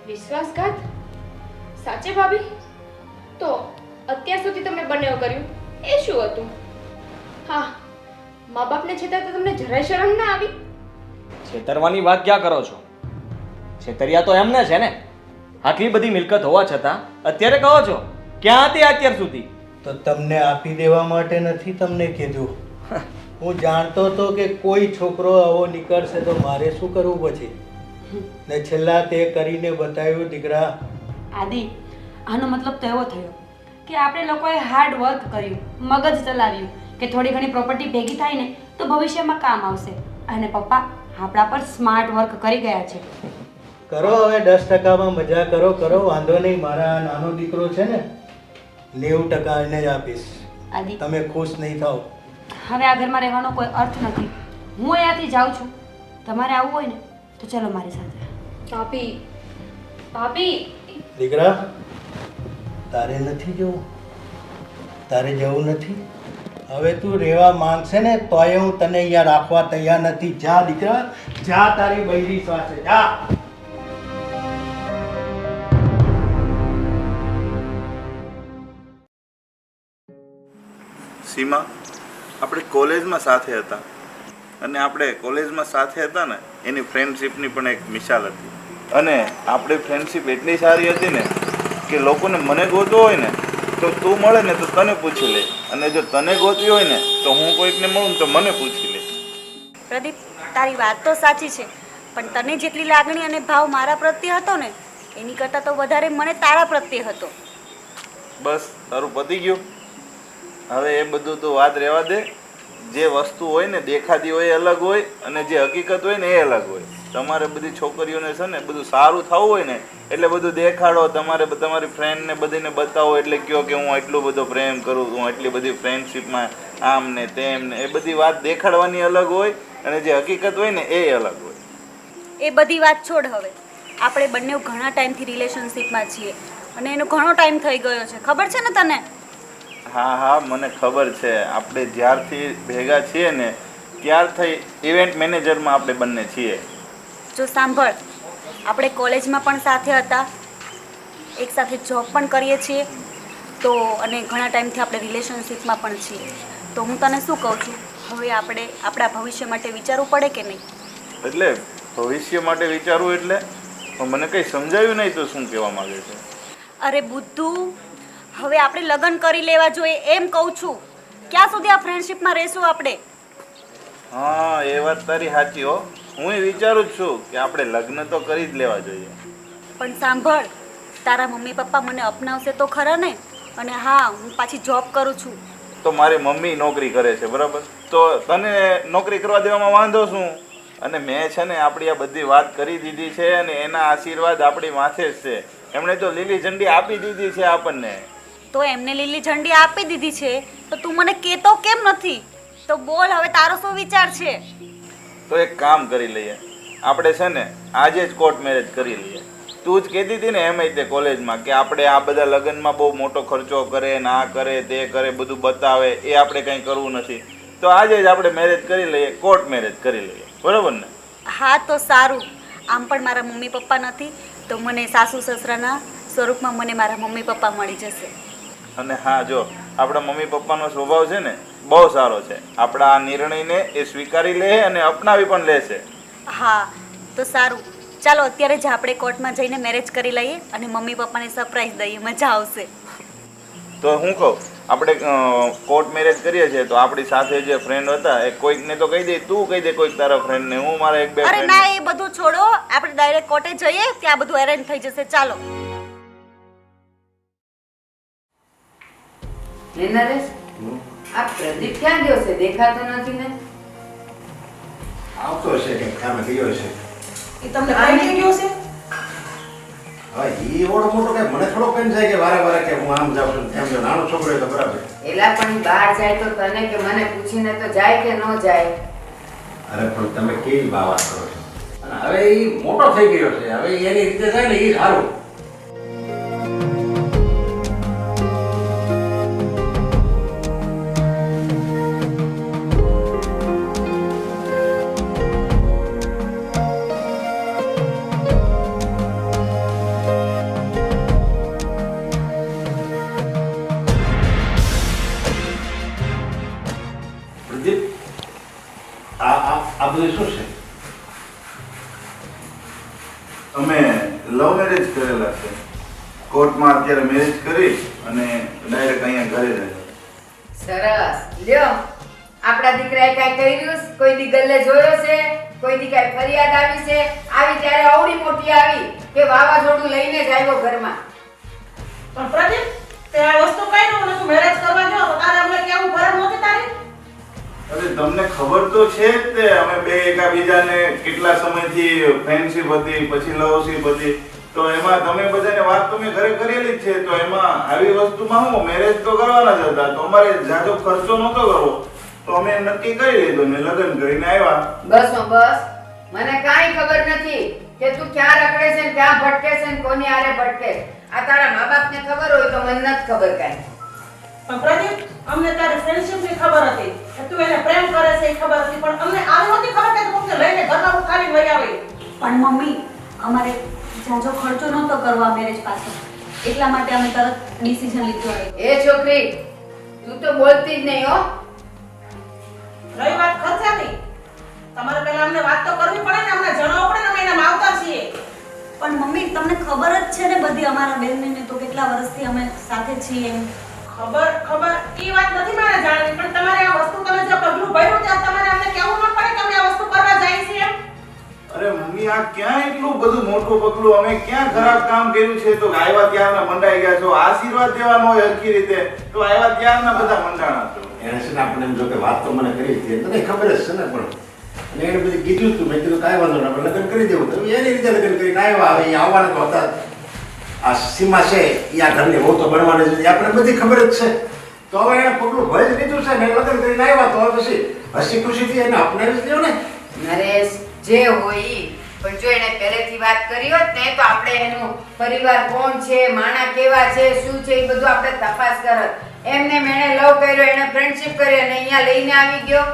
વિશ્વાસઘાત? સાચે ભાભી? તો અત્યાર સુધી તમે બંનેઓ કર્યું એ શું હતું? હા, મા બાપને છેતરતા તમને જરાય શરમ ના આવી? છેતરવાની વાત ક્યાં કરો છો? છેતરિયા તો એમને છે ને. આટલી બધી મિલકત હોવા છતાં અત્યારે કહો છો ક્યાં હતી અત્યાર સુધી? તો તમને આપી દેવા માટે નથી તમને કીધું. હું જાણતો હતો કે કોઈ છોકરો આવો નીકળશે તો મારે શું કરવું પછી, ને છેલ્લા તે કરીને બતાવ્યું. દીકરા, આદિ, આનો મતલબ તો એવો થયો કે આપણે લોકોએ હાર્ડ વર્ક કર્યું, મગજ ચલાવ્યું કે થોડી ઘણી પ્રોપર્ટી ભેગી થાય ને તો ભવિષ્યમાં કામ આવશે. અને પપ્પા આપણા પર સ્માર્ટ વર્ક કરી ગયા છે. કરો હવે 10%માં મજા કરો, કરો, વાંધો નહીં. મારા નાનો દીકરો છે ને, 90% એને જ આપીશ. આદિ, તમે ખુશ નહીં થાઓ. હવે આ ઘરમાં રહેવાનો કોઈ અર્થ નથી. હું અહીંયાથી જાઉં છું. તમારે આવવું હોય ને તો ચલો મારી સાથે. ભાભી, ભાભી, દીકરા, તારે નથી જવું, તારે જવું નથી. હવે તું રહેવા માંગશે ને તોય હું તને અહીંયા રાખવા તૈયાર નથી. જા દીકરા, જા, તારી બૈરી પાસે જા. સીમા, આપણે કોલેજમાં સાથે હતા અને આપણે કોલેજમાં સાથે હતા ને એની ફ્રેન્ડશિપની પણ એક મિસાલ હતી. અને આપણી ફ્રેન્ડશિપ એટલી સારી હતી ને કે લોકોને મને ગોતવો હોય ને તો તું મળે ને તો તને પૂછી લે, અને જો તને ગોતવી હોય ને તો હું કોઈકને મળું તો મને પૂછી લે. પ્રદીપ, તારી વાત તો સાચી છે, પણ તને જેટલી લાગણી અને ભાવ મારા પ્રત્યે હતો ને એની કરતાં તો વધારે મને તારા પ્રત્યે હતો. બસ તારું પતી ગયું. હવે એ બધું તો વાત રહેવા દે. જે વસ્તુ હોય ને દેખાતી હોય એ અલગ હોય અને જે હકીકત હોય ને એ અલગ હોય. તમારે બધી છોકરીઓને છે ને બધું સારું થવું હોય ને એટલે બધું દેખાડો. તમારે તમારી ફ્રેન્ડને બધીને બતાવો એટલે કહો કે હું એટલો બધો પ્રેમ કરું, હું એટલી બધી ફ્રેન્ડશિપમાં આમ ને તેમ ને. એ બધી વાત દેખાડવાની અલગ હોય અને જે હકીકત હોય ને એ અલગ હોય. એ બધી વાત છોડ. હવે આપણે બંને ઘણા ટાઈમથી રિલેશનશિપમાં છીએ અને એનો ઘણો ટાઈમ થઈ ગયો છે, ખબર છે ને તને? હા હા, મને ખબર છે. આપણે જ્યારથી ભેગા છીએ ને ત્યારથી ઇવેન્ટ મેનેજરમાં આપણે બંને છીએ. જો સાંભળ, આપણે કોલેજમાં પણ સાથે હતા, એક સાથે જોબ પણ કરીએ છીએ તો, અને ઘણા ટાઈમથી આપણે રિલેશનશિપમાં પણ છીએ. તો હું તને શું કહું છું, હવે આપણે આપણા ભવિષ્ય માટે વિચારવું પડે કે નહીં? એટલે ભવિષ્ય માટે વિચારવું એટલે? મને કંઈ સમજાયું નહીં તો શું કહેવા માંગે છે? અરે બુદ્ધુ, હવે આપણે લગ્ન કરી લેવા જોઈએ એમ કહું છું. ક્યાં સુધી આ ફ્રેન્ડશિપમાં રહેશું આપણે? હા, એ વાત તારી સાચી હો. હું એ વિચારું જ છું કે આપણે લગ્ન તો કરી જ લેવા જોઈએ. પણ સાંભળ, તારા મમ્મી પપ્પા મને અપનાવશે તો ખરા ને? અને હા, હું પાછી જોબ કરું છું. તો મારી મમ્મી નોકરી કરે છે, બરાબર? તો તને નોકરી કરવા દેવામાં વાંધો શું? અને મેં છે ને આપણી આ બધી વાત કરી દીધી છે અને એના આશીર્વાદ આપણી માથે જ છે. એમણે તો લીલી ઝંડી આપી દીધી છે આપણને. તો એમને લીલી ઝંડી આપી દીધી છે તો તું મને કહેતો કેમ નથી? તો બોલ, હવે તારો શું વિચાર છે? તો એક કામ કરી લઈએ, આપણે છે ને આજે જ કોર્ટ મેરેજ કરી લઈએ. તું જ કહેતી હતી ને એમ તે કોલેજમાં કે આપણે આ બધા લગ્નમાં બહુ મોટો ખર્ચો કરે ને આ કરે તે કરે બધું બતાવે, એ આપણે કંઈ કરવું નથી. તો આજે જ આપણે મેરેજ કરી લઈએ, કોર્ટ મેરેજ કરી લઈએ, બરાબર ને? હા તો સારું. આમ પણ મારા મમ્મી પપ્પા નથી તો મને સાસુ સસરાના સ્વરૂપમાં મને મારા મમ્મી પપ્પા મળી જશે. અને હા, જો આપણા મમ્મી પપ્પાનો સ્વભાવ છે ને બહુ સારો છે. આપણા આ નિર્ણયને એ સ્વીકારી લે અને અપનાવી પણ લેશે. હા તો સારું, ચાલો અત્યારે જ આપણે કોર્ટમાં જઈને મેરેજ કરી લઈએ અને મમ્મી પપ્પાને સરપ્રાઈઝ દઈએ, મજા આવશે. તો હું કહું આપણે કોર્ટ મેરેજ કરીએ છીએ તો આપણી સાથે જે ફ્રેન્ડ હતા એ કોઈકને તો કહી દે, તું કહી દે કોઈક તારા ફ્રેન્ડને, હું મારા એક બે અરે friend ના, એ બધું છોડો, આપણે ડાયરેક્ટ કોર્ટે જઈએ, ત્યાં બધું અરેન્જ થઈ જશે. ચાલો. નરેશ, આ પ્રદીપ ક્યાં ગયો છે? દેખાતો નથી ને. આવતો હશે કે કામે ગયો હશે. એ તમને કઈ ગયો છે? હવે એ એવડો મોટો કે મને થોડો પેન થાય કે વારે વારે કે હું આમ જાઉં છું તેમ જાઉં. નાનો છોકરો હોય તો બરાબર. એલા પણ બહાર જાય તો તને કે મને પૂછીને તો જાય કે ન જાય? અરે પણ તમે કેવી વાત કરો છો? અને હવે એ મોટો થઈ ગયો છે, હવે એની રીતે જાય ને એ સારું. આ બધું શું છે? અમે લવ મેરેજ કરેલા છે. કોર્ટમાં અત્યારે મેરેજ કરી અને ડાયરેક્ટ અહીંયા ઘરે રહ્યા. સરસ. લ્યો, આપણા દીકરાએ કાંઈ કર્યું? કોઈ દી ગલ્લે જોયો છે? કોઈ દી કાંઈ ફરિયાદ આવી છે? આવી ત્યારે આવડી મોટી આવી કે વાવાઝોડું લઈને જ આવ્યો ઘરમાં. પણ પ્રદીપ, તે આ વસ્તુ કઈ નો તું મેરેજ કરવા ગયો તો તારે અમને કેવું ફરક નહોતી તારી? અરે તમને ખબર તો છે જ તે અમે બે એકાબીજાને કેટલા સમયથી ફ્રેન્ડશિપ હતી, પછી લવશિપ હતી, તો એમાં તમે બધાને વાત તો મેં ઘરે કરેલી જ છે. તો એમાં આવી વસ્તુમાં હું મેરેજ તો કરવાના જ હતા, તો અમારે જાજો ખર્ચો નહોતો કરવો, તો અમે નક્કી કરી લીધું ને લગ્ન કરીને આવ્યા. બસ બસ, મને કાંઈ ખબર નથી કે તું ક્યાં રખડે છે ને ક્યાં ભટકે છે ને કોની હારે ભટકે. આ તારા મા બાપને ખબર હોય તો મને નથી ખબર કાંઈ. પણ પ્રદીપ, અમને તારી ફ્રેન્ડશિપ ની ખબર હતી કે તું એને પ્રેમ કરે છે એ ખબર હતી, પણ અમને આ નહોતી ખબર કે તું કોકને લઈને ઘરમાં ઉઠાવી લઈ આવી. પણ મમ્મી, અમારે જાજો ખર્ચો નહોતો કરવા મેરેજ પાછળ, એટલા માટે અમે તરત ડિસિઝન લીધું. એ છોકરી, તું તો બોલતી જ નહીં હો. રહી વાત ખર્ચાની, તમારે પહેલા અમને વાત તો કરવી પડે ને, અમને જણાવવું પડે ને, અમે એના માવતર છીએ. પણ મમ્મી, તમને ખબર જ છે ને બધી, અમારા બેનને તો કેટલા વર્ષથી અમે સાથે છીએ એમ. ખબર ઈ વાત નથી મારે જાણવી, પણ તમારે આ વસ્તુ તમે જે પગલું ભર્યું ત્યાં તમારે અમને કહેવું ન પડે કે અમે આ વસ્તુ કરવા જાય છે એમ? અરે મમ્મી, આ ક્યાં એટલું બધું મોટું પગલું, અમે ક્યાં ખરાબ કામ કર્યું છે? તો આવ્યા ત્યારના મંડાઈ ગયા છો, આશીર્વાદ દેવાનો હોય હરખી રીતે, તો આવ્યા ત્યારના બધા મંડાણા છો. એને છે ને આપણે એમ જો કે વાત તો મને કરી હતી, તને ખબર જ છે ને. પણ અને એને બધી કીધું તું, મેં કીધું કાંઈ વાંધો નહીં, આપણે લગ્ન કરી દેવું. તો એની રીતે લગ્ન કરીને આવ્યા. હવે એ આવવાના તો હતા. આ સીમા છે એ આ ઘરની બહુ તો બનવાની છે, આપણે બધી ખબર જ છે. તો હવે એને પગલું ભરી જ લીધું છે ને, લગ્ન કરીને આવ્યા, તો હવે પછી હસી ખુશીથી એને અપનાવી જ લ્યો ને. નરેશ, જે હોય ઈ. પણ જો એને પહેલેથી વાત કરી હોત ને તો આપણે એનું પરિવાર કોણ છે, માણા કેવા છે, શું છે એ બધું આપણે તપાસ કરત. એમને મેણે લવ કર્યો, એને ફ્રેન્ડશિપ કરી અને અહીંયા લઈને આવી ગયો,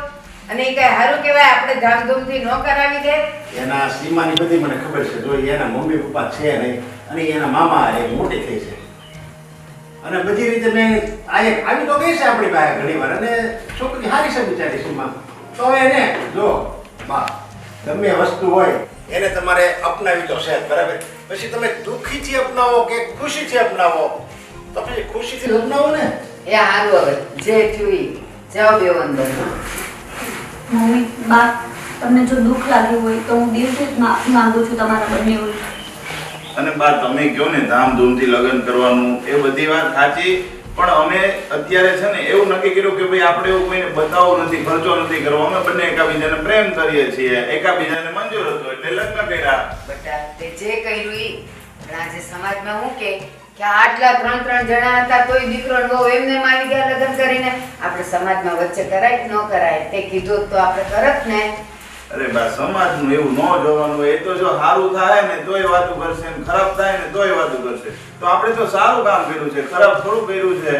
અને એ કઈ સારું કહેવાય? આપણે ધામધૂમથી ન કરાવી દે? એના સીમાની બધી મને ખબર છે. જો એના મમ્મી પપ્પા છે નહીં, અને એના મામા એ મોટી થઈ છે, અને બધી રીતે મેં આવી તો ગઈ છે આપણી પાસે ઘણી વાર, અને છોકરી સારી છે બિચારી સીમા. તો એને જો બા, ગમે વસ્તુ હોય એને તમારે અપનાવી તો છે, બરાબર? પછી તમે દુઃખીથી અપનાવો કે ખુશીથી અપનાવો, તો પછી ખુશીથી અપનાવો ને. એ સારું, હવે જે થયું ઈ. જાઓ બેવ અંદર. મમ્મી, બા, તમને જો દુઃખ લાગ્યું હોય તો હું દિલથી જ માફી માંગુ છું તમારા બંને હોય. અને બા તમે કહો ને ધામધૂમથી લગ્ન કરવાનું, એ બધી વાત સાચી, પણ અમે અત્યારે છે ને એવું નક્કી કર્યું કે ભાઈ આપણે એવું કોઈને બતાવવું નથી, ખર્ચો નથી કરવો. અમે બંને એકાબીજાને પ્રેમ કરીએ છીએ, એકાબીજાને મંજૂર હતો એટલે લગ્ન કર્યા. બેટા, તે જે કર્યું ઈ. પણ આજે સમાજમાં હું કે આટલા 3 જણા હતા તોય દીકરો ને વહુ એમને મારી ગયા લગ્ન કરીને. આપણે સમાજમાં વચ્ચે કરાય કે ન કરાય? તે કીધું તો આપણે કરત ને. અરે બા, સમાજનું એવું ન જોવાનું હોય. એ તો જો સારું થાય ને તોય વાતું કરશે, ને ખરાબ થાય ને તોય વાતું કરશે. તો આપણે તો સારું કામ કર્યું છે, ખરાબ થોડું કર્યું છે.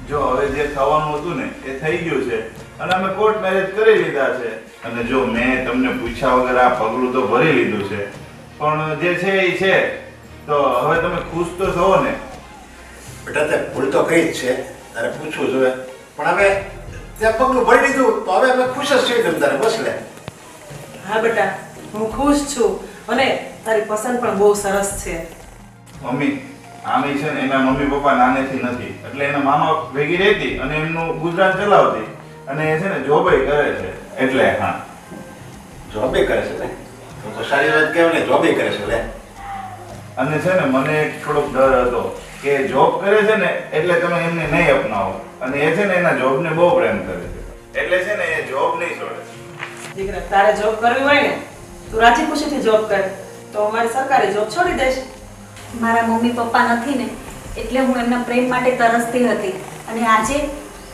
જો હવે જે થવાનું હતું ને એ થઈ ગયું છે, અને અમે કોર્ટ મેરેજ કરી લીધા છે. અને જો મેં તમને પૂછ્યા વગર આ પગલું તો ભરી લીધું છે, પણ જે છે એ છે. તો હવે તમે ખુશ તો છો ને? બેટા, તે ભૂલ તો કઈ જ છે, તારે પૂછવું જોઈએ. પણ હવે તે પગલું ભરી લીધું તો હવે અમે ખુશ જ છીએ. તમે તારે બસ લે. હા બેટા, હું ખુશ છું, અને તારી પસંદ પણ બહુ સરસ છે. મમ્મી આમી છે ને એના મમ્મી પપ્પા નાનેથી નથી એટલે એના મામા ભેગી રહેતી અને એમનું ગુજરાન ચલાવતી અને એ છે ને જોબે કરે છે એટલે હા. જોબે કરે છે ને તો સારી વાત કહેવાય ને, જોબે કરે છે લે. અને છે ને મને એક થોડોક ડર હતો કે જોબ કરે છે ને એટલે તમે એમને નહીં અપનાવો અને એ છે ને એના જોબને બહુ પ્રેમ કરે છે એટલે છે ને એ જોબ નહીં છોડે. દીકરા તારે જોબ કરવી હોય ને તું રાજી ખુશીથી જોબ કર તો મારી સરકારી જોબ છોડી દઈશ. મારા મમ્મી પપ્પા નથી ને એટલે હું એમના પ્રેમ માટે તરસતી હતી અને આજે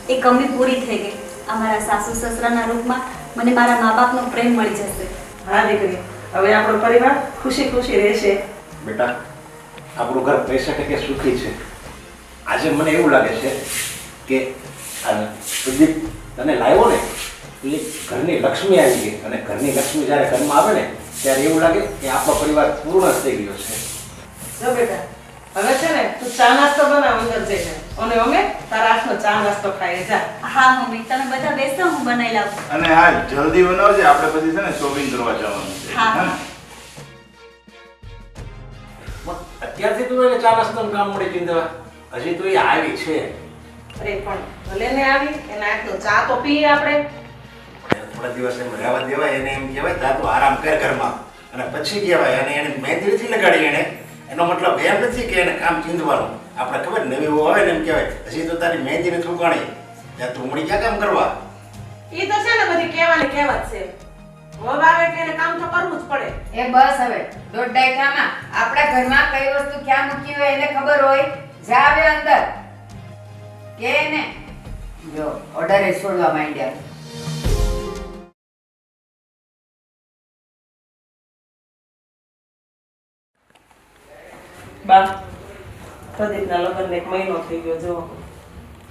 એ કમી પૂરી થઈ ગઈ. અમારા સાસુ સસરાના રૂપમાં મને મારા મા બાપનો પ્રેમ મળી જશે. હા દીકરી, હવે આપણો પરિવાર ખુશી ખુશી રહેશે. બેટા આપણું ઘર પૈસા ટકે સુખી છે. આજે મને એવું લાગે છે કે આ પ્રદીપ તને લાવ્યો ને તો એ ઘરની લક્ષ્મી આવી ગઈ અને ઘરની લક્ષ્મી જ્યારે ઘરમાં આવે ને ત્યારે એવું લાગે કે આપણો પરિવાર પૂર્ણ થઈ ગયો છે. જો બેટા હવે છે ને તું ચા નાસ્તો બનાવ અંદર જઈને અને અમે તારા હાથનો ચા નાસ્તો ખાઈએ. જા. હા મમ્મી તમે બધા બેસો, હું બનાવી લાવું. અને હા જલ્દી બનાવજે આપણે પછી છે ને શોપિંગ કરવા જવાનું છે. હા. અત્યારથી તું એને ચા નાસ્તાનું કામ મળી ચિંતા હજી તો એ આવી છે. અરે પણ ભલે ને આવી એના હાથનો ચા તો પીએ આપણે. થોડા દિવસ એમ રહેવા દેવાય, એને એમ કહેવાય તા તું આરામ કર ઘરમાં અને પછી કહેવાય. અને એને મહેંદી નથી લગાડી એને, એનો મતલબ એમ નથી કે એને કામ ચીંધવાનું. આપણે ખબર નવી વહુ આવે ને એમ કહેવાય હજી તો તારી મહેંદી નથી ઉગાણી ત્યાં તું મળી ક્યાં કામ કરવા. ઈ તો છે ને બધી કહેવાની કહેવત છે. વહુ આવે એટલે એને કામ તો કરવું જ પડે. એ બસ હવે દોઢ દાયકામાં આપણા ઘરમાં કઈ વસ્તુ ક્યાં મૂકી હોય એને ખબર હોય. જા આવે અંદર કે ને જો ઓર્ડર એ છોડવા માંડ્યા. બા પ્રદીપના લગ્નને 1 મહિનો થઈ ગયો. જો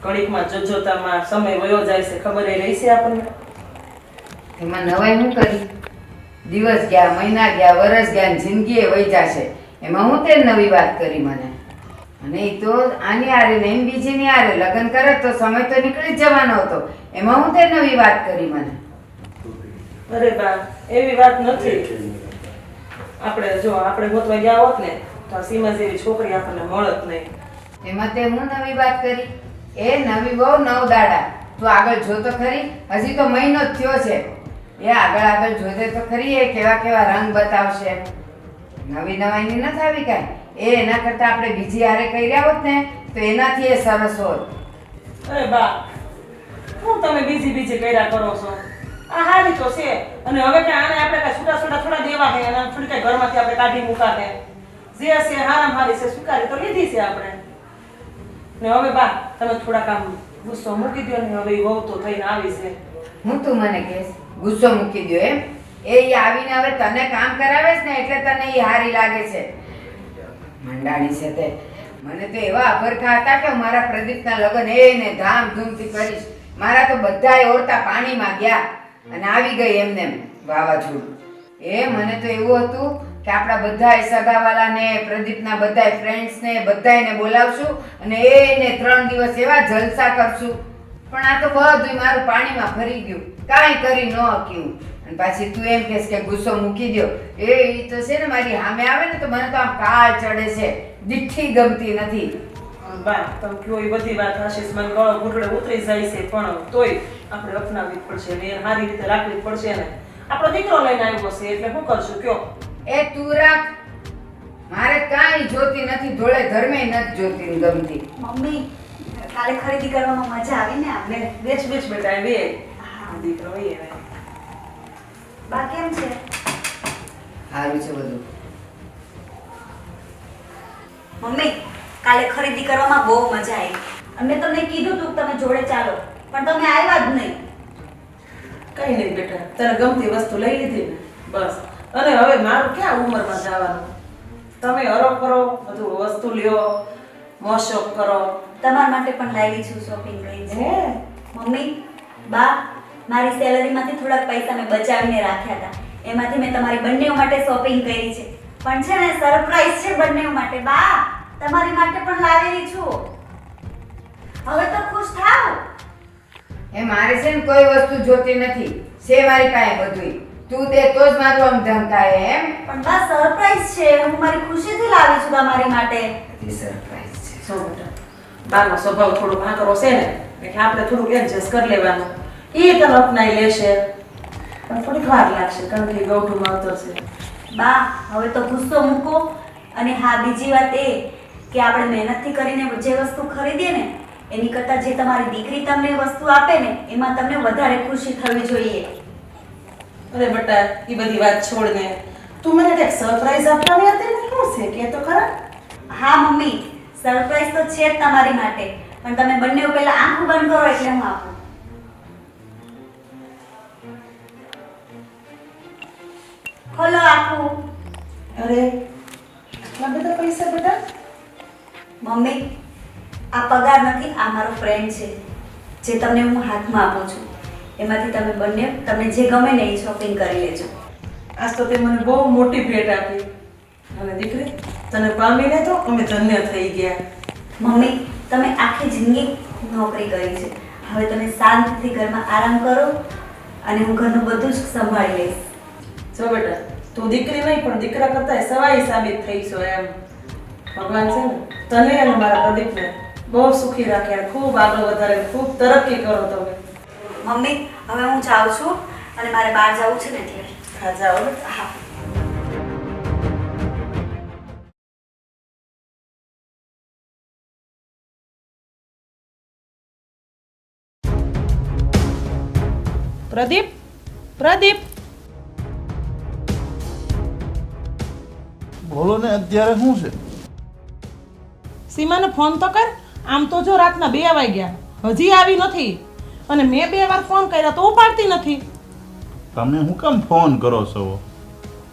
ઘડીકમાં જોતામાં સમય વયો જાય છે, ખબર એ રહી છે આપણને. એમાં નવાઈ હું કરી? દિવસ ગયા, મહિના ગયા, વર્ષ ગયા ને જિંદગી વહી જશે. એમાં હું તે નવી વાત કરી મને? અને એ તો આની હારે ને એમ બીજીની હારે લગ્ન કરે તો સમય તો નીકળી જ જવાનો હતો. એમાં હું તે નવી વાત કરી મને? અરે બા એવી વાત નથી. આપણે ગોતવા ગયા હોત ને તો આ સીમા જેવી છોકરી આપણને મળત નહીં. એમાં તે હું નવી વાત કરી? એ નવી બહુ 9 દાડા. તું આગળ જો તો ખરી, હજી તો મહિનો જ થયો છે. એ આગળ જોજે તો ખરી એ કેવા કેવા રંગ બતાવશે. નવી નવાઈની નથી આવી કાંઈ. એ એના કરતા આપણે બીજી હારે કર્યા હોત ને તો એનાથી એ સરસ હોત. અરે બા હું તમે બીજી કર્યા કરો છો? આ હારી તો છે અને હવે કે આને આપણે કાંઈ છૂટા થોડા દેવા હે અને થોડી કાંઈ ઘરમાંથી આપણે કાઢી મૂકા હે. જે છે હારામ હારી છે સ્વીકારી તો લીધી છે આપણે. ને હવે બા તમે થોડાક આમ ગુસ્સો મૂકી દો ને. હવે વહુ તો થઈને આવી છે. હું તું મને કહેશ ગુસ્સો મૂકી દો એમ? એ આવીને હવે તને કામ કરાવે છે ને એટલે તને એ હારી લાગે છે. મંડાણી છે તે. મને તો એવા અભરખા હતા કે મારા પ્રદીપના લગ્ન એને ધામધૂમથી કરીશ. મારા તો બધાય ઓરતા પાણીમાં ગયા અને આવી ગઈ એમને વાવાઝોડું. એ મને તો એવું હતું કે આપણા બધાય સગાવાલાને, પ્રદીપના બધાય ફ્રેન્ડ્સને બધાયને બોલાવશું અને એને 3 દિવસ એવા જલસા કરશું. પણ આ તો બધું મારું પાણીમાં ફરી ગયું, કાંઈ કરી ન શક્યું. અને પાછી તું એમ કહેશ કે ગુસ્સો મૂકી દો. એ તો છે ને મારી સામે આવે ને તો મને તો આમ કાળ ચડે છે, દીઠી ગમતી નથી. બા તમે કયો એ બધી વાત આશીષ મને ગળો ઘૂંટડે ઉતરી જાય છે પણ તોય આપણે અપનાવવી જ પડશે ને એને સારી રીતે રાખવી જ પડશે ને. આપણો દીકરો લઈને આવ્યો છે એટલે શું કરશું કયો? એ તું રાખ, મારે કાંઈ જોતી નથી. ધોળે ધર્મે નથી જોતી ને ગમતી. મમ્મી કાલે ખરીદી કરવામાં મજા આવી ને આપણે. બેસ બેટા બે દીકરો એ બા કેમ છે? સારું છે બધું. મમ્મી કાલે ખરીદી કરવામાં બહુ મજા આવી અને મેં તમને કીધું તું તમે જોડે ચાલો પણ તમે આવ્યા જ નહીં. કઈ નહીં બેટા, તને ગમતી વસ્તુ લઈ લીધી ને બસ. અને હવે મારું ક્યાં ઉંમરમાં જવાનું? તમે હરો કરો, બધું વસ્તુ લ્યો, મોશોપ કરો. તમારા માટે પણ લાવી છું શોપિંગ કરી છે. મમ્મી બા મારી સેલરીમાંથી થોડાક પૈસા મેં બચાવીને રાખ્યા હતા. એમાંથી મેં તમારી બંને માટે શોપિંગ કરી છે. પણ છે ને સરપ્રાઈઝ છે બંને માટે. બા તમારી માટે પણ લાવેલી છું. હવે તો ખુશ થાવ. એ મારે છે ને કોઈ વસ્તુ જોતી નથી. છે મારી પાસે બધુંય. તું દે તો જ મારું આમ ધમકાય એમ. પણ બા સરપ્રાઈઝ છે, હું મારી ખુશીથી લાવી છું તમારી માટે. એ સરપ્રાઈઝ છે. સો બેટા બારનો સ્વભાવ થોડો ભાંકરો છે ને એટલે આપણે થોડુંક એડજસ્ટ કરી લેવાનું. એ તને અપનાઈ લેશે પણ થોડીક વાર લાગશે કારણ કે ગૌઠું આવતો છે. બા હવે તો ગુસ્સો મૂકો. અને હા બીજી વાત એ કે આપણે મહેનતથી કરીને જે વસ્તુ ખરીદીએ ને એની કરતાં જે તમારી દીકરી તમને વસ્તુ આપે ને એમાં તમને વધારે ખુશી થવી જોઈએ. અરે બેટા એ બધી વાત છોડ ને તું મને કંઈક સરપ્રાઈઝ આપવાની હતી ને શું છે કે તો ખરા. હા મમ્મી સરપ્રાઈઝ તો છે જ તમારી માટે, પણ તમે બંને પહેલા આંખ બંધ કરો એટલે હું આપું. ખોલો આખું. અરે આટલા બધા પૈસા બેટા. મમ્મી આ પગાર નથી, આ મારો ફ્રેન્ડ છે જે તમને હું હાથમાં આપું છું. એમાંથી તમે બંને તમને જે ગમે ને એ શોપિંગ કરી લેજો. આજ તો તે મને બહુ મોટી ભેટ આપી અને દીકરી તને પામીને તો અમે ધન્ય થઈ ગયા. મમ્મી તમે આખી જિંદગી નોકરી કરી છે, હવે તમે શાંતિથી ઘરમાં આરામ કરો અને હું ઘરનું બધું જ સંભાળી લઈશ. જો બેટા તું દીકરી નહીં પણ દીકરા કરતા સવાઈ સાબિત થઈ છો એમ. ભગવાન છે ને તને અને મારા પ્રદીપને બહુ સુખી રાખે અને ખૂબ આગળ વધારે ખૂબ તરક્કી કરો તમે. મમ્મી હવે હું જાઉં છું અને મારે બહાર જવું છે ને એટલે. હા જાઓ. હા. પ્રદીપ પ્રદીપ બોલો ને અત્યારે શું છે? સીમાને ફોન તો કર. આમ તો જો રાતના 2 વાગ્યા હજી આવી નથી અને મેં 2 વાર ફોન કર્યા તો ઉપાડતી નથી. તમે શું કામ ફોન કરો છો?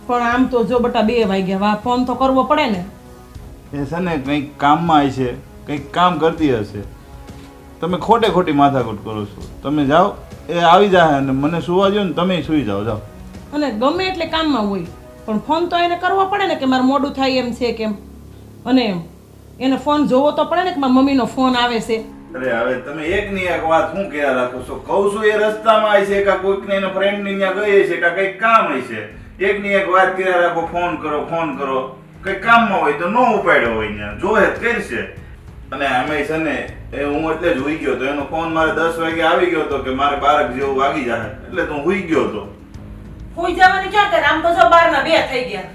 પણ આમ તો જો બટા 2 વાગ્યા વાહ ફોન તો કરવો પડે ને. એ છે ને કંઈક કામમાં આવી છે, કંઈક કામ કરતી હશે. તમે ખોટી માથાકૂટ કરો છો. તમે જાઓ, એ આવી જાય અને મને સુવા દો ને તમે સૂઈ જાઓ. જાઓ. અને ગમે એટલે કામમાં હોય પણ ફોન તો એને કરવો પડે ને કે મારે મોડું થાય એમ છે કેમ. અને એને ફોન જોવો તો પડે ને કે મારી મમ્મીનો ફોન આવે છે. અરે હવે તમે એકની એક વાત શું કહેવા રાખો છો? કહું છું એ રસ્તામાં આવી છે કાં કોઈકને એના ફ્રેન્ડની ત્યાં ગઈ છે કાં કંઈક કામ હશે. એકની એક વાત કર્યા રાખો, ફોન કરો. કંઈક કામમાં હોય તો ન ઉપાડ્યો હોય ત્યાં જોહે જ કરશે. અને અમે છે ને એ હું એટલે જ હુઈ ગયો હતો. એનો ફોન મારે 10 વાગે આવી ગયો હતો કે મારે 12 જેવું વાગી જાય એટલે તો હું હુઈ ગયો હતો. હુઈ જવાની ક્યાં કરે? આમ તો જો 12 ના 2 થઈ ગયા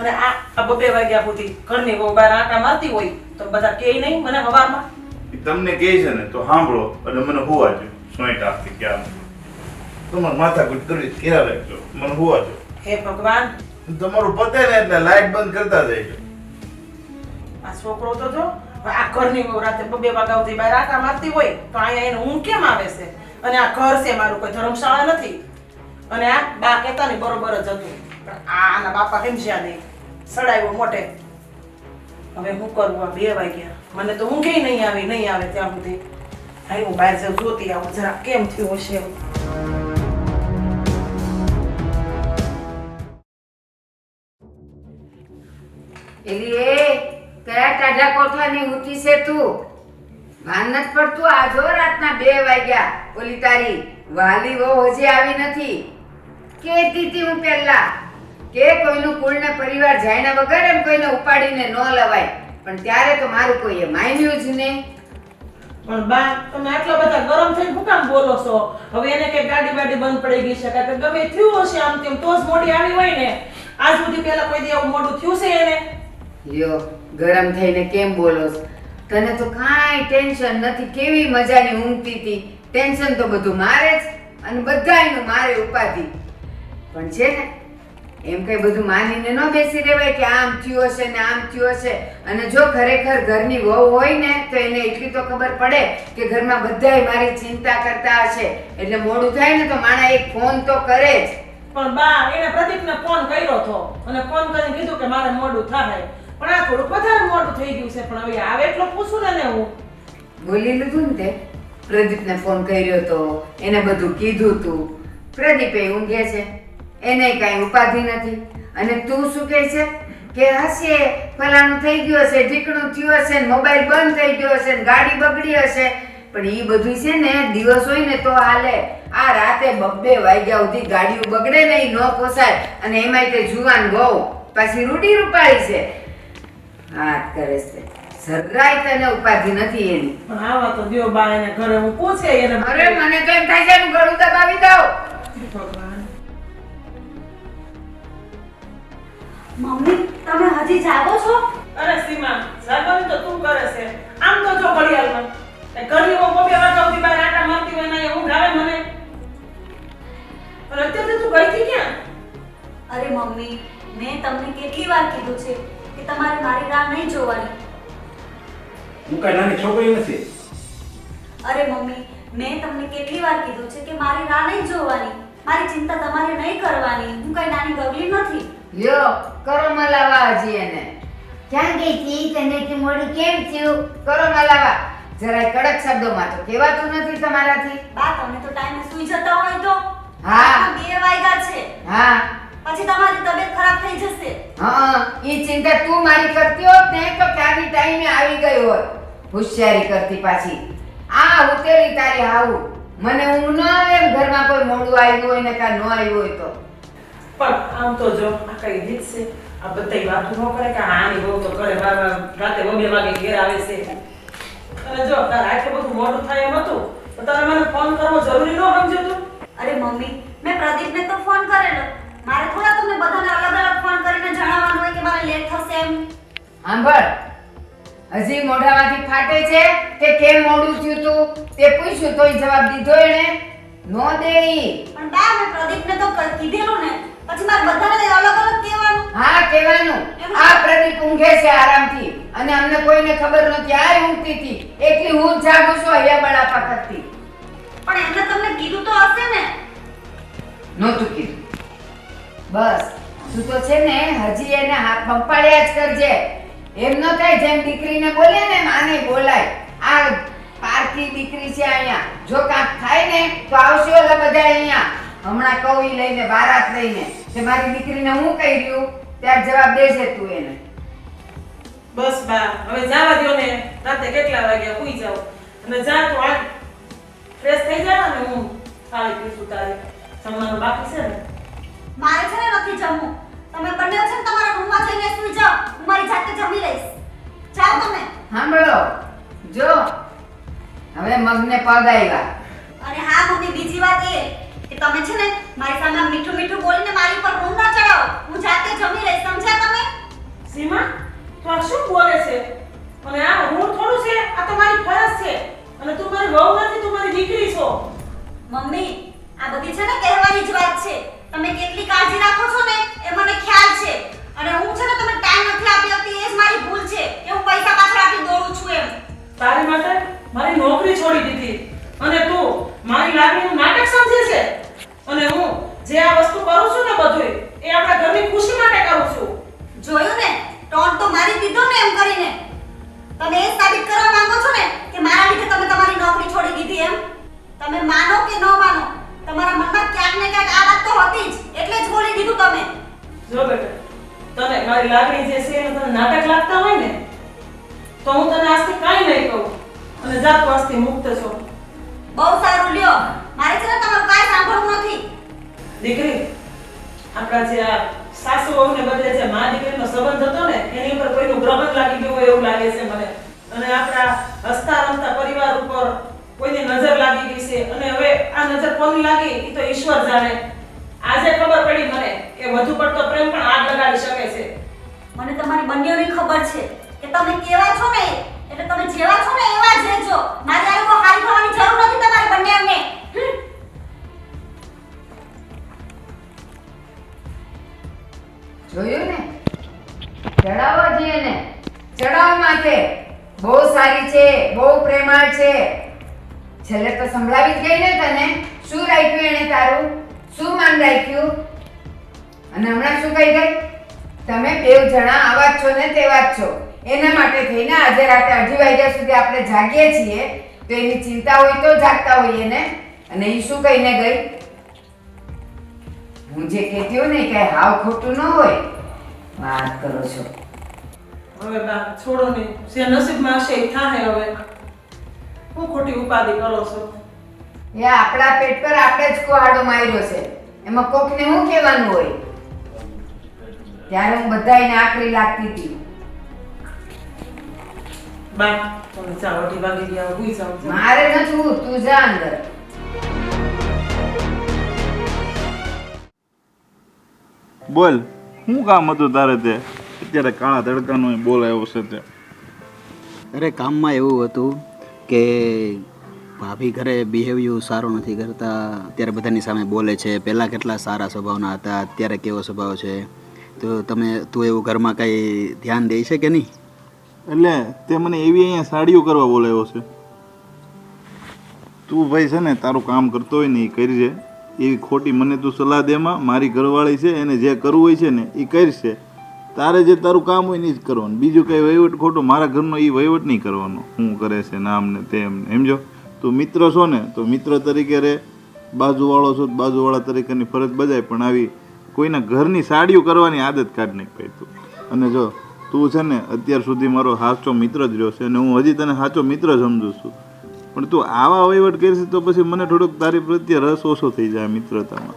અને આ 2 વાગ્યા સુધી ઘરની બહુ બહાર આટા મારતી હોય તો બધા કહે નહીં મને હવારમાં. તમને કહે છે ને તો સાંભળો અને મને હોવા જો. સોઈટ આપતી ક્યાં તમારે માથાકૂટ કરી ક્યાં રાખજો, મને હોવા જો. હે ભગવાન તમારું પતે ને એટલે લાઈટ બંધ કરતા જઈજો. આ છોકરો તો જો આ ઘરની બહુ રાતે 2 વાગ્યા સુધી બહાર આટા મારતી હોય તો અહીંયા એને ઊંઘ કેમ આવે છે? અને આ ઘર છે મારું, કોઈ ધર્મશાળા નથી. અને આ બા કહેતા ને બરોબર જ હતું પણ આના બાપા સમજ્યા નહીં, સડાવ્યો મોટે. હવે હું કરું? આ 2 વાગ્યા મને તો ઊંઘે નહીં આવે ત્યાં સુધી. હા હું બહાર જાઉં જોતી આવું જરા કેમ થયું હશે. એલી એ કયા ટાઢા કોઠાની ઊંચી છે તું? ભાન નથી પડતું? આ જો રાતના 2 વાગ્યા. ઓલી તારી વાલી વહુ હજી આવી નથી. કહેતી હતી હું પહેલા કે કોઈનું કુળ ને પરિવાર જાણ્યા વગર એમ કોઈને ઉપાડીને ન લવાય, પણ ત્યારે તો મારું કોઈએ માન્યું જ નહીં. પણ બા તમે આટલા બધા ગરમ થઈને શું કામ બોલો છો? હવે એને કઈ ગાડી બાડી બંધ પડી ગઈ છે કે ગમે થયું હશે આમ તેમ તો જ મોડી આવી હોય ને. આજ સુધી પહેલા કોઈ દી આવું મોડું થયું છે એને? લ્યો ગરમ થઈને કેમ બોલો છો? તને તો કાંઈ ટેન્શન નથી. કેવી મજાની ઊંઘતી હતી. ટેન્શન તો બધું મારે જ અને બધાયનું મારે ઉપાધિ. પણ છે ને એમ કઈ બધું માનીને ન બેસી રહેવાય કે આમ થયું હશે ને આમ થયું હશે. અને જો ખરેખર ઘરની વહુ હોય ને તો એને એટલી તો ખબર પડે કે ઘરમાં બધાય મારી ચિંતા કરતા હશે. એટલે મોડું થાય ને તો માણા એક ફોન તો કરે જ. પણ બા એને પ્રદીપને ફોન કર્યો હતો અને ફોન કરીને કીધું કે મારે મોડું થાય પણ આ થોડુંક વધારે મોડું થઈ ગયું છે. પણ હવે આવે એટલો પૂછું ને હું બોલી લીધું ને તે પ્રદીપને ફોન કર્યો તો એને બધું કીધું તું. પ્રદીપે ઊંઘે છે, એને કાંઈ ઉપાધિ નથી. અને તું શું કહે છે કે હશે ફલાણું થઈ ગયું હશે, ઢીકણું થયું હશે, મોબાઈલ બંધ થઈ ગયો હશે, ગાડી બગડી હશે. પણ ઈ બધું છે ને દિવસ હોય ને તો હાલે. આ રાતે 2 વાગ્યા સુધી ગાડીઓ બગડે ને ઈ ન પોસાય. અને એમાંય તે જુવાન બહુ પાછી રૂડી રૂપાળી છે. હાથ કરે છે સરાય તને ઉપાધિ નથી એની. પણ આવા તો દ્યો બા એને ઘરે હું પૂછે એને. અરે મને તો એમ થાય છે હું ગળું દબાવી દઉં. ભગવાન. મમ્મી તમે હજી જાગો છો? અરે સીમા, જાગવાનું તો તું કરે છે. આમ તો જો ઘડિયાળમાં એ ઘરની વો 2 વાગ્યા સુધી બહાર આટા મારતી હોય ને હું ગાવે મને. પણ અત્યારે તું ગઈ હતી ક્યાં? અરે મમ્મી મેં તમને કેટલી વાર કીધું છે કે તમારે મારી રાહ નહીં જોવાની. હું કઈ નાની છોકરી નથી. અરે મમ્મી મેં તમને કેટલી વાર કીધું છે કે મારી રાહ નહીં જોવાની. મારી ચિંતા તમારે નહીં કરવાની. હું કઈ નાની ગગલી નથી. લ્યો કરો મલાવા હજી એને. ક્યાં ગઈ હતી? તને કે મોડું કેમ થયું? કરો મલાવા. જરાય કડક શબ્દોમાં તો કહેવાતું નથી તમારાથી. બા તમે તો ટાઈમે સૂઈ જતા હોય તો. હા. 2 વાગ્યા છે. હા પછી તમારી તબિયત ખરાબ થઈ જશે. હા ઈ ચિંતા તું મારી કરતી હોત ને તો ક્યાંની ટાઈમે આવી ગઈ હોત. હોશિયારી કરતી પાછી. આ ઉતેલી તારી હાવું. મને ઊંઘ ન આવે એમ ઘરમાં કોઈ મોડું આવ્યું હોય ને કાં ન આવ્યું હોય તો. પણ આમ તો જો આ કઈ રીત છે. આ બધાય વાતો ન કરે કે આની બહુ તો કરે રાતે 2 વાગે ઘેર આવે છે. અને જો તાર આટલું બધું મોડું થાય એમ હતું તો તારે મને ફોન કરવો જરૂરી ન સમજ્યો તું? અરે મમ્મી મેં પ્રદીપને તો ફોન કરેલો. મારે થોડા તમને બધાને અલગ અલગ ફોન કરીને જણાવવાનું હોય કે મારે લેટ થશે એમ. સાંભળ હજી મોઢામાંથી ફાટે છે કે કેમ મોડું થયું તું તે પૂછ્યું તોય જવાબ દીધો એણે? નો દે ઈ. પણ બા મેં પ્રદીપને તો કીધેલું ને. પછી મારે બધાને અલગ અલગ કહેવાનું. હા કહેવાનું. આ પ્રદીપ ઊંઘે છે આરામથી અને અમને કોઈને ખબર નથી. આ ઊંઘતી હતી એકલી હું જ જાગું છું અહીંયા બળાપા કરતી. પણ એમને તમને કીધું તો હશે ને? નહોતું કીધું. બસ તું તો છે ને હજી એને હાથ પંપાળ્યા જ કરજે. એમ ન થાય જેમ દીકરીને બોલે ને માને બોલાય. આ પારકી દીકરી છે અહીંયા. જો કાંક થાય ને તો આવશે ઓલા બધા અહીંયા. હમણાં કહું ઈ લઈને બારાત લઈને કે મારી દીકરીને હું કહી રહ્યું ત્યારે જવાબ દેજે તું એને. બસ બા હવે જવા દ્યો ને. રાતે કેટલા વાગ્યા સુઈ જાવ અને જા તો આ ફ્રેશ થઈ જા અને હું ખાલી પીશું તારે. જમવાનું બાકી છે ને? મારે છે ને નથી જમવું. તમે બંને છે ને તમારા રૂમમાં જઈને સુઈ જાઓ. હું મારી જાતે જમી લઈશ. જાઓ તમે. સાંભળો જો હવે મગને પગ આવ્યા. અને હા મમ્મી બીજી વાત એ કે તમે છે ને મારી સામે મીઠું મીઠું બોલીને મારી પર રૂમ ના ચડાવો. હું જાતે જમી લઈશ. સમજ્યા તમે? સીમા તું આ શું બોલે છે? અને આ હું થોડું છે? આ તો મારી ફરજ છે. અને તું મારી વહુ નથી, તું મારી દીકરી છો. મમ્મી આ બધી છે ને કહેવાની જ વાત છે. તમે કેટલી કાળજી રાખો છો ને એ મને ખ્યાલ છે. અને હું છે ને તમે ટાઈમ નથી આપી શકતી એ જ મારી ભૂલ છે કે હું પૈસા પાછળ આપી દોડું છું એમ. તારી માટે મારી નોકરી છોડી દીધી અને તું મારી લાગણીનું નાટક સમજે છે. અને હું જે આ વસ્તુ કરું છું ને બધું એ આપણા ઘરની ખુશી માટે કરું છું. જોયું ને ટોન તો મારી દીધો ને એમ કરીને. તમે એ સાબિત કરવા માંગો છો ને કે મારા લીધે તમે તમારી નોકરી છોડી દીધી એમ. તમે માનો કે ન માનો તમારા મનમાં ક્યાંક ને ક્યાંક આ વાત તો હતી જ. એટલે જ બોલી દીધું તમે. જો બેટા તને મારી લાગણી જે છે એ તને નાટક લાગતા હોય ને તો હું તને આજથી કાંઈ નહીં કહું અને જા તું આજથી મુક્ત છો. બહુ સારું લ્યો. મારે છે ને તમારું કાંઈ સાંભળવું નથી. દીકરી આપણા જે આ સાસુ વહુને બદલે જે મા દીકરીનો સંબંધ હતો ને એની ઉપર કોઈનું ગ્રહણ લાગી ગયું હોય એવું લાગે છે મને. અને આપણા હસતા રમતા પરિવાર ઉપર કોઈની નજર લાગી ગઈ છે. અને હવે આ નજર કોની લાગી એ તો ઈશ્વર જાણે. આજે ખબર પડી મને કે વધુ પડતો પ્રેમ પણ આગ લગાડી શકે છે. મને તમારી બંનેની ખબર છે કે તમે કેવા છો ને એટલે તમે જેવા છો ને એવા જ રહેજો. મારે આ લોકો હારી થવાની જરૂર નથી તમારી બંનેને. જોયું ને? ચડાવો જ એને. ચડાવો માથે. બહુ સારી છે, બહુ પ્રેમાળ છે. છેલ્લે તો સંભળાવી જ ગઈ ને તને. શું રાખ્યું એને તારું? શું માન રાખ્યું? અને હમણાં શું કહી ગઈ? તમે બેવ જણા આવા જ છો ને તેવા જ છો. એના માટે થઈને આજે રાતે 2:30 વાગ્યા સુધી આપણે જાગીએ છીએ તો એની ચિંતા હોય તો જાગતા હોઈએ ને. અને એ શું કહીને ગઈ? હું જે કહેતી હોય ને કઈ હાવ ખોટું ન હોય. વાત કરો છો. હવે બા છોડો ને જે નસીબમાં હશે એ થાય. હવે હું ખોટી ઉપાધિ કરો છો? એ આપણા પેટ પર આપણે જ કુહાડો માર્યો છે, એમાં કોકને શું કહેવાનું હોય? ત્યારે હું બધાયને આકરી લાગતી હતી. બા તમે ચા 8 વાગી ગયા, હુઈ જાઓ. મારે નથી, તું જા અંદર. બોલ, શું કામ હતું તારે? તે અત્યારે કાળા તડકાનો બોલ આવ્યો છે તે. અરે કામમાં એવું હતું કે ભાભી ઘરે બિહેવિયર સારો નથી કરતા, અત્યારે બધાની સામે બોલે છે. પહેલાં કેટલા સારા સ્વભાવના હતા, અત્યારે કેવો સ્વભાવ છે? તો તું એવું ઘરમાં કાંઈ ધ્યાન દે છે કે નહીં? એટલે તે મને એવી અહીંયા સાડીઓ કરવા બોલાવ્યો છે. તું ભાઈ છે ને તારું કામ કરતો હોય ને એ કરજે. એવી ખોટી મને તું સલાહ દેમાં. મારી ઘરવાળી છે, એને જે કરવું હોય છે ને એ કરશે. તારે જે તારું કામ હોય ને એ જ કરવાનું. બીજું કંઈ વહીવટ ખોટો મારા ઘરનો એ વહીવટ નહીં કરવાનો. શું કરે છે નામ ને તેમ સમજો. તું મિત્ર છો ને તો મિત્ર તરીકે રહે, બાજુવાળો છો તો બાજુવાળા તરીકેની ફરજ બજાય. પણ આવી કોઈના ઘરની સાડીઓ કરવાની આદત કાઢ નહીં પાઈ તું. અને જો તું છે ને અત્યાર સુધી મારો સાચો મિત્ર જ રહ્યો છે અને હું હજી તને સાચો મિત્ર સમજું છું. પણ તું આવા વહીવટ કરીશ તો પછી મને થોડોક તારી પ્રત્યે રસ ઓછો થઈ જાય મિત્રતામાં.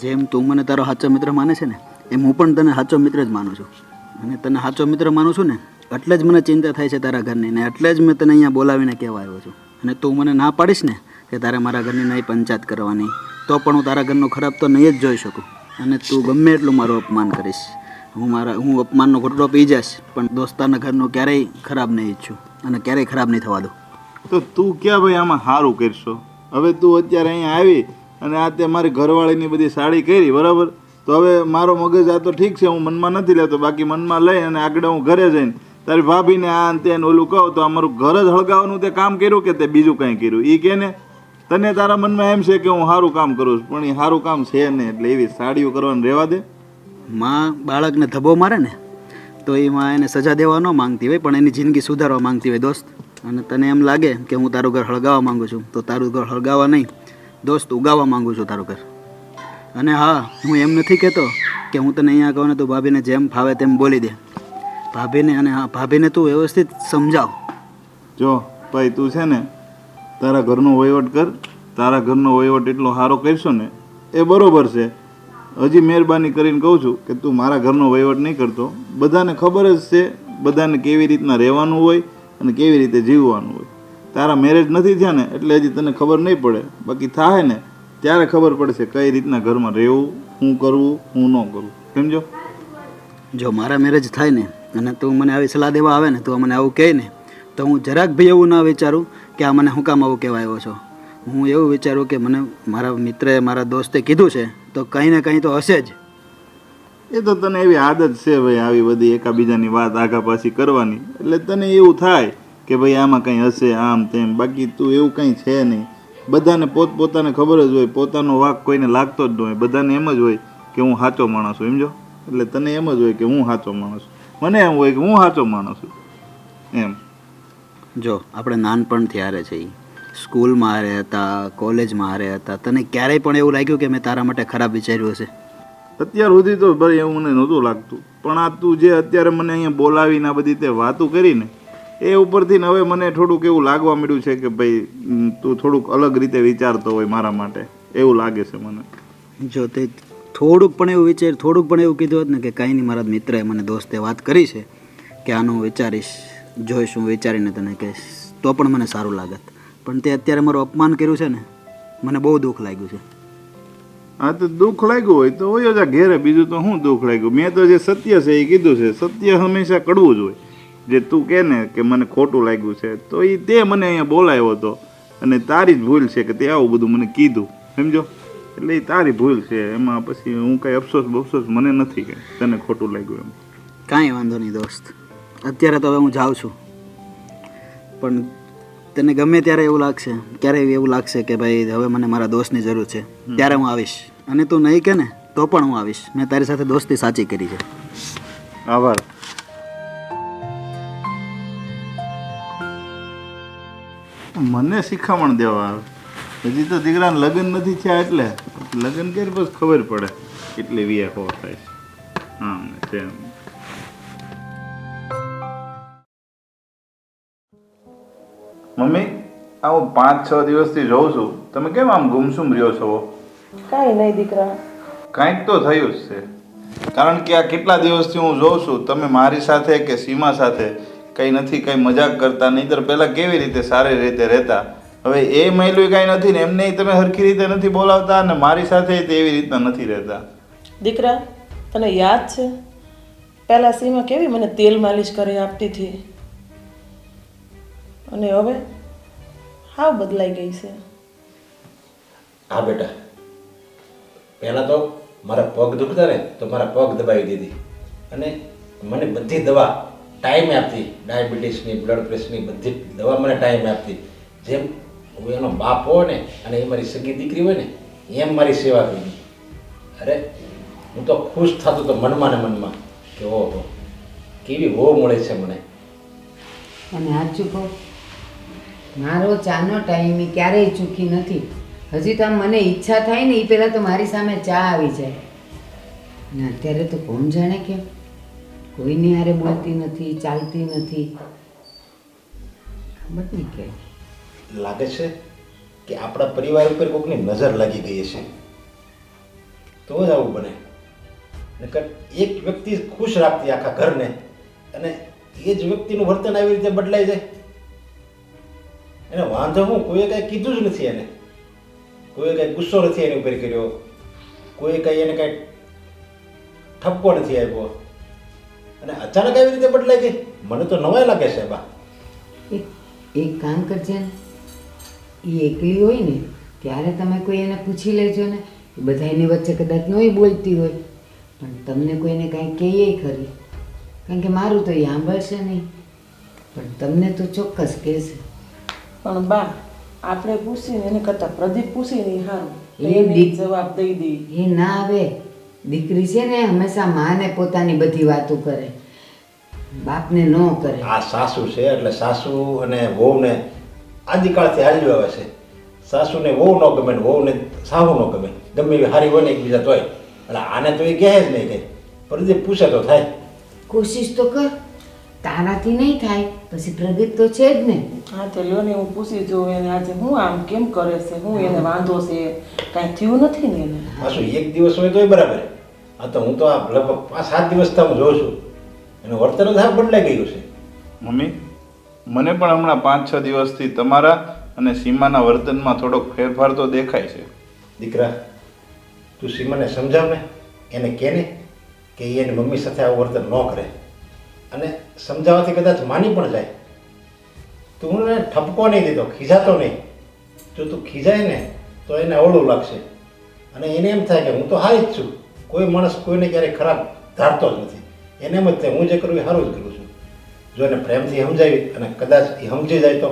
જેમ તું મને તારો સાચો મિત્ર માને છે ને, એમ હું પણ તને સાચો મિત્ર જ માનું છું. અને તને સાચો મિત્ર માનું છું ને એટલે જ મને ચિંતા થાય છે તારા ઘરની, ને એટલે જ મેં તને અહીંયા બોલાવીને કહેવા આવ્યો છું. અને તું મને ના પાડીશ ને કે તારે મારા ઘરની નહીં પંચાયત કરવાની, તો પણ હું તારા ઘરનો ખરાબ તો નહીં જ જોઈ શકું. અને તું ગમે એટલું મારું અપમાન કરીશ, હું અપમાનનો ઘૂંટડો પી જઈશ, પણ દોસ્તારના ઘરનું ક્યારેય ખરાબ નહીં ઈચ્છું અને ક્યારેય ખરાબ નહીં થવા દઉં. તો તું ક્યાં ભાઈ આમાં સારું કરશો? હવે તું અત્યારે અહીંયા આવી અને આ તે મારી ઘરવાળીની બધી સાડી કરી બરાબર, તો હવે મારો મગજ આ તો ઠીક છે, હું મનમાં નથી લેતો. બાકી મનમાં લઈ અને આગળ હું ઘરે જઈને તારી ભાભીને આ તે ઓલું કહું તો અમારું ઘર જ હળગાવવાનું તે કામ કર્યું કે તે બીજું કંઈ કર્યું? એ કે ને તને તારા મનમાં એમ છે કે હું સારું કામ કરું છું, પણ એ સારું કામ છે ને. એટલે એવી સાડીઓ કરવાનું રહેવા દે. માં બાળકને ધબ્બો મારે ને તો એ માં એને સજા દેવા ન માંગતી હોય, પણ એની જિંદગી સુધારવા માંગતી હોય દોસ્ત. અને તને એમ લાગે કે હું તારું ઘર હળગાવવા માંગુ છું, તો તારું ઘર હળગાવવા નહીં દોસ્ત, ઉગાવવા માંગુ છું તારું ઘર. અને હા, હું એમ નથી કહેતો કે હું તને અહીંયા કહું ને તું ભાભીને જેમ ફાવે તેમ બોલી દે. ભાભીને અને હા ભાભીને તું વ્યવસ્થિત સમજાવ. જો ભાઈ તું છે ને તારા ઘરનો વહીવટ કર. તારા ઘરનો વહીવટ એટલો સારો કરશો ને એ બરોબર છે. હજી મહેરબાની કરીને કહું છું કે તું મારા ઘરનો વહીવટ નહીં કરતો. બધાને ખબર જ છે બધાને કેવી રીતના રહેવાનું હોય અને કેવી રીતે જીવવાનું હોય. તારા મેરેજ નથી થયા ને એટલે હજી તને ખબર નહીં પડે. બાકી થાય ને ત્યારે ખબર પડશે કઈ રીતના ઘરમાં રહેવું, શું કરવું, શું ન કરવું. સમજો? જો મારા મેરેજ થાય ને અને તું મને આવી સલાહ દેવા આવે ને, તું મને આવું કહે ને, તો હું જરાક ભાઈ એવું ના વિચારું કે આ મને હું કામ આવું કહેવા આવ્યો છો. હું એવું વિચારું કે મને મારા મિત્રએ મારા દોસ્તે કીધું છે તો કંઈ ને કંઈ તો હશે જ. એ તો તને એવી આદત છે ભાઈ આવી બધી એકાબીજાની વાત આગા પાછી કરવાની, એટલે તને એવું થાય કે ભાઈ આમાં કંઈ હશે આમ તેમ. બાકી તું એવું કંઈ છે નહીં. બધાને પોતપોતાને ખબર જ હોય, પોતાનો વાંક કોઈને લાગતો જ ન હોય. બધાને એમ જ હોય કે હું સાચો માણસ છું. સમજો? એટલે તને એમ જ હોય કે હું સાચો માણસ છું, મને એમ હોય કે હું સાચો માણસ છું એમ. જો આપણે નાનપણથી હારે છીએ, સ્કૂલમાં હારે હતા, કોલેજમાં હારે હતા, તને ક્યારેય પણ એવું લાગ્યું કે મેં તારા માટે ખરાબ વિચાર્યું હશે? અત્યાર સુધી તો ભાઈ એવું મને નહોતું લાગતું, પણ આ તું જે અત્યારે મને અહીંયા બોલાવીને આ બધી તે વાતો કરીને એ ઉપરથી હવે મને થોડુંક એવું લાગવા મળ્યું છે કે ભાઈ તું થોડુંક અલગ રીતે વિચારતો હોય મારા માટે, એવું લાગે છે મને. જો તે થોડુંક પણ એવું કીધું હોત ને કે કાંઈ નહીં, મારા મિત્રએ મને દોસ્તે વાત કરી છે કે આનું વિચારીશ, જોઈશ, હું વિચારીને તને કહીશ, તો પણ મને સારું લાગત. પણ તે અત્યારે મારું અપમાન કર્યું છે ને, મને બહુ દુઃખ લાગ્યું છે. હા તો દુઃખ લાગ્યું હોય તો હોય જા ઘેરે, બીજું તો શું દુઃખ લાગ્યું? મેં તો જે સત્ય છે એ કીધું છે. સત્ય હંમેશા કડવું જ હોય. જે તું કહે ને કે મને ખોટું લાગ્યું છે, તો એ તે મને અહીંયા બોલાવ્યો હતો અને તારી જ ભૂલ છે કે તે આવું બધું મને કીધું. સમજો? એટલે એ તારી ભૂલ છે, એમાં પછી હું કાંઈ અફસોસ મને નથી કે તને ખોટું લાગ્યું એમ. કાંઈ વાંધો નહીં દોસ્ત, અત્યારે તો હવે હું જાઉં છું. પણ તને ગમે ત્યારે એવું લાગશે, ક્યારેય એવું લાગશે કે ભાઈ હવે મને મારા દોસ્તની જરૂર છે, ત્યારે હું આવીશ. અને તું નહીં કે ને તો પણ હું આવીશ. મેં તારી સાથે દોસ્તી સાચી કરી છે. આભાર. મને શિખામણ દેવા આવે. હજી તો દીકરાને લગ્ન નથી થયા, એટલે લગ્ન કરી બસ ખબર પડે કેટલી વિયાખો થાય છે. હા છે. મમ્મી આ હું 5-6 દિવસથી જોઉં છું, તમે કેમ આમ ગુમસુમ રહ્યો છો? કાંઈ નહીં દીકરા. કાંઈક તો થયું જ છે, કારણ કે આ કેટલા દિવસથી હું જોઉં છું તમે મારી સાથે કે સીમા સાથે કંઈ નથી, કંઈ મજાક કરતા, નહીંતર પહેલાં કેવી રીતે સારી રીતે રહેતા. હવે એ મહિલું કાંઈ નથી ને એમને તમે હરખી રીતે નથી બોલાવતા અને મારી સાથે એવી રીતના નથી રહેતા. દીકરા, તને યાદ છે પહેલાં સીમા કેવી મને તેલ માલિશ કરી આપતી હતી, અને હવે હાવ બદલાઈ ગઈ છે. હા બેટા, પહેલાં તો મારા પગ દુખતા ને તો મારા પગ દબાવી દીધી અને મને બધી દવા ટાઈમે આપતી, ડાયાબિટીસની, બ્લડ પ્રેશરની બધી દવા મને ટાઈમે આપતી. જેમ હું એનો બાપ હોય ને અને એ મારી સગી દીકરી હોય ને એમ મારી સેવા કરી. અરે હું તો ખુશ થતો તો મનમાં ને મનમાં કે ઓહો કેવી વહુ મળે છે મને. અને સાચું કહું, મારો ચાનો ટાઈમ ક્યારેય ચૂકી નથી. હજી તો આમ મને ઈચ્છા થાય ને એ પહેલાં તો મારી સામે ચા આવી જાય. અને અત્યારે તો કોણ જાણે કેમ કોઈની હારે બોલતી નથી, ચાલતી નથી, ખબર નહીં કે લાગે છે કે આપણા પરિવાર ઉપર કોઈકની નજર લાગી ગઈ છે, તો જ આવું બને. નકર એક વ્યક્તિ ખુશ રાખતી આખા ઘરને અને એ જ વ્યક્તિનું વર્તન આવી રીતે બદલાઈ જાય. એને વાંધો હું, કોઈએ કાંઈ કીધું જ નથી, એને કોઈએ કાંઈ ગુસ્સો નથી એની ઉપર કર્યો, કોઈ કાંઈ એને કાંઈ ઠપકો નથી આપ્યો અને અચાનક આવી રીતે બદલાઈ ગઈ. મને તો નવાઈ લાગે છે બા. એક કામ કરજે ને, એ એકલી હોય ને ત્યારે તમે કોઈ એને પૂછી લેજો ને. એ બધા એની વચ્ચે કદાચ નહીં બોલતી હોય પણ તમને કોઈને કાંઈ કહીએ ખરી, કારણ કે મારું તો એ સાંભળશે નહીં પણ તમને તો ચોક્કસ કહેશે. પણ બા, આપણે પૂછીને એને કરતાં પ્રદીપ પૂછીને સારું, એ એને જવાબ દઈ દઈ. એ ના આવે. દીકરી છે ને હંમેશા માને પોતાની બધી વાતો કરે, બાપને ન કરે. આ સાસુ છે એટલે સાસુ અને વહુને આદિકાળથી હાલ્યું આવે છે. સાસુને વહુ ન ગમે ને વહુને સાહુ ન ગમે, ગમે એવી હારી હોય ને એકબીજા તોય. એટલે આને તો એ કહે જ નહીં કંઈ, પ્રદીપ પૂછે તો થાય. કોશિશ તો કર, તારાથી નહીં થાય પછી પ્રદીપ તો છે જ ને. હા તો લ્યો ને, હું પૂછી જોઉં એને આજે હું આમ કેમ કરે છે, હું એને વાંધો છે, કાંઈ થયું નથી ને એને. પાછું એક દિવસ હોય તોય બરાબર. આ તો હું તો આ લગભગ 5-7 દિવસથી હું જોઉં છું એનું વર્તન જ બદલાઈ ગયું છે. મમ્મી, મને પણ હમણાં 5-6 દિવસથી તમારા અને સીમાના વર્તનમાં થોડોક ફેરફાર તો દેખાય છે. દીકરા, તું સીમાને સમજાવ ને, એને કહે ને કે એ એની મમ્મી સાથે આવું વર્તન ન કરે, અને સમજાવવાથી કદાચ માની પણ જાય. તું એને ઠપકો નહીં દીધો, ખીજાતો નહીં. જો તું ખીજાય ને તો એને અવળું લાગશે અને એને એમ થાય કે હું તો હારી જ છું. કોઈ માણસ કોઈને ક્યારેય ખરાબ ધારતો જ નથી. એને એમ જ થાય હું જે કરું એ સારું જ કરું છું. જો એને પ્રેમથી સમજાવી અને કદાચ એ સમજી જાય તો,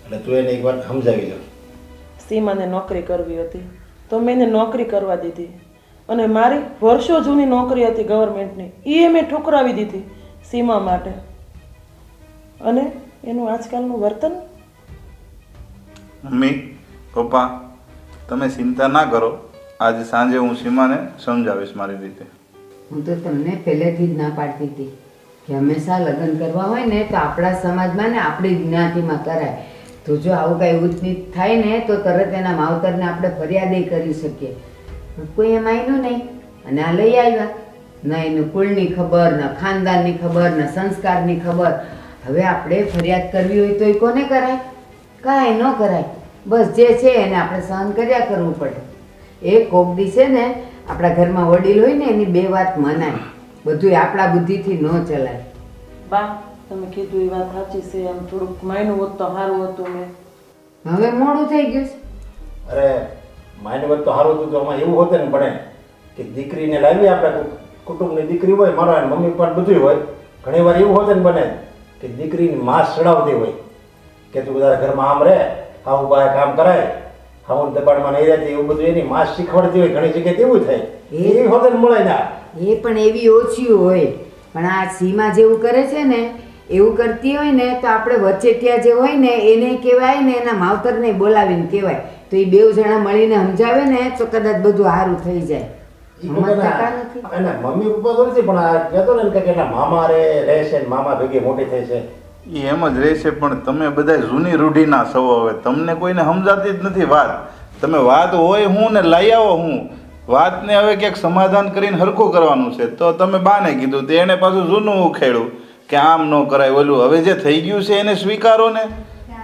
એટલે તું એને એકવાર સમજાવી દો. સીમાને નોકરી કરવી હતી તો મેં એને નોકરી કરવા દીધી, અને મારી વર્ષો જૂની નોકરી હતી ગવર્મેન્ટની, એ મેં ઠુકરાવી દીધી સીમા માટે. અને એનું આજકાલનું વર્તન. મમ્મી, પપ્પા, તમે ચિંતા ના કરો, આજે સાંજે હું સીમાને સમજાવીશ મારી રીતે. હું તો તમને પહેલેથી જ ના પાડતી હતી કે હંમેશા લગ્ન કરવા હોય ને તો આપણા સમાજમાં ને આપણી જ્ઞાતિમાં કરાય. તો જો આવું કાંઈ ઉચનીચ થાય ને તો તરત એના માવતરને આપણે ફરિયાદ કરી શકીએ. પણ કોઈ એમ આવ્યું નહીં અને આ લઈ આવ્યા. ના એનું કુળની ખબર, ના ખાનદાનની ખબર, ના સંસ્કારની ખબર. હવે આપણે ફરિયાદ કરવી હોય તો એ કોને કરાય? કાંઈ ન કરાય. બસ જે છે એને આપણે સહન કર્યા કરવું પડે. એ કોકડી છે ને આપણા ઘરમાં વડીલ હોય ને એની 2 વાત મનાય, બધું આપણા બુદ્ધિથી ન ચલાય. બા, તમે કીધું એ વાત સાચી છે. આમ થોડુંક માયનું હોત તો સારું હતું. મેં હવે મોડું થઈ ગયું છે. અરે માઇન્ડ વખત તો સારું હતું તો આમાં એવું હોતે ને બને કે દીકરીને લાવી આપણે કુટુંબની દીકરી હોય, મારો મમ્મી પણ બધું હોય. ઘણી વાર એવું હોતે ને બને કે દીકરીની માં ચડાવતી હોય કે તું બધા ઘરમાં આમ રહે, આવું બહાર કામ કરાય, આવું દબાણમાં નહીં રહેતી, એવું બધું એની માં શીખવાડતી હોય. ઘણી જગ્યાએ તેવું થાય. એ હોતે ને મળે ના, એ પણ એવી ઓછી હોય. પણ આ સીમા જેવું કરે છે ને એવું કરતી હોય ને તો આપણે વચેટિયા જે હોય ને એને કહેવાય ને એના માવતરને બોલાવીને કહેવાય. તો એ 2 જણા મળીને સમજાવે ને તો કદાચ બધું સારું થઈ જાય. અને મમ્મી પપ્પા તો નથી પણ આ કહેતો ને કે એના મામા રહે છે ને મામા ભેગી મોટી થઈ છે, એ એમ જ રહેશે, પણ તમે બધા જૂની રૂઢીના છો. હવે તમને કોઈને સમજાતી જ નથી વાત. તમે વાત હોય હું ને લઈ આવો હું વાતને હવે ક્યાંક સમાધાન કરીને હરખું કરવાનું છે. તો તમે બાને કીધું તો એને પાછું જૂનું ઉખેડ્યું કે આમ ન કરાય ઓલું. હવે જે થઈ ગયું છે એને સ્વીકારો ને.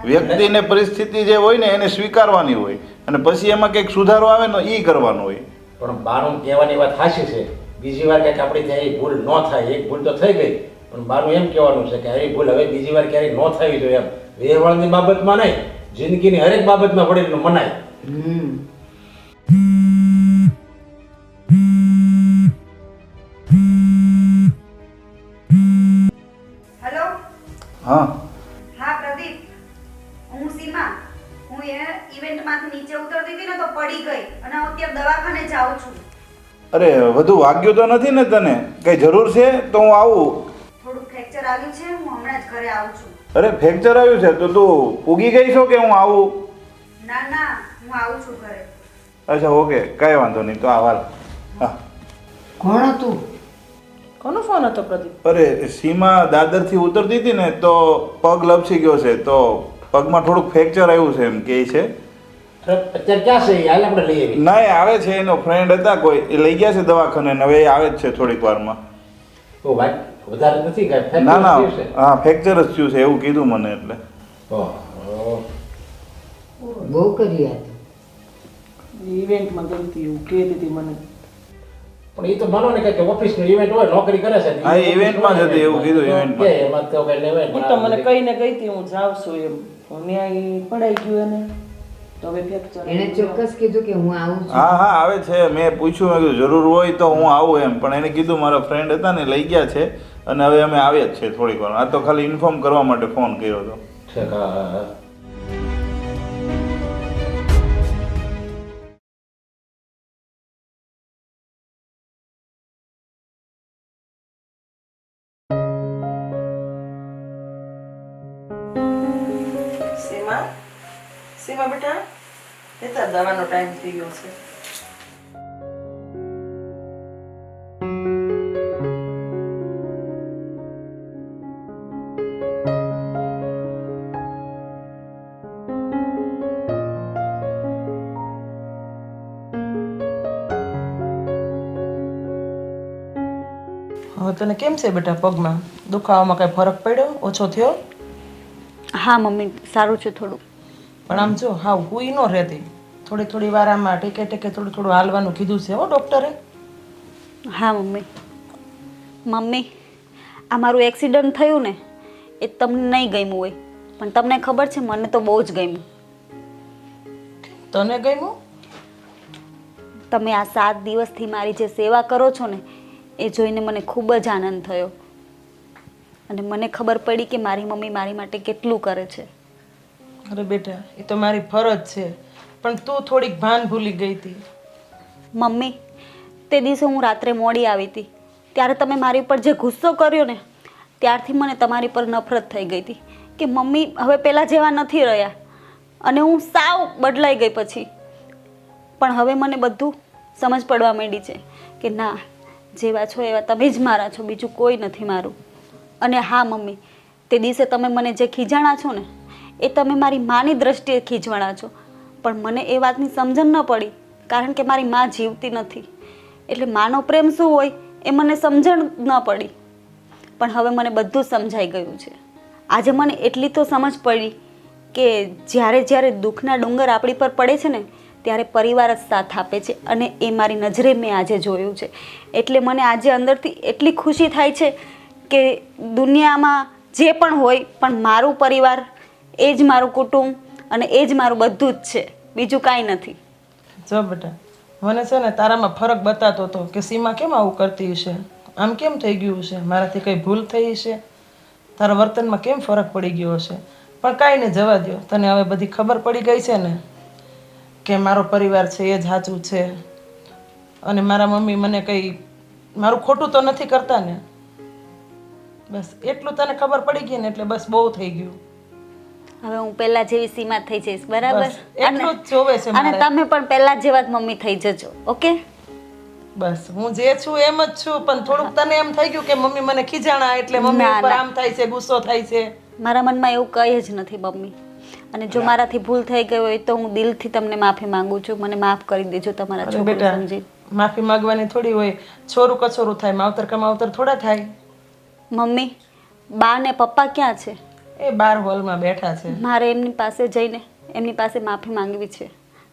વ્યક્તિને પરિસ્થિતિ જે હોય ને એને સ્વીકારવાની હોય, અને પછી એમાં કંઈક સુધારો આવે ને એ કરવાનો હોય. પણ બાનું કહેવાની વાત સાચી છે. બીજી વાર કંઈક આપણી ત્યાં એ ભૂલ ન થાય. એક ભૂલ તો થઈ ગઈ, પણ બાનું એમ કહેવાનું છે કે આવી ભૂલ હવે બીજી વાર ક્યારેય ન થવી જોઈએ. એમ વ્યવહારની બાબતમાં નહીં, જિંદગીની હરેક બાબતમાં વડીલને મનાય. હેલો. હા હા પ્રદીપ, હું સીમા. હું એ ઇવેન્ટમાંથી નીચે ઉતરતી હતી ને તો પડી ગઈ અને અત્યારે દવાખાને જાઉં છું. અરે વધુ વાગ્યું તો નથી ને તને? કઈ જરૂર છે તો હું આવું. થોડું ફ્રેક્ચર આવ્યું છે, હું હમણાં જ ઘરે આવું છું. અરે ફ્રેક્ચર આવ્યું છે તો તું ઉગી ગઈ છો કે હું આવું? ના ના, હું આવું છું ઘરે. અચ્છા ઓકે, કાંઈ વાંધો નહીં. તો આવાલ. હા. કોણ હતું? કોનો ફોન હતો પ્રદીપ? અરે સીમા દાદરથી ઉતરતી હતી ને તો પગ લપસી ગયો છે, તો પગમાં થોડુંક ફ્રેક્ચર આવ્યું છે એમ કહે છે. અત્યારે ક્યાં છે? હાલ આપણે લઈ આવીએ. ના એ આવે છે, એનો ફ્રેન્ડ હતા કોઈ, એ લઈ ગયા છે દવાખાને ને હવે એ આવે જ છે થોડીક વારમાં. ઓ ભાઈ વધારે નથી કાંઈ? ના ના, હા ફ્રેક્ચર જ થયું છે એવું કીધું મને. એટલે બહુ કરી આ ઇવેન્ટમાં ગમતી એવું કહેતી હતી મને. પણ એ તો માનો ને કે ઓફિસનો ઇવેન્ટ હોય, નોકરી કરે છે. હા ઇવેન્ટમાં જ હતી એવું કીધું. ઇવેન્ટમાં એમાં તો કઈ લેવાય. હું તો મને કહીને ગઈ હતી હું જાઉં છું એમ. ન્યાય પડાઈ ગયું એને તો હવે ફ્રેક્ચર. એને ચોક્કસ કીધું કે હું આવું છું. હા હા આવે છે. મેં પૂછ્યું, મેં કીધું જરૂર હોય તો હું આવું એમ, પણ એને કીધું મારા ફ્રેન્ડ હતા ને લઈ ગયા છે અને હવે અમે આવ્યા જ છે થોડીક વાર. આ તો ખાલી ઇન્ફોર્મ કરવા માટે ફોન કર્યો હતો. સીમા, સીમા બેટા, એ તાર દવાનો ટાઈમ થઈ ગયો છે. હવે તને કેમ છે બેટા પગમાં? દુખાવામાં કઈ ફરક પડ્યો? ઓછો થયો? હા મમ્મી, સારું છે થોડું. પણ આમ જો હા હુઈ ન રહેતી. થોડી થોડી વાર આમાં ટેકે ટેકે થોડું થોડું હાલવાનું કીધું છે હો ડૉક્ટરે. હા મમ્મી. મમ્મી, આ મારું એક્સિડન્ટ થયું ને એ તમને નહીં ગમ્યું હોય, પણ તમને ખબર છે મને તો બહુ જ ગમ્યું. તને ગમ્યું? તમે આ 7 દિવસથી મારી જે સેવા કરો છો ને એ જોઈને મને ખૂબ જ આનંદ થયો, અને મને ખબર પડી કે મારી મમ્મી મારી માટે કેટલું કરે છે. અરે બેટા, એ તો મારી ફરજ છે, પણ તું થોડીક ભાન ભૂલી ગઈ હતી. મમ્મી, તે દિવસે હું રાત્રે મોડી આવી હતી ત્યારે તમે મારી ઉપર જે ગુસ્સો કર્યો ને ત્યારથી મને તમારી પર નફરત થઈ ગઈ હતી કે મમ્મી હવે પહેલાં જેવા નથી રહ્યા, અને હું સાવ બદલાઈ ગઈ પછી. પણ હવે મને બધું સમજ પડવા માંડી છે કે ના, જેવા છો એવા તમે જ મારા છો, બીજું કોઈ નથી મારું. અને હા મમ્મી, તે દિવસે તમે મને જે ખીજાણા છો ને એ તમે મારી માની દ્રષ્ટિએ ખીજવાણા છો, પણ મને એ વાતની સમજણ ન પડી કારણ કે મારી મા જીવતી નથી, એટલે માનો પ્રેમ શું હોય એ મને સમજણ ન પડી. પણ હવે મને બધું સમજાઈ ગયું છે. આજે મને એટલી તો સમજ પડી કે જ્યારે જ્યારે દુઃખના ડુંગર આપણી પર પડે છે ને ત્યારે પરિવાર જ સાથ આપે છે, અને એ મારી નજરે મેં આજે જોયું છે. એટલે મને આજે અંદરથી એટલી ખુશી થાય છે કે દુનિયામાં જે પણ હોય પણ મારું પરિવાર એ જ મારું કુટુંબ અને એ જ મારું બધું જ છે, બીજું કાંઈ નથી. જો બેટા, મને છે ને તારામાં ફરક બતાતો હતો કે સીમા કેમ આવું કરતી હશે, આમ કેમ થઈ ગયું છે, મારાથી કંઈ ભૂલ થઈ હશે, તારા વર્તનમાં કેમ ફરક પડી ગયો હશે. પણ કાંઈ નહીં, જવા દો. તને હવે બધી ખબર પડી ગઈ છે ને કે મારો પરિવાર છે એ જ સાચું છે, અને મારા મમ્મી મને કંઈ મારું ખોટું તો નથી કરતા ને. બસ એટલું તને ખબર પડી ગઈ ને એટલે બસ બહુ થઈ ગયું. હવે હું પહેલા જેવી સીમા થઈ જઈશ, બરાબર? એટલું જ જોવે છે અને તમે પણ પહેલા જેવા જ મમ્મી થઈ જજો, ઓકે? બસ હું જે છું એમ જ છું, પણ થોડુંક તને એમ થઈ ગયું કે મમ્મી મને ખીજાણા એટલે મમ્મી ઉપર આમ થાય છે, ગુસ્સો થાય છે. મારા મનમાં એવું કંઈ જ નથી મમ્મી. અને જો મારાથી ભૂલ થઈ ગઈ હોય તો હું દિલથી તમને માફી માંગુ છું. મને માફ કરી દેજો તમારા અરે છોકરા બેટા, સમજી. માફી માંગવાની થોડી હોય, છોરું કછોરું થાય, માવતર કમાવતર થોડા થાય. મમ્મી, બા ને પપ્પા ક્યાં છે? એ બાર હોલમાં બેઠા છે. મારે એમની પાસે જઈને એમની પાસે માફી માંગવી છે,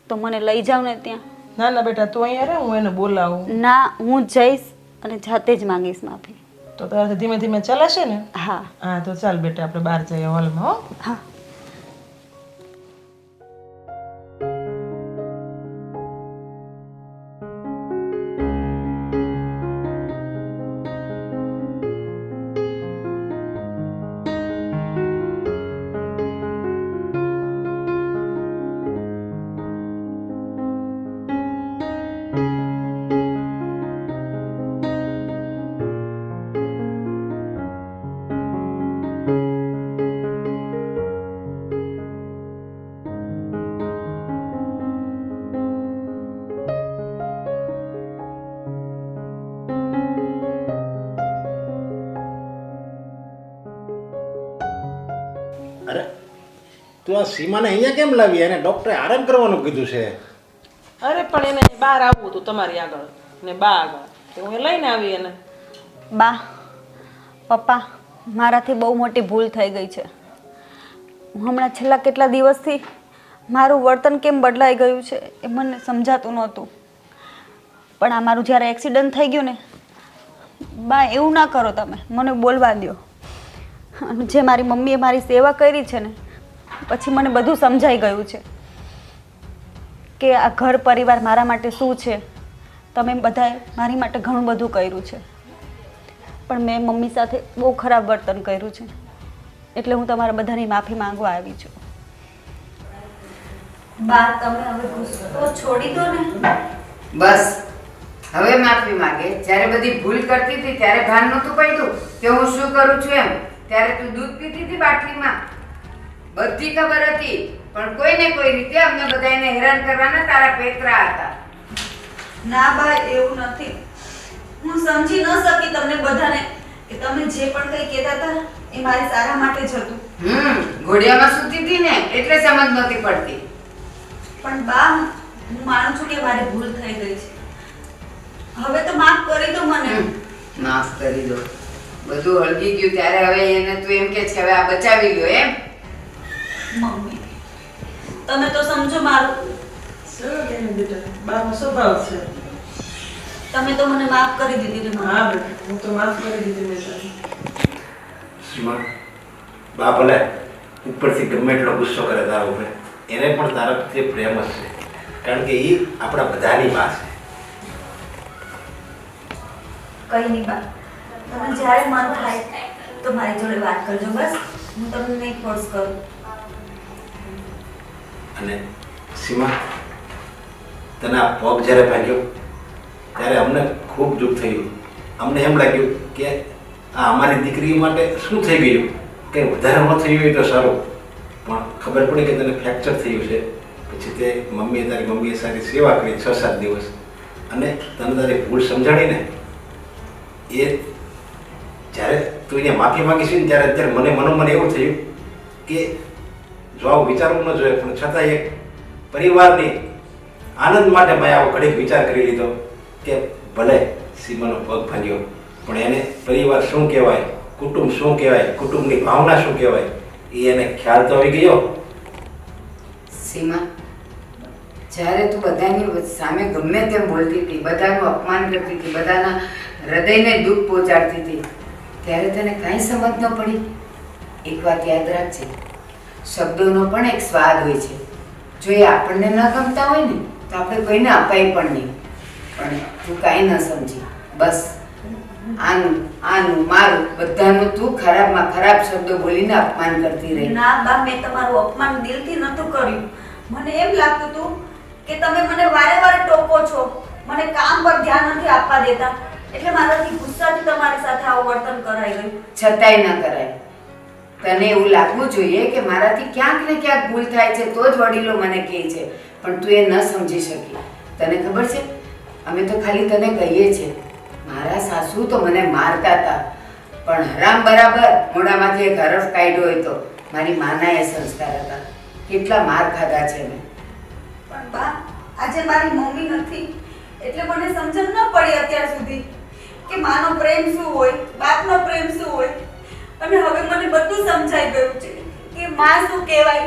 તો મને લઈ જાવ ને ત્યાં. ના ના બેટા, તું અહીંયા રહે, હું એને બોલાવું. ના, હું જઈશ અને જાતે જ માંગીશ માફી. તો તારાથી ધીમે ધીમે ચાલશે ને? હા હા, તો ચાલ બેટા, આપણે બહાર જઈએ હોલમાં. હો હા. અરે તું આ સીમાને અહીંયા કેમ લાવી? એને ડૉક્ટરે આરામ કરવાનું કીધું છે. અરે પણ એને બહાર આવવું હતું તમારી આગળ ને બા આગળ, તો હું લઈને આવી એને. બા, પપ્પા, મારાથી બહુ મોટી ભૂલ થઈ ગઈ છે. હું હમણાં છેલ્લા કેટલા દિવસથી મારું વર્તન કેમ બદલાઈ ગયું છે એ મને સમજાતું નહોતું. પણ આ મારું જ્યારે એક્સિડન્ટ થઈ ગયું ને, બા એવું ના કરો, તમે મને બોલવા દો. જે મારી મમ્મીએ મારી સેવા કરી છે ને, પછી મને બધું સમજાઈ ગયું છે કે આ ઘર પરિવાર મારા માટે શું છે. તમે બધાએ મારી માટે ઘણું બધું કર્યું છે, પણ મેં મમ્મી સાથે બહુ ખરાબ વર્તન કર્યું છે. એટલે હું તમારા બધાની માફી માંગવા આવી છું. બા, તમે હવે ગુસ્સો છોડી દો ને. બસ હવે માફી માંગે. જ્યારે બધી ભૂલ કરતી હતી ત્યારે ભાન નહોતું પડ્યું કે હું શું કરું છું એમ. ત્યારે તું દૂધ પીતી હતી બાટલીમાં, બધી ખબર હતી, પણ કોઈ ને કોઈ રીતે અમને બધાને હેરાન કરવાના તારા પેતરા હતા. ના બા, એવું નથી. હું સમજી ન શકી તમને બધાને કે તમે જે પણ કંઈ કહેતા હતા એ મારી સારા માટે જ હતું. ઘોડિયામાં સૂતી હતી ને એટલે સમજ નહોતી પડતી. પણ બા, હું માનું છું કે મારી ભૂલ થઈ ગઈ છે. હવે તો માફ કરી દો મને. માફ કરી દો. બધું હળગી ગયું ત્યારે હવે એને તું એમ કે છે હવે આ બચાવી લ્યો એમ? મમ્મી, તમે તો સમજો મારું. શું કે બેટા, બાનો સ્વભાવ છે. તમે તો મને માફ કરી દીધી ને. હા બેટા, હું તો માફ કરી દીધી બેટા. સીમા, બા ભલે ઉપરથી ગમે એટલો ગુસ્સો કરે તારા ઉપર, એને પણ તારા પ્રત્યે પ્રેમ જ છે, કારણ કે એ આપણા બધાની બા છે. કઈ નહીં બા, તમે જ્યારે મન થાય તો મારી જોડે વાત કરજો. બસ હું તમને નહીં ફોર્સ કરું. અને સીમા, તને આ પગ જ્યારે ભાગ્યો ત્યારે અમને ખૂબ દુઃખ થયું. અમને એમ લાગ્યું કે આ અમારી દીકરી માટે શું થઈ ગયું, કંઈ વધારે ન થયું હોય તો સારું. પણ ખબર પડી કે તને ફ્રેક્ચર થયું છે. પછી તે તારી મમ્મીએ સારી સેવા કરી 6-7 દિવસ, અને તને તારી ભૂલ સમજાણીને એ જ્યારે તું એને માફી માગી છે ને ત્યારે અત્યારે મને મનોમન એવું થયું કે જો આવું વિચારવું ન જોઈએ, પણ છતાં એક પરિવારની આનંદ માટે મેં આવો ઘડીક વિચાર કરી લીધો કે ભલે સીમાનો પગ ભાંગ્યો, પણ એને પરિવાર શું કહેવાય, કુટુંબ શું કહેવાય, કુટુંબની ભાવના શું કહેવાય, એ એને ખ્યાલ તો આવી ગયો. સીમા, જ્યારે તું બધાની સામે ગમે તેમ બોલતી હતી, બધાનું અપમાન કરતી હતી, બધાના હૃદયને દુઃખ પહોંચાડતી હતી, ત્યારે તને કાંઈ સમજ ન પડી? એક વાત યાદ રાખજે, શબ્દોનો પણ એક સ્વાદ હોય છે. જો એ આપણને ન ગમતા હોય ને તો આપણે કોઈને અપાય પણ નહીં. પણ તું કાંઈ ન સમજી. બસ આનું મારું બધાનું તું ખરાબમાં ખરાબ શબ્દો બોલીને અપમાન કરતી રહી. ના બા, મેં તમારું અપમાન દિલથી નહોતું કર્યું. મને એમ લાગતું હતું કે તમે મને વારે વારે ટોકો છો, મને કામ પર ધ્યાન નથી આપવા દેતા, એટલે મારાથી ગુસ્સાથી તમારી સાથે આવું વર્તન કરાઈ ગયું. છતાંય ન કરાય. તને એવું લાગવું જોઈએ કે મારાથી ક્યાંક ને ક્યાંક ભૂલ થાય છે તો જ વડીલો મને કહે છે, પણ તું એ ન સમજી શકી. તને ખબર છે, અમે તો ખાલી તને કહીએ છીએ. મારા સાસુ તો મને મારતા હતા, પણ હરામ બરાબર મોઢામાંથી એક હરફ કાઢ્યો હોય તો મારી માના એ સંસ્કાર હતા. કેટલા માર ખાધા છે મેં. પણ બા આજે મારી મમ્મી નથી એટલે મને સમજણ ન પડી અત્યાર સુધી કે માનો પ્રેમ શું હોય, બાપનો પ્રેમ શું હોય. અને હવે મને બધું સમજાઈ ગયું છે કે માં શું કહેવાય,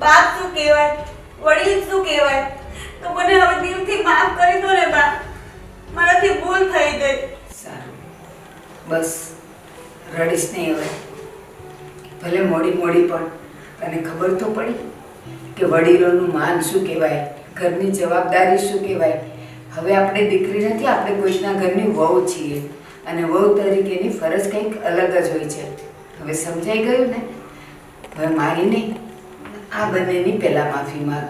બાપ શું કહેવાય, વડીલ શું કહેવાય. તો મને હવે દિલથી માફ કરી દો ને બા, મારાથી ભૂલ થઈ ગઈ. સારું, બસ રડીશ નહીં હવે. ભલે મોડી મોડી પણ તને ખબર તો પડી કે વડીલોનું માન શું કહેવાય, ઘરની જવાબદારી શું કહેવાય. હવે આપણે દીકરી નથી, આપણે કોઈના ઘરની વહુ છીએ અને વહુ તરીકેની ફરજ કંઈક અલગ જ હોય છે. હવે સમજાઈ ગયું ને? હવે મારી નહીં, આ બંનેની પહેલા માફી માંગ.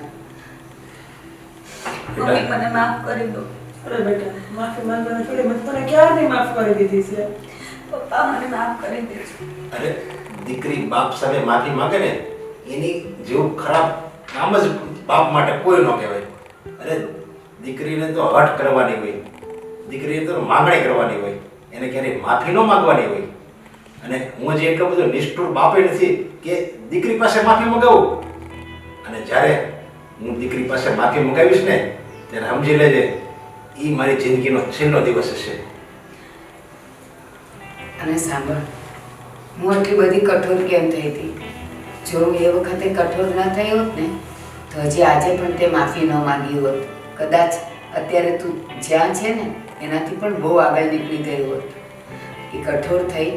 મમ્મી મને માફ કરી દો. અરે બેટા, માફી માંગવાની થોડી મેં તને ક્યારની માફ કરી દીધી છે. પપ્પા મને માફ કરી દેજો. અરે દીકરી બાપ સામે માફી માંગે ને એની જેવું ખરાબ કામ જ બાપ માટે કોઈ ન કહેવાય. અરે દીકરીને તો હઠ કરવાની હોય, દીકરીને તો માંગણી કરવાની હોય, એને ક્યારેય માફી ન માંગવાની હોય. અને હું જે એટલો બધો નિષ્ઠુર બાપે નથી કે દીકરી પાસે માફી મગાવું. અને જ્યારે હું દીકરી પાસે માફી મગાવીશ ને ત્યારે સમજી લેજે એ મારી જિંદગીનો છેલ્લો દિવસ હશે. અને સાંભળ, હું આટલી બધી કઠોર કેમ થઈ હતી? જો હું એ વખતે કઠોર ના થઈ હોત ને તો હજી આજે પણ તે માફી ન માંગી હોત. કદાચ અત્યારે તું જ્યાં છે ને એનાથી પણ બહુ આગળ નીકળી ગઈ હોત. એ કઠોર થઈ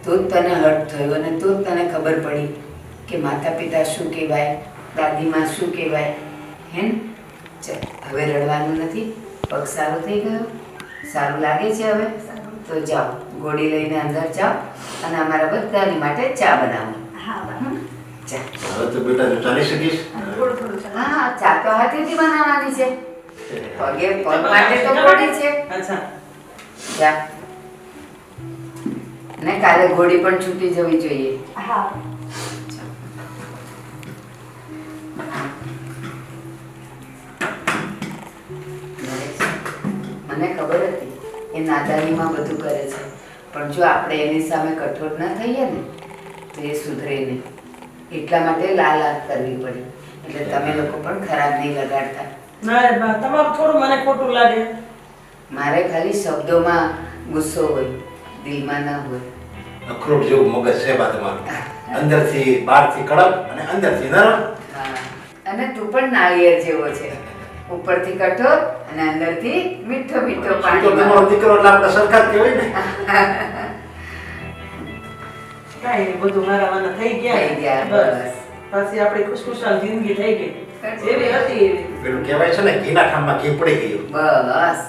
તો જ તને હર્ટ થયું અને તો જ તને ખબર પડી કે માતા પિતા શું કહેવાય, દાદીમાં શું કહેવાય. હે ને? ચાલ હવે રડવાનું નથી. પગ સારો થઈ ગયો? સારું લાગે છે હવે? તો જાઓ, ગોળી લઈને અંદર જાઓ અને અમારા બધાની માટે ચા બનાવો. હા બા. ચા. હવે તો બેટા તું ચાલી શકીશ. થોડું થોડું ચાલો. હા, ચા તો હાથેથી બનાવવાની છે. પગ માટે તો ગોળી છે. અચ્છા, ચા. ને કાલે ઘોડી પણ છૂટી જવી જોઈએ. હા. મને ખબર હતી એ નાદાનીમાં બધું કરે છે, પણ જો આપણે એની સામે કઠોર ના થઈએ ને તો એ સુધરે નહીં. એટલા માટે લાલાત કરવી પડી. એટલે તમે લોકો પણ ખરાબ નહીં લગાડતા. ના રે બા, તમારું થોડું મને ખોટું લાગે. મારે ખાલી શબ્દોમાં ગુસ્સો હોય, દિલમાં ના હોય. અખરોટ જેવું મગજ છે બા તમારું. અંદરથી બહારથી કડક અને અંદરથી નરમ. હા, અને તું પણ નાળિયેર જેવો છે. ઉપરથી કઠોર અને અંદરથી મીઠો મીઠો તો પાણી. તમારો દીકરો એટલે આપણે સરખા જ કહેવાય ને. કાંઈ નહીં, બધું હારાવાના થઈ ગયા. થઈ ગયા, બસ. બસ. પાછી આપણી ખુશખુશાલ જિંદગી થઈ ગઈ. જેવી હતી એવી. પેલું કહેવાય છે ને ઘીના ઠામમાં ઘી પડી ગયું. બસ.